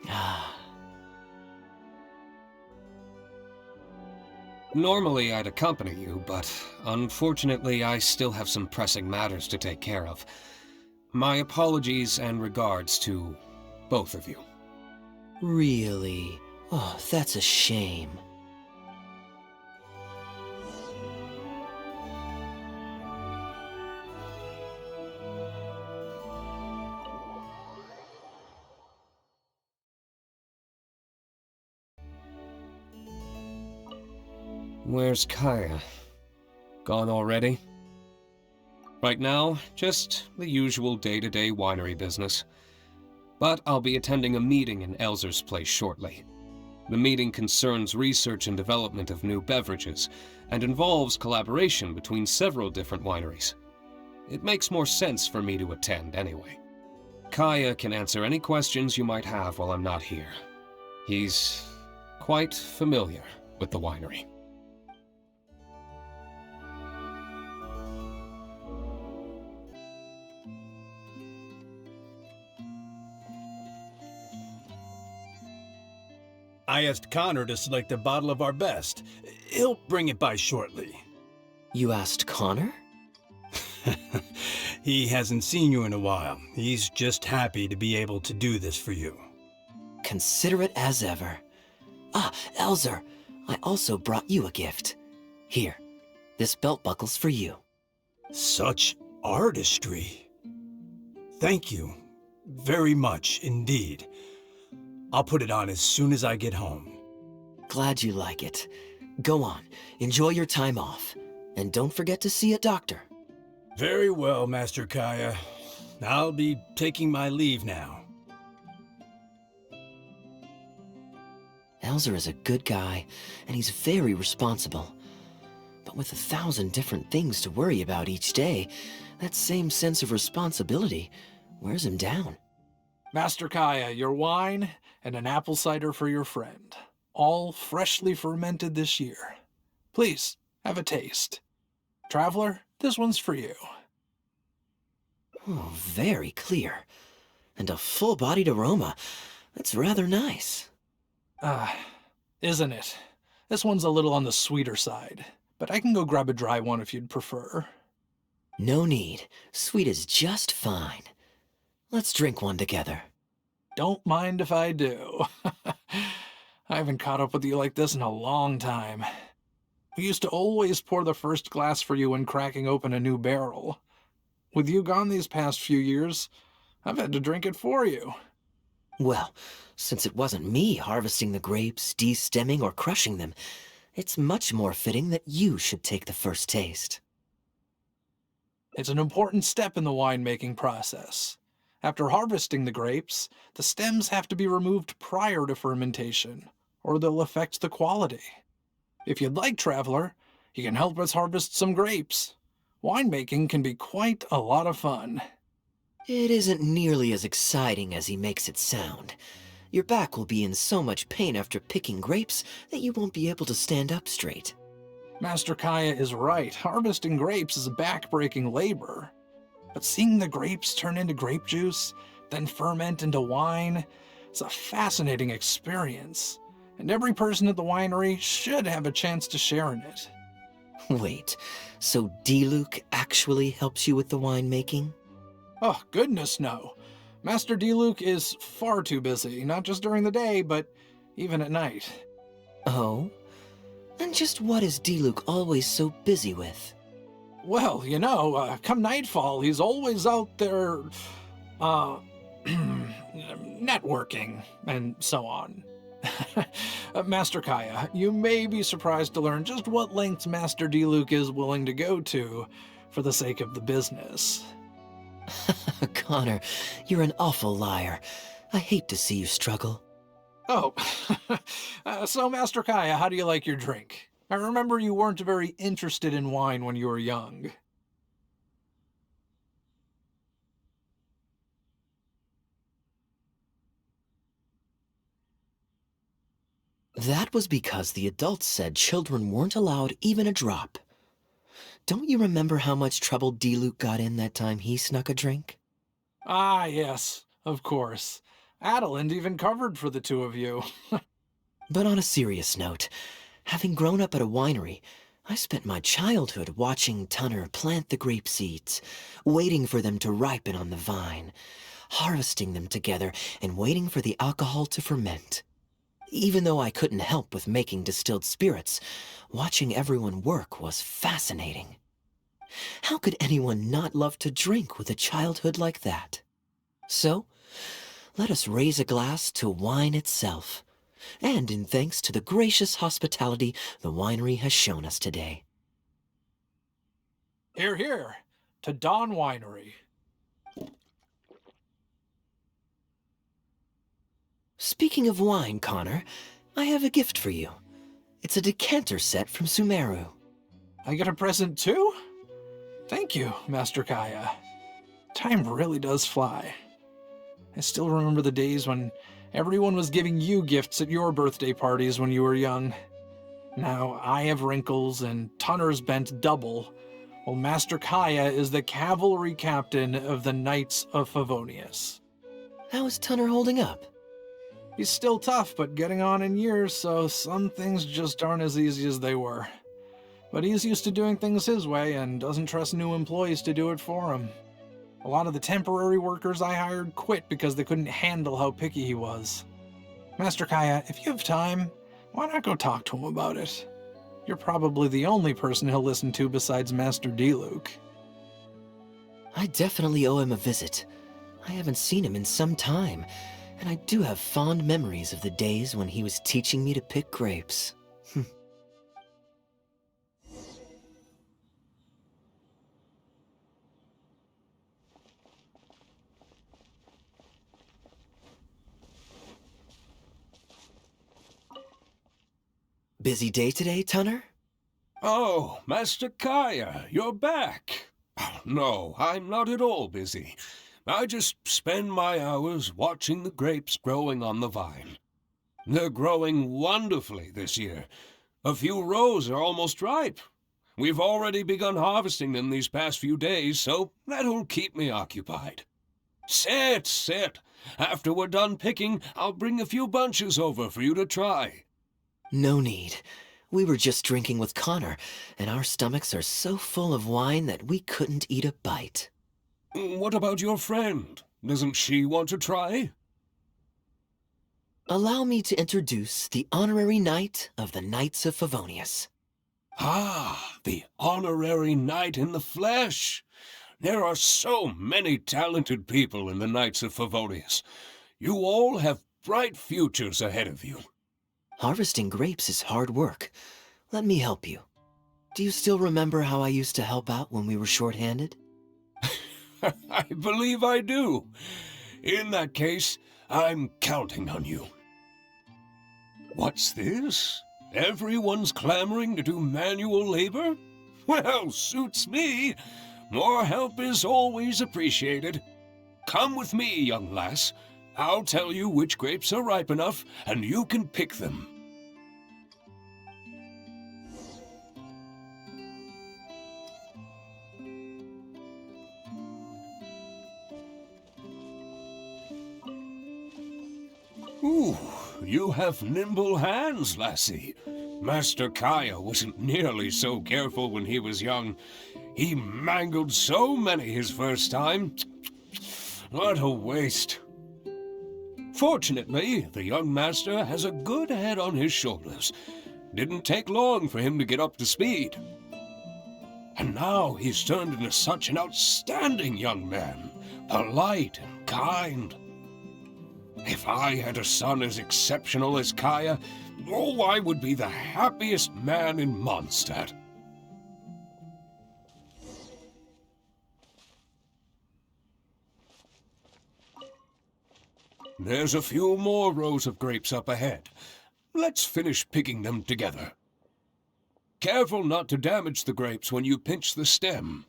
Ah. Normally I'd accompany you, but unfortunately I still have some pressing matters to take care of. My apologies and regards to both of you. Really? Oh, that's a shame. Where's Kaeya? Gone already? Right now, just the usual day-to-day winery business. But I'll be attending a meeting in Elzer's place shortly. The meeting concerns research and development of new beverages, and involves collaboration between several different wineries. It makes more sense for me to attend anyway. Kaeya can answer any questions you might have while I'm not here. He's quite familiar with the winery. I asked Connor to select a bottle of our best. He'll bring it by shortly. You asked Connor? He hasn't seen you in a while. He's just happy to be able to do this for you. Considerate as ever. Ah, Elzer, I also brought you a gift. Here, this belt buckle's for you. Such artistry. Thank you very much indeed. I'll put it on as soon as I get home. Glad you like it. Go on, enjoy your time off. And don't forget to see a doctor. Very well, Master Kaeya. I'll be taking my leave now. Elzer is a good guy, and he's very responsible. But with 1,000 different things to worry about each day, that same sense of responsibility wears him down. Master Kaeya, your wine and an apple cider for your friend. All freshly fermented this year. Please, have a taste. Traveler, this one's for you. Oh, very clear. And a full-bodied aroma. That's rather nice. Isn't it? This one's a little on the sweeter side, but I can go grab a dry one if you'd prefer. No need. Sweet is just fine. Let's drink one together. Don't mind if I do. I haven't caught up with you like this in a long time. We used to always pour the first glass for you when cracking open a new barrel. With you gone these past few years, I've had to drink it for you. Well, since it wasn't me harvesting the grapes, de-stemming, or crushing them, it's much more fitting that you should take the first taste. It's an important step in the winemaking process. After harvesting the grapes, the stems have to be removed prior to fermentation, or they'll affect the quality. If you'd like, Traveler, you can help us harvest some grapes. Winemaking can be quite a lot of fun. It isn't nearly as exciting as he makes it sound. Your back will be in so much pain after picking grapes that you won't be able to stand up straight. Master Kaeya is right. Harvesting grapes is a back-breaking labor. But seeing the grapes turn into grape juice, then ferment into wine, is a fascinating experience. And every person at the winery should have a chance to share in it. Wait, so Diluc actually helps you with the winemaking? Oh, goodness no. Master Diluc is far too busy, not just during the day, but even at night. Oh? And just what is Diluc always so busy with? Well, come nightfall, he's always out there, networking, and so on. Master Kaeya, you may be surprised to learn just what lengths Master Diluc is willing to go to for the sake of the business. Connor, you're an awful liar. I hate to see you struggle. Oh, so Master Kaeya, how do you like your drink? I remember you weren't very interested in wine when you were young. That was because the adults said children weren't allowed even a drop. Don't you remember how much trouble Diluc got in that time he snuck a drink? Ah, yes, of course. Adeline even covered for the two of you. But on a serious note, having grown up at a winery, I spent my childhood watching Tunner plant the grape seeds, waiting for them to ripen on the vine, harvesting them together and waiting for the alcohol to ferment. Even though I couldn't help with making distilled spirits, watching everyone work was fascinating. How could anyone not love to drink with a childhood like that? So, let us raise a glass to wine itself, and in thanks to the gracious hospitality the winery has shown us today. Hear, hear, to Dawn Winery. Speaking of wine, Connor, I have a gift for you. It's a decanter set from Sumeru. I get a present too? Thank you, Master Kaeya. Time really does fly. I still remember the days when everyone was giving you gifts at your birthday parties when you were young. Now I have wrinkles and Tunner's bent double, while Master Kaeya is the cavalry captain of the Knights of Favonius. How is Tunner holding up? He's still tough, but getting on in years, so some things just aren't as easy as they were. But he's used to doing things his way and doesn't trust new employees to do it for him. A lot of the temporary workers I hired quit because they couldn't handle how picky he was. Master Kaeya, if you have time, why not go talk to him about it? You're probably the only person he'll listen to besides Master Diluc. I definitely owe him a visit. I haven't seen him in some time, and I do have fond memories of the days when he was teaching me to pick grapes. Busy day today, Tunner? Oh, Master Kaeya, you're back. Oh, no, I'm not at all busy. I just spend my hours watching the grapes growing on the vine. They're growing wonderfully this year. A few rows are almost ripe. We've already begun harvesting them these past few days, so that'll keep me occupied. Sit, sit. After we're done picking, I'll bring a few bunches over for you to try. No need. We were just drinking with Connor, and our stomachs are so full of wine that we couldn't eat a bite. What about your friend? Doesn't she want to try? Allow me to introduce the honorary knight of the Knights of Favonius. Ah, the honorary knight in the flesh. There are so many talented people in the Knights of Favonius. You all have bright futures ahead of you. Harvesting grapes is hard work. Let me help you. Do you still remember how I used to help out when we were short-handed? I believe I do. In that case, I'm counting on you. What's this? Everyone's clamoring to do manual labor? Well, suits me. More help is always appreciated. Come with me, young lass. I'll tell you which grapes are ripe enough, and you can pick them. Ooh, you have nimble hands, lassie. Master Kaeya wasn't nearly so careful when he was young. He mangled so many his first time. What a waste. Fortunately, the young master has a good head on his shoulders. Didn't take long for him to get up to speed. And now he's turned into such an outstanding young man, polite and kind. If I had a son as exceptional as Kaeya, oh, I would be the happiest man in Mondstadt. There's a few more rows of grapes up ahead. Let's finish picking them together. Careful not to damage the grapes when you pinch the stem.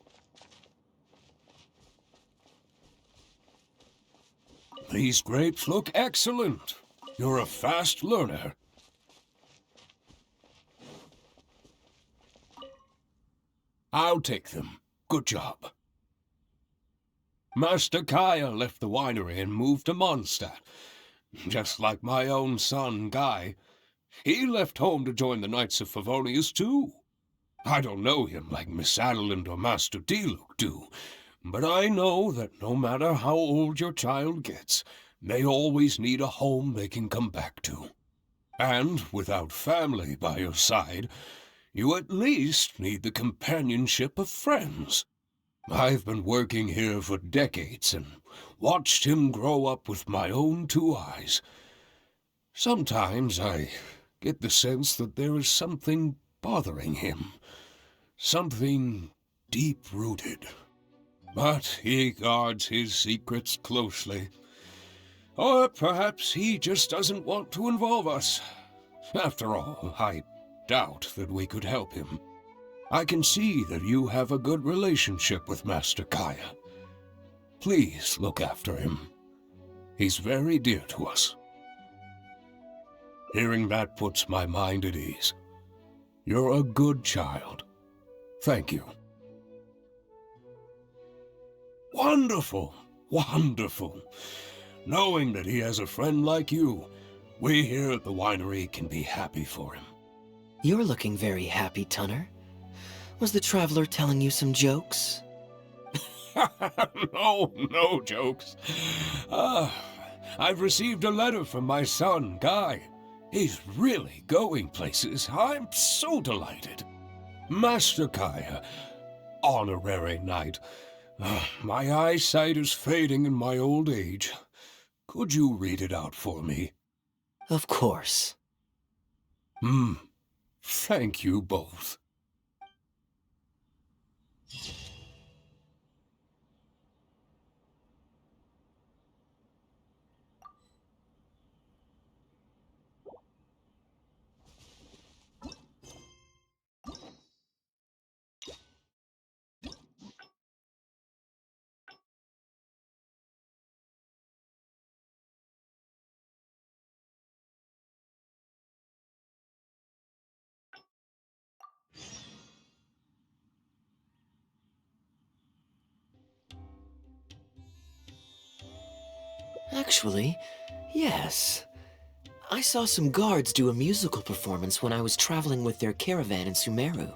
These grapes look excellent. You're a fast learner. I'll take them. Good job. Master Kaeya left the winery and moved to Mondstadt. Just like my own son, Guy. He left home to join the Knights of Favonius, too. I don't know him like Miss Adeline or Master Diluc do, but I know that no matter how old your child gets, they always need a home they can come back to. And without family by your side, you at least need the companionship of friends. I've been working here for decades and watched him grow up with my own two eyes. Sometimes I get the sense that there is something bothering him, something deep-rooted. But he guards his secrets closely. Or perhaps he just doesn't want to involve us. After all, I doubt that we could help him. I can see that you have a good relationship with Master Kaeya. Please look after him. He's very dear to us. Hearing that puts my mind at ease. You're a good child. Thank you. Wonderful, wonderful. Knowing that he has a friend like you, we here at the winery can be happy for him. You're looking very happy, Tunner. Was the traveler telling you some jokes? No jokes. I've received a letter from my son, Guy. He's really going places. I'm so delighted. Master Kaeya, honorary knight. My eyesight is fading in my old age. Could you read it out for me? Of course. Thank you both. Actually, yes. I saw some guards do a musical performance when I was traveling with their caravan in Sumeru.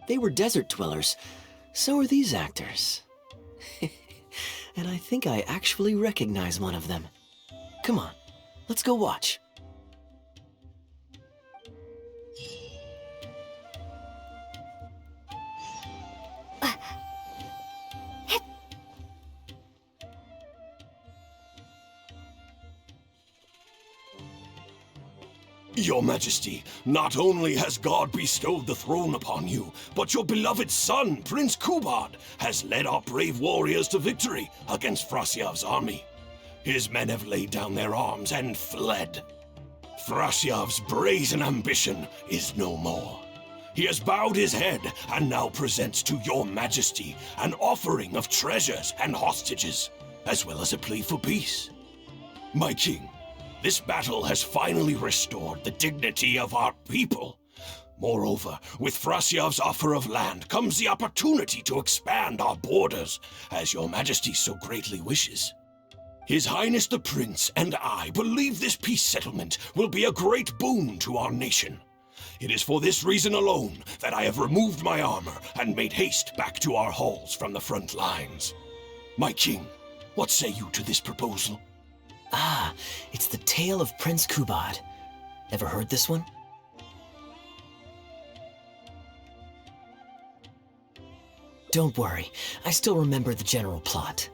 They were desert dwellers, so are these actors. And I think I actually recognize one of them. Come on, let's go watch. Your Majesty, not only has God bestowed the throne upon you, but your beloved son, Prince Kubad, has led our brave warriors to victory against Frasyav's army. His men have laid down their arms and fled. Frasyav's brazen ambition is no more. He has bowed his head and now presents to your Majesty an offering of treasures and hostages, as well as a plea for peace. My king, this battle has finally restored the dignity of our people. Moreover, with Frasyav's offer of land comes the opportunity to expand our borders, as your Majesty so greatly wishes. His Highness the Prince and I believe this peace settlement will be a great boon to our nation. It is for this reason alone that I have removed my armor and made haste back to our halls from the front lines. My king, what say you to this proposal? Ah, it's the tale of Prince Kubad. Ever heard this one? Don't worry, I still remember the general plot.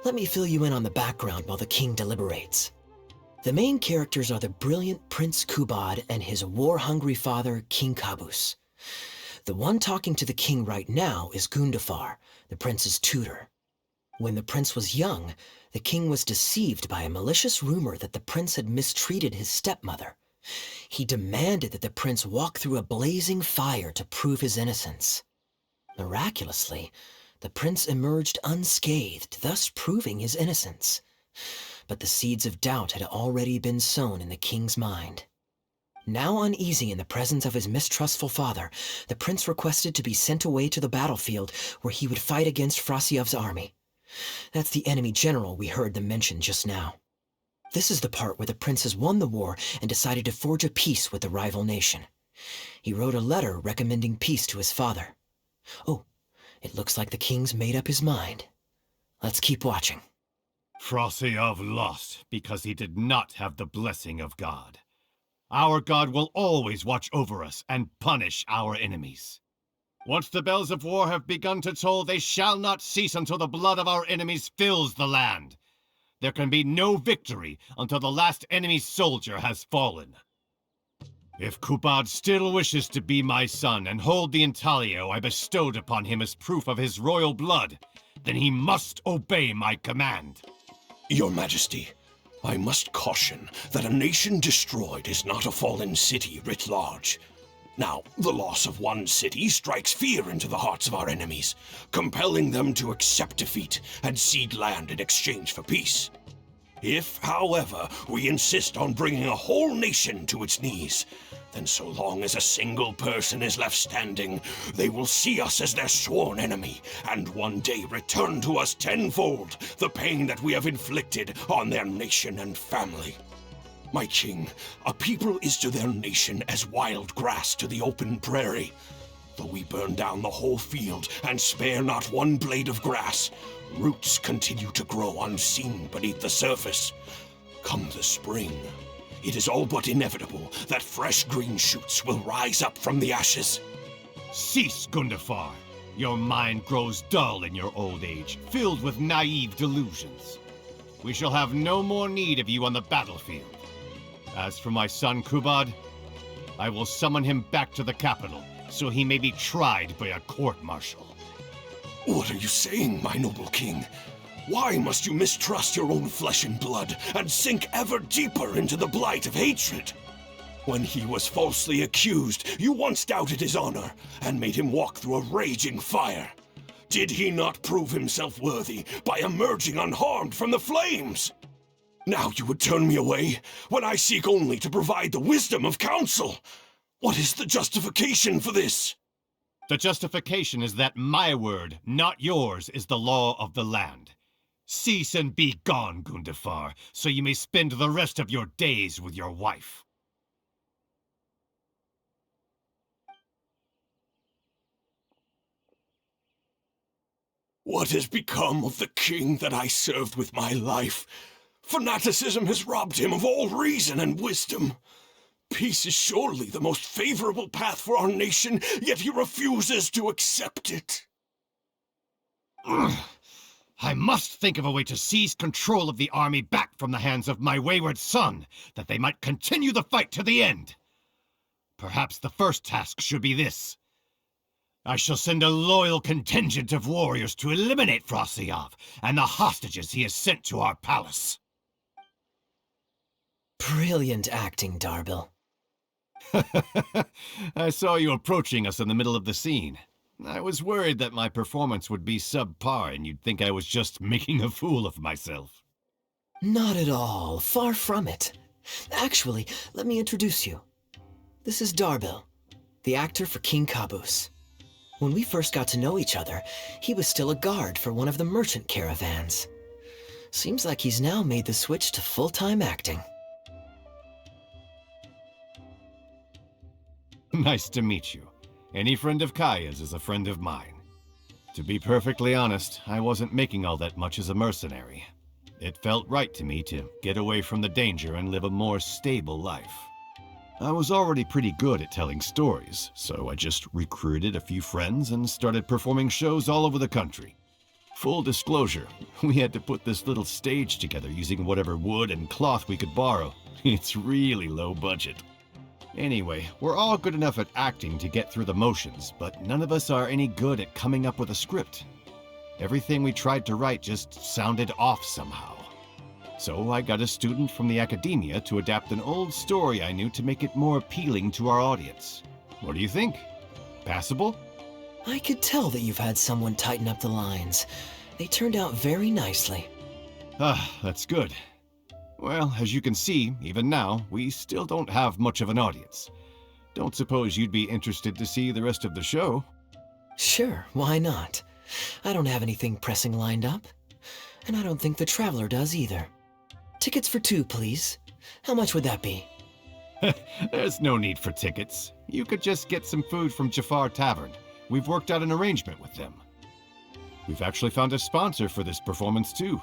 Let me fill you in on the background while the king deliberates. The main characters are the brilliant Prince Kubad and his war-hungry father, King Kabus. The one talking to the king right now is Gundafar, the prince's tutor. When the prince was young, the king was deceived by a malicious rumor that the prince had mistreated his stepmother. He demanded that the prince walk through a blazing fire to prove his innocence. Miraculously, the prince emerged unscathed, thus proving his innocence. But the seeds of doubt had already been sown in the king's mind. Now uneasy in the presence of his mistrustful father, the prince requested to be sent away to the battlefield where he would fight against Frasiev's army. That's the enemy general we heard them mention just now. This is the part where the prince has won the war and decided to forge a peace with the rival nation. He wrote a letter recommending peace to his father. Oh, it looks like the king's made up his mind. Let's keep watching. Frasiev lost because he did not have the blessing of God. Our God will always watch over us and punish our enemies. Once the bells of war have begun to toll, they shall not cease until the blood of our enemies fills the land. There can be no victory until the last enemy soldier has fallen. If Kubad still wishes to be my son and hold the intaglio I bestowed upon him as proof of his royal blood, then he must obey my command. Your Majesty, I must caution that a nation destroyed is not a fallen city writ large. Now, the loss of one city strikes fear into the hearts of our enemies, compelling them to accept defeat and cede land in exchange for peace. If, however, we insist on bringing a whole nation to its knees, then so long as a single person is left standing, they will see us as their sworn enemy, and one day return to us tenfold the pain that we have inflicted on their nation and family. My king, a people is to their nation as wild grass to the open prairie. Though we burn down the whole field and spare not one blade of grass, roots continue to grow unseen beneath the surface. Come the spring, it is all but inevitable that fresh green shoots will rise up from the ashes. Cease, Gundafar. Your mind grows dull in your old age, filled with naive delusions. We shall have no more need of you on the battlefield. As for my son Kubad, I will summon him back to the capital, so he may be tried by a court-martial. What are you saying, my noble king? Why must you mistrust your own flesh and blood and sink ever deeper into the blight of hatred? When he was falsely accused, you once doubted his honor and made him walk through a raging fire. Did he not prove himself worthy by emerging unharmed from the flames? Now you would turn me away when I seek only to provide the wisdom of counsel. What is the justification for this? The justification is that my word, not yours, is the law of the land. Cease and be gone, Gundafar, so you may spend the rest of your days with your wife. What has become of the king that I served with my life? Fanaticism has robbed him of all reason and wisdom. Peace is surely the most favorable path for our nation, yet he refuses to accept it. I must think of a way to seize control of the army back from the hands of my wayward son, that they might continue the fight to the end. Perhaps the first task should be this. I shall send a loyal contingent of warriors to eliminate Frasiev and the hostages he has sent to our palace. Brilliant acting, Darbil. I saw you approaching us in the middle of the scene. I was worried that my performance would be subpar and you'd think I was just making a fool of myself. Not at all. Far from it. Actually, let me introduce you. This is Darbil, the actor for King Kabus. When we first got to know each other, he was still a guard for one of the merchant caravans. Seems like he's now made the switch to full-time acting. Nice to meet you. Any friend of Kaeya's is a friend of mine. To be perfectly honest, I wasn't making all that much as a mercenary. It felt right to me to get away from the danger and live a more stable life. I was already pretty good at telling stories, so I just recruited a few friends and started performing shows all over the country. Full disclosure, we had to put this little stage together using whatever wood and cloth we could borrow. It's really low budget. Anyway, we're all good enough at acting to get through the motions, but none of us are any good at coming up with a script. Everything we tried to write just sounded off somehow. So I got a student from the academia to adapt an old story I knew to make it more appealing to our audience. What do you think? Passable? I could tell that you've had someone tighten up the lines. They turned out very nicely. Ah, that's good. Well, as you can see, even now, we still don't have much of an audience. Don't suppose you'd be interested to see the rest of the show? Sure, why not? I don't have anything pressing lined up. And I don't think the Traveler does either. Tickets for 2, please. How much would that be? There's no need for tickets. You could just get some food from Jafar Tavern. We've worked out an arrangement with them. We've actually found a sponsor for this performance, too.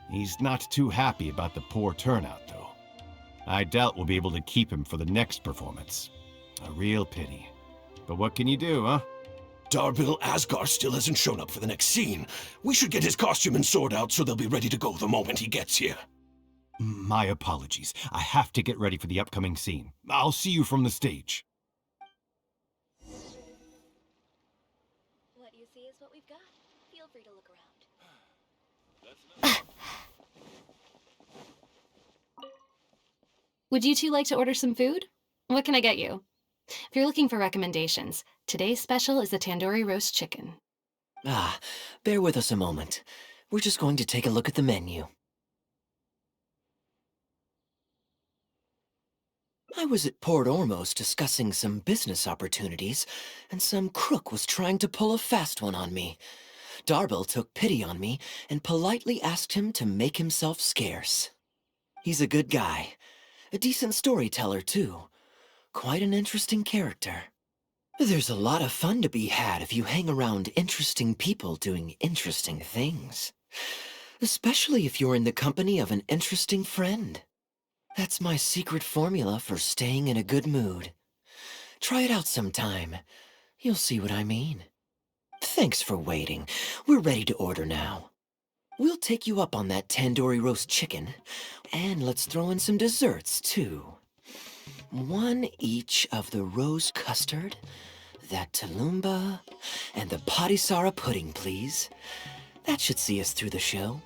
He's not too happy about the poor turnout, though. I doubt we'll be able to keep him for the next performance. A real pity. But what can you do, huh? Darbil Asgar still hasn't shown up for the next scene. We should get his costume and sword out so they'll be ready to go the moment he gets here. My apologies. I have to get ready for the upcoming scene. I'll see you from the stage. What you see is what we've got. Feel free to look around. Would you two like to order some food? What can I get you? If you're looking for recommendations, today's special is the tandoori roast chicken. Ah, bear with us a moment. We're just going to take a look at the menu. I was at Port Ormos discussing some business opportunities, and some crook was trying to pull a fast one on me. Darbil took pity on me and politely asked him to make himself scarce. He's a good guy. A decent storyteller, too. Quite an interesting character. There's a lot of fun to be had if you hang around interesting people doing interesting things. Especially if you're in the company of an interesting friend. That's my secret formula for staying in a good mood. Try it out sometime. You'll see what I mean. Thanks for waiting. We're ready to order now. We'll take you up on that tandoori roast chicken, and let's throw in some desserts, too. 1 each of the rose custard, that talumba, and the patisara pudding, please. That should see us through the show.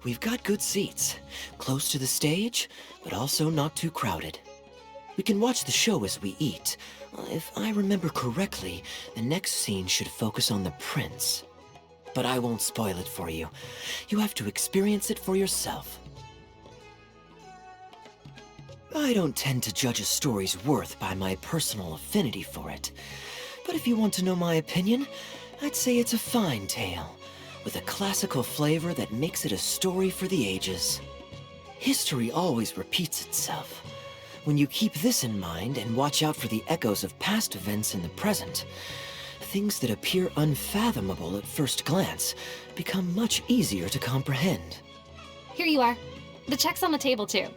We've got good seats, close to the stage, but also not too crowded. We can watch the show as we eat. If I remember correctly, the next scene should focus on the prince. But I won't spoil it for you. You have to experience it for yourself. I don't tend to judge a story's worth by my personal affinity for it. But if you want to know my opinion, I'd say it's a fine tale, with a classical flavor that makes it a story for the ages. History always repeats itself. When you keep this in mind and watch out for the echoes of past events in the present, things that appear unfathomable at first glance become much easier to comprehend. Here you are. The check's on the table, too.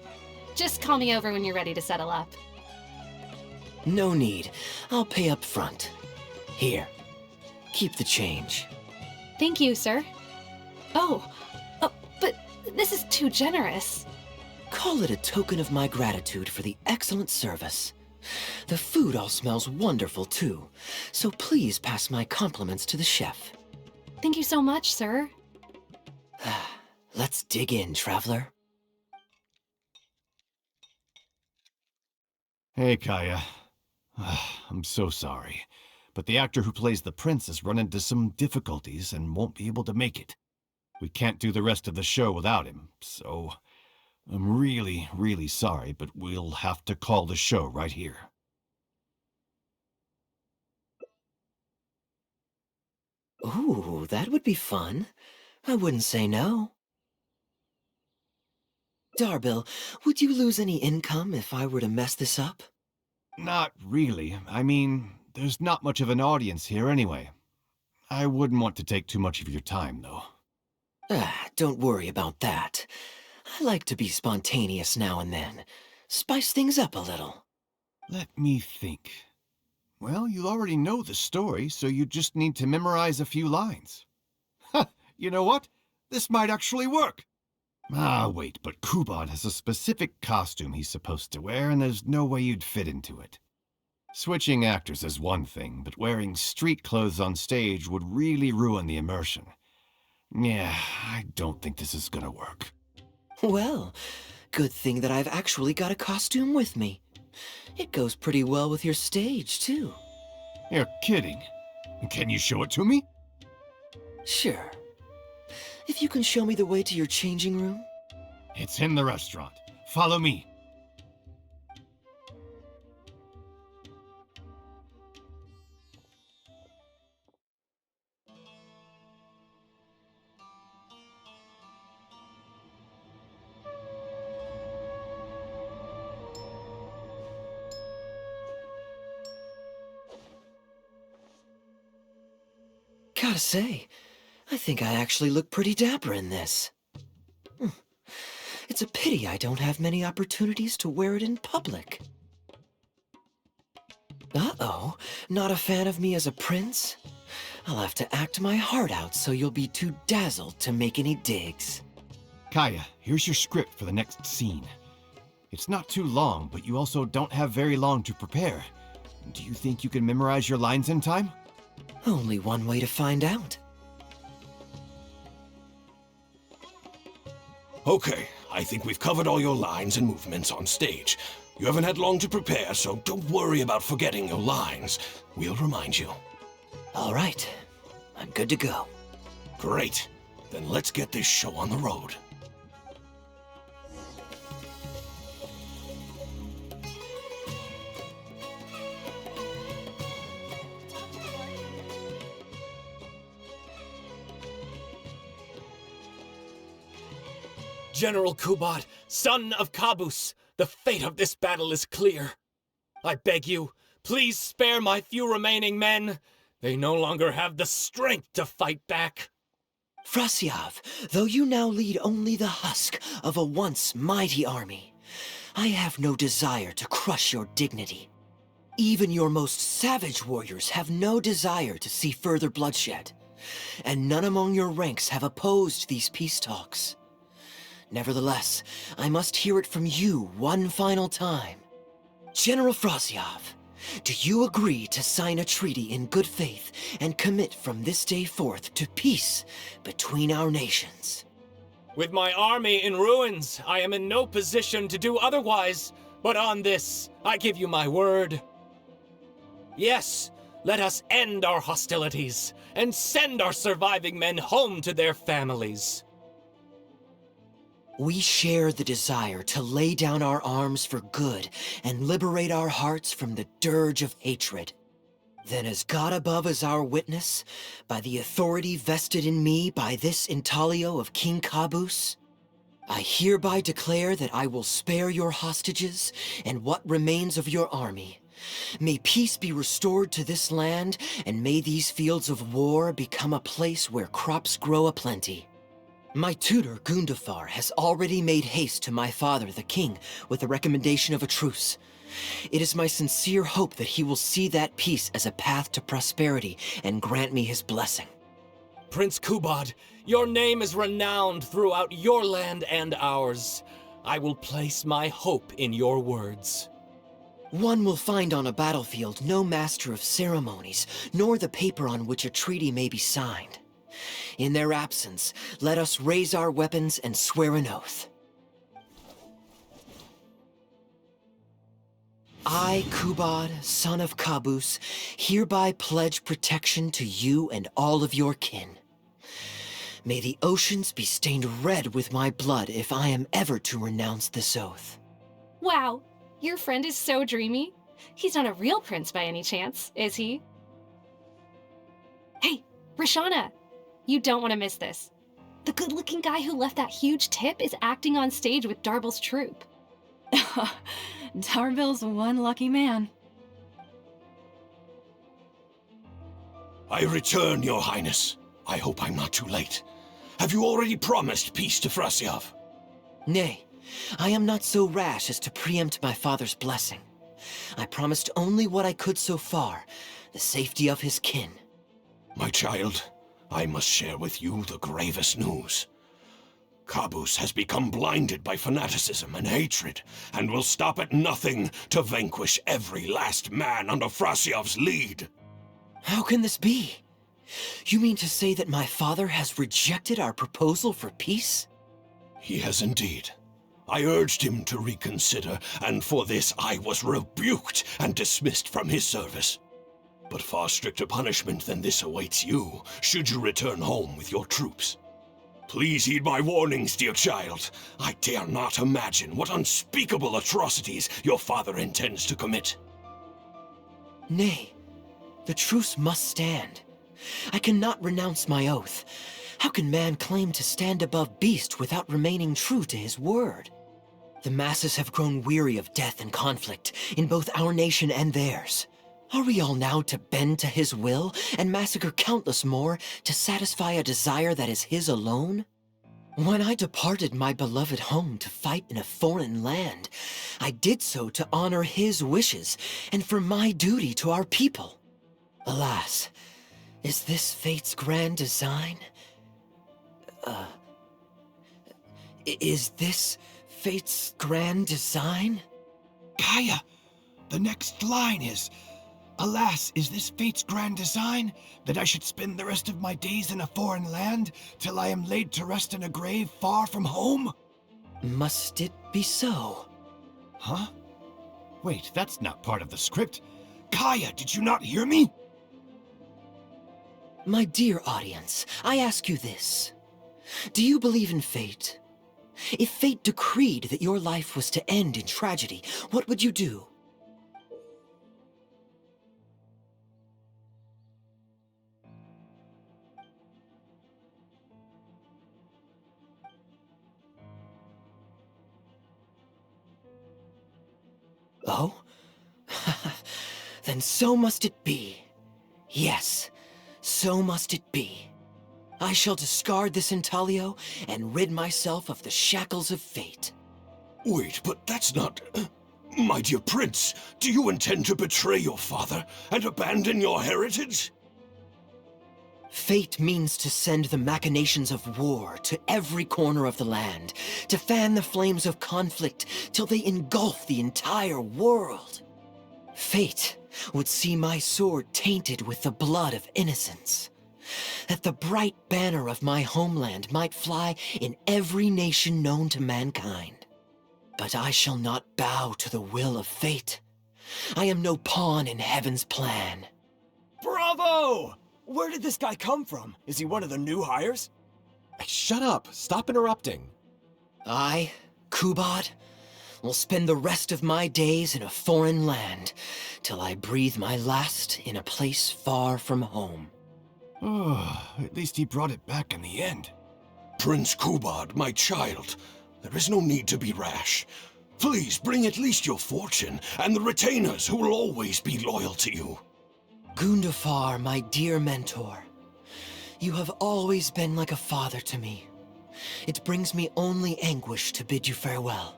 Just call me over when you're ready to settle up. No need. I'll pay up front. Here. Keep the change. Thank you, sir. Oh, but this is too generous. Call it a token of my gratitude for the excellent service. The food all smells wonderful, too, so please pass my compliments to the chef. Thank you so much, sir. Let's dig in, traveler. Hey, Kaeya. I'm so sorry, but the actor who plays the prince has run into some difficulties and won't be able to make it. We can't do the rest of the show without him, so I'm really, really sorry, but we'll have to call the show right here. Ooh, that would be fun. I wouldn't say no. Darbil, would you lose any income if I were to mess this up? Not really. I mean, there's not much of an audience here anyway. I wouldn't want to take too much of your time, though. Don't worry about that. I like to be spontaneous now and then. Spice things up a little. Let me think. Well, you already know the story, so you just need to memorize a few lines. Ha! You know what? This might actually work! Ah, wait, but Kubad has a specific costume he's supposed to wear, and there's no way you'd fit into it. Switching actors is one thing, but wearing street clothes on stage would really ruin the immersion. Yeah, I don't think this is gonna work. Well, good thing that I've actually got a costume with me. It goes pretty well with your stage, too. You're kidding. Can you show it to me? Sure. If you can show me the way to your changing room? It's in the restaurant. Follow me. Gotta say, I think I actually look pretty dapper in this. It's a pity I don't have many opportunities to wear it in public. Uh-oh, not a fan of me as a prince? I'll have to act my heart out so you'll be too dazzled to make any digs. Kaeya, here's your script for the next scene. It's not too long, but you also don't have very long to prepare. Do you think you can memorize your lines in time? Only one way to find out. Okay, I think we've covered all your lines and movements on stage. You haven't had long to prepare, so don't worry about forgetting your lines. We'll remind you. All right, I'm good to go. Great. Then let's get this show on the road. General Kubad, son of Kabus, the fate of this battle is clear. I beg you, please spare my few remaining men. They no longer have the strength to fight back. Frasyav, though you now lead only the husk of a once mighty army, I have no desire to crush your dignity. Even your most savage warriors have no desire to see further bloodshed, and none among your ranks have opposed these peace talks. Nevertheless, I must hear it from you one final time. General Frasyav, do you agree to sign a treaty in good faith and commit from this day forth to peace between our nations? With my army in ruins, I am in no position to do otherwise, but on this, I give you my word. Yes, let us end our hostilities and send our surviving men home to their families. We share the desire to lay down our arms for good and liberate our hearts from the dirge of hatred. Then as God above is our witness, by the authority vested in me by this intaglio of King Kabus, I hereby declare that I will spare your hostages and what remains of your army. May peace be restored to this land, and may these fields of war become a place where crops grow aplenty. My tutor, Gundafar, has already made haste to my father, the king, with the recommendation of a truce. It is my sincere hope that he will see that peace as a path to prosperity and grant me his blessing. Prince Kubad, your name is renowned throughout your land and ours. I will place my hope in your words. One will find on a battlefield no master of ceremonies, nor the paper on which a treaty may be signed. In their absence, let us raise our weapons and swear an oath. I, Kubad, son of Kabus, hereby pledge protection to you and all of your kin. May the oceans be stained red with my blood if I am ever to renounce this oath. Wow, your friend is so dreamy. He's not a real prince by any chance, is he? Hey, Rashana, you don't want to miss this. The good-looking guy who left that huge tip is acting on stage with Darbel's troupe. Darbel's one lucky man. I return, Your Highness. I hope I'm not too late. Have you already promised peace to Frasiav? Nay, I am not so rash as to preempt my father's blessing. I promised only what I could so far, the safety of his kin. My child, I must share with you the gravest news. Caboose has become blinded by fanaticism and hatred, and will stop at nothing to vanquish every last man under Frasiav's lead. How can this be? You mean to say that my father has rejected our proposal for peace? He has indeed. I urged him to reconsider, and for this I was rebuked and dismissed from his service. But far stricter punishment than this awaits you, should you return home with your troops. Please heed my warnings, dear child. I dare not imagine what unspeakable atrocities your father intends to commit. Nay, the truce must stand. I cannot renounce my oath. How can man claim to stand above beast without remaining true to his word? The masses have grown weary of death and conflict in both our nation and theirs. Are we all now to bend to his will and massacre countless more to satisfy a desire that is his alone? When I departed my beloved home to fight in a foreign land, I did so to honor his wishes and for my duty to our people. Alas, is this fate's grand design? Is this fate's grand design? Kaeya, the next line is, "Alas, is this fate's grand design, that I should spend the rest of my days in a foreign land, till I am laid to rest in a grave far from home?" Must it be so? Huh? Wait, that's not part of the script. Kaeya, did you not hear me? My dear audience, I ask you this. Do you believe in fate? If fate decreed that your life was to end in tragedy, what would you do? Oh? Then so must it be. Yes, so must it be. I shall discard this intaglio and rid myself of the shackles of fate. Wait, but that's not... My dear prince, do you intend to betray your father and abandon your heritage? Fate means to send the machinations of war to every corner of the land, to fan the flames of conflict till they engulf the entire world. Fate would see my sword tainted with the blood of innocence, that the bright banner of my homeland might fly in every nation known to mankind. But I shall not bow to the will of fate. I am no pawn in heaven's plan. Bravo! Where did this guy come from? Is he one of the new hires? Shut up! Stop interrupting. I, Kubad, will spend the rest of my days in a foreign land, till I breathe my last in a place far from home. Oh, at least he brought it back in the end. Prince Kubad, my child, there is no need to be rash. Please bring at least your fortune and the retainers who will always be loyal to you. Gundafar, my dear mentor, you have always been like a father to me. It brings me only anguish to bid you farewell.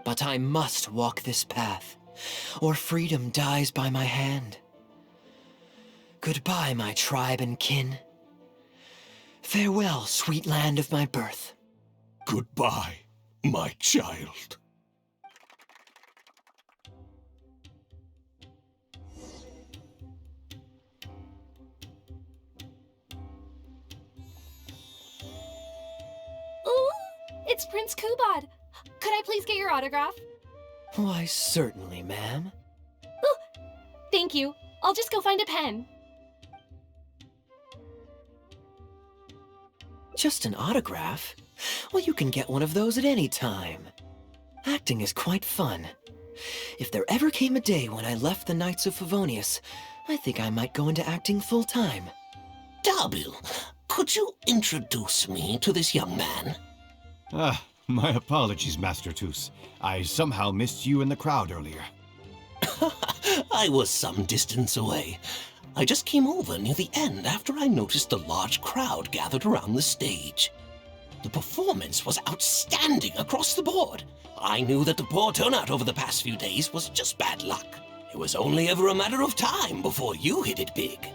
But I must walk this path, or freedom dies by my hand. Goodbye, my tribe and kin. Farewell, sweet land of my birth. Goodbye, my child. Ooh, it's Prince Kubad. Could I please get your autograph? Why, certainly, ma'am. Ooh, thank you. I'll just go find a pen. Just an autograph? Well, you can get one of those at any time. Acting is quite fun. If there ever came a day when I left the Knights of Favonius, I think I might go into acting full-time. Darbil, could you introduce me to this young man? My apologies, Master Toos. I somehow missed you in the crowd earlier. I was some distance away. I just came over near the end after I noticed a large crowd gathered around the stage. The performance was outstanding across the board. I knew that the poor turnout over the past few days was just bad luck. It was only ever a matter of time before you hit it big.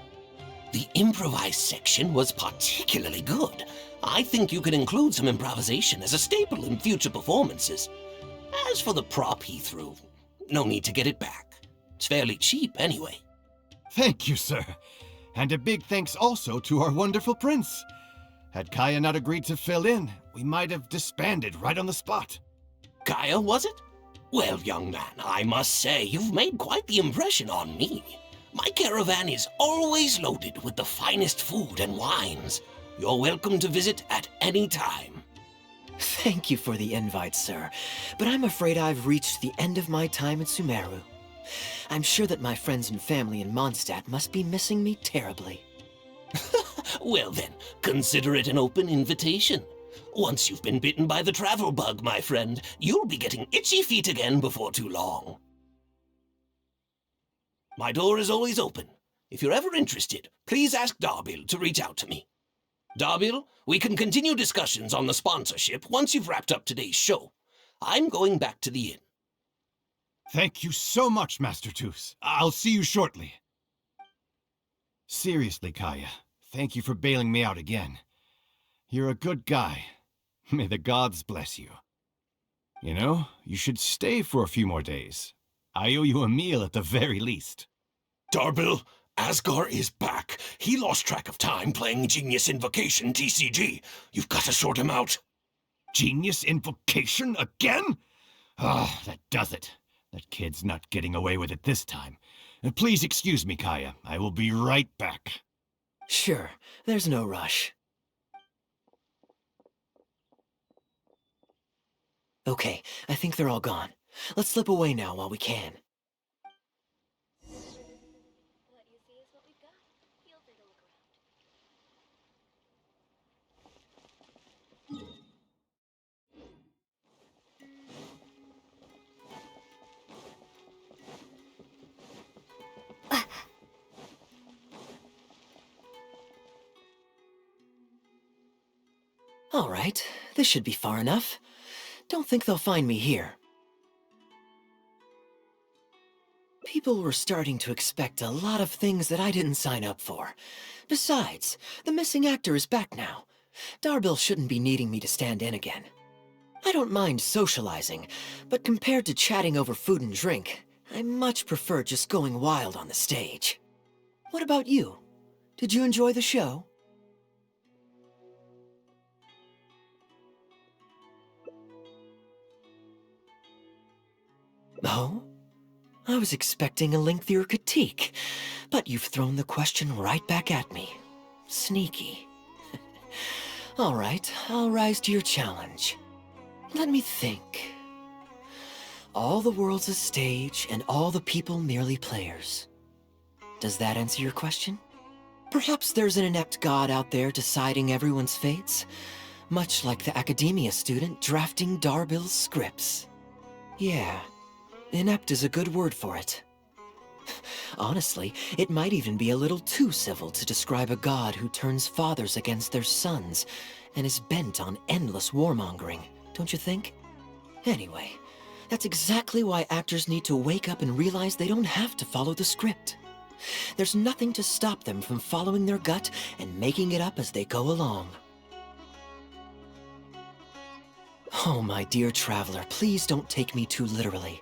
The improvised section was particularly good. I think you could include some improvisation as a staple in future performances. As for the prop he threw, no need to get it back. It's fairly cheap anyway. Thank you, sir. And a big thanks also to our wonderful prince. Had Kaeya not agreed to fill in, we might have disbanded right on the spot. Kaeya, was it? Well, young man, I must say you've made quite the impression on me. My caravan is always loaded with the finest food and wines. You're welcome to visit at any time. Thank you for the invite, sir, but I'm afraid I've reached the end of my time at Sumeru. I'm sure that my friends and family in Mondstadt must be missing me terribly. Well then, consider it an open invitation. Once you've been bitten by the travel bug, my friend, you'll be getting itchy feet again before too long. My door is always open. If you're ever interested, please ask Darbil to reach out to me. Darbil, we can continue discussions on the sponsorship once you've wrapped up today's show. I'm going back to the inn. Thank you so much, Master Toos. I'll see you shortly. Seriously, Kaeya, thank you for bailing me out again. You're a good guy. May the gods bless you. You know, you should stay for a few more days. I owe you a meal at the very least. Darbil, Asgar is back. He lost track of time playing Genius Invocation TCG. You've got to sort him out. Genius Invocation again? Ah, that does it. That kid's not getting away with it this time. Please excuse me, Kaeya. I will be right back. Sure, there's no rush. Okay, I think they're all gone. Let's slip away now while we can. All right, this should be far enough. Don't think they'll find me here. People were starting to expect a lot of things that I didn't sign up for. Besides, the missing actor is back now. Darbil shouldn't be needing me to stand in again. I don't mind socializing, but compared to chatting over food and drink, I much prefer just going wild on the stage. What about you? Did you enjoy the show? Oh? I was expecting a lengthier critique, but you've thrown the question right back at me. Sneaky. All right, I'll rise to your challenge. Let me think. All the world's a stage, and all the people merely players. Does that answer your question? Perhaps there's an inept god out there deciding everyone's fates, much like the academia student drafting Darbil's scripts. Yeah. Inept is a good word for it. Honestly, it might even be a little too civil to describe a god who turns fathers against their sons and is bent on endless warmongering, don't you think? Anyway, that's exactly why actors need to wake up and realize they don't have to follow the script. There's nothing to stop them from following their gut and making it up as they go along. Oh, my dear traveler, please don't take me too literally.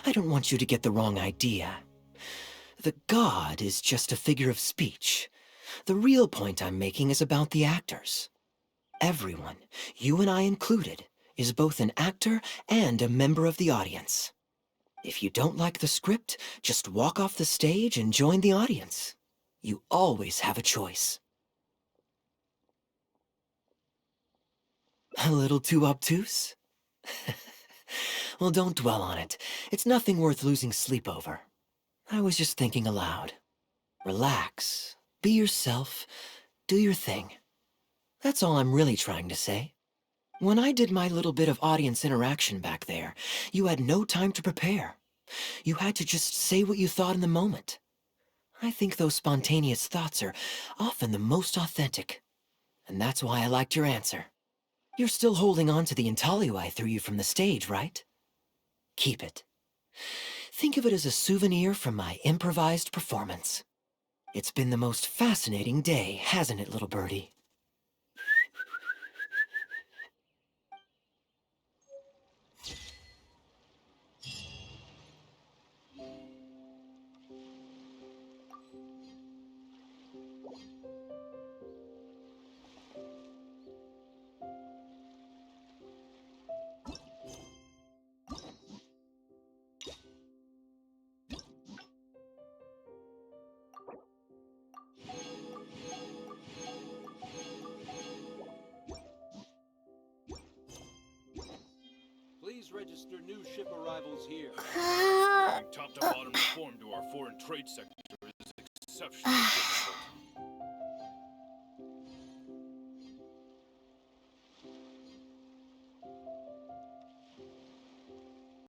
I don't want you to get the wrong idea. The god is just a figure of speech. The real point I'm making is about the actors. Everyone, you and I included, is both an actor and a member of the audience. If you don't like the script, just walk off the stage and join the audience. You always have a choice. A little too obtuse? Well, don't dwell on it. It's nothing worth losing sleep over. I was just thinking aloud. Relax, be yourself, do your thing. That's all I'm really trying to say. When I did my little bit of audience interaction back there, you had no time to prepare. You had to just say what you thought in the moment. I think those spontaneous thoughts are often the most authentic. And that's why I liked your answer. You're still holding on to the intaglio I threw you from the stage, right? Keep it. Think of it as a souvenir from my improvised performance. It's been the most fascinating day, hasn't it, little birdie? Please register new ship arrivals here. Bringing top-to-bottom reform to our foreign trade sector is exceptionally difficult.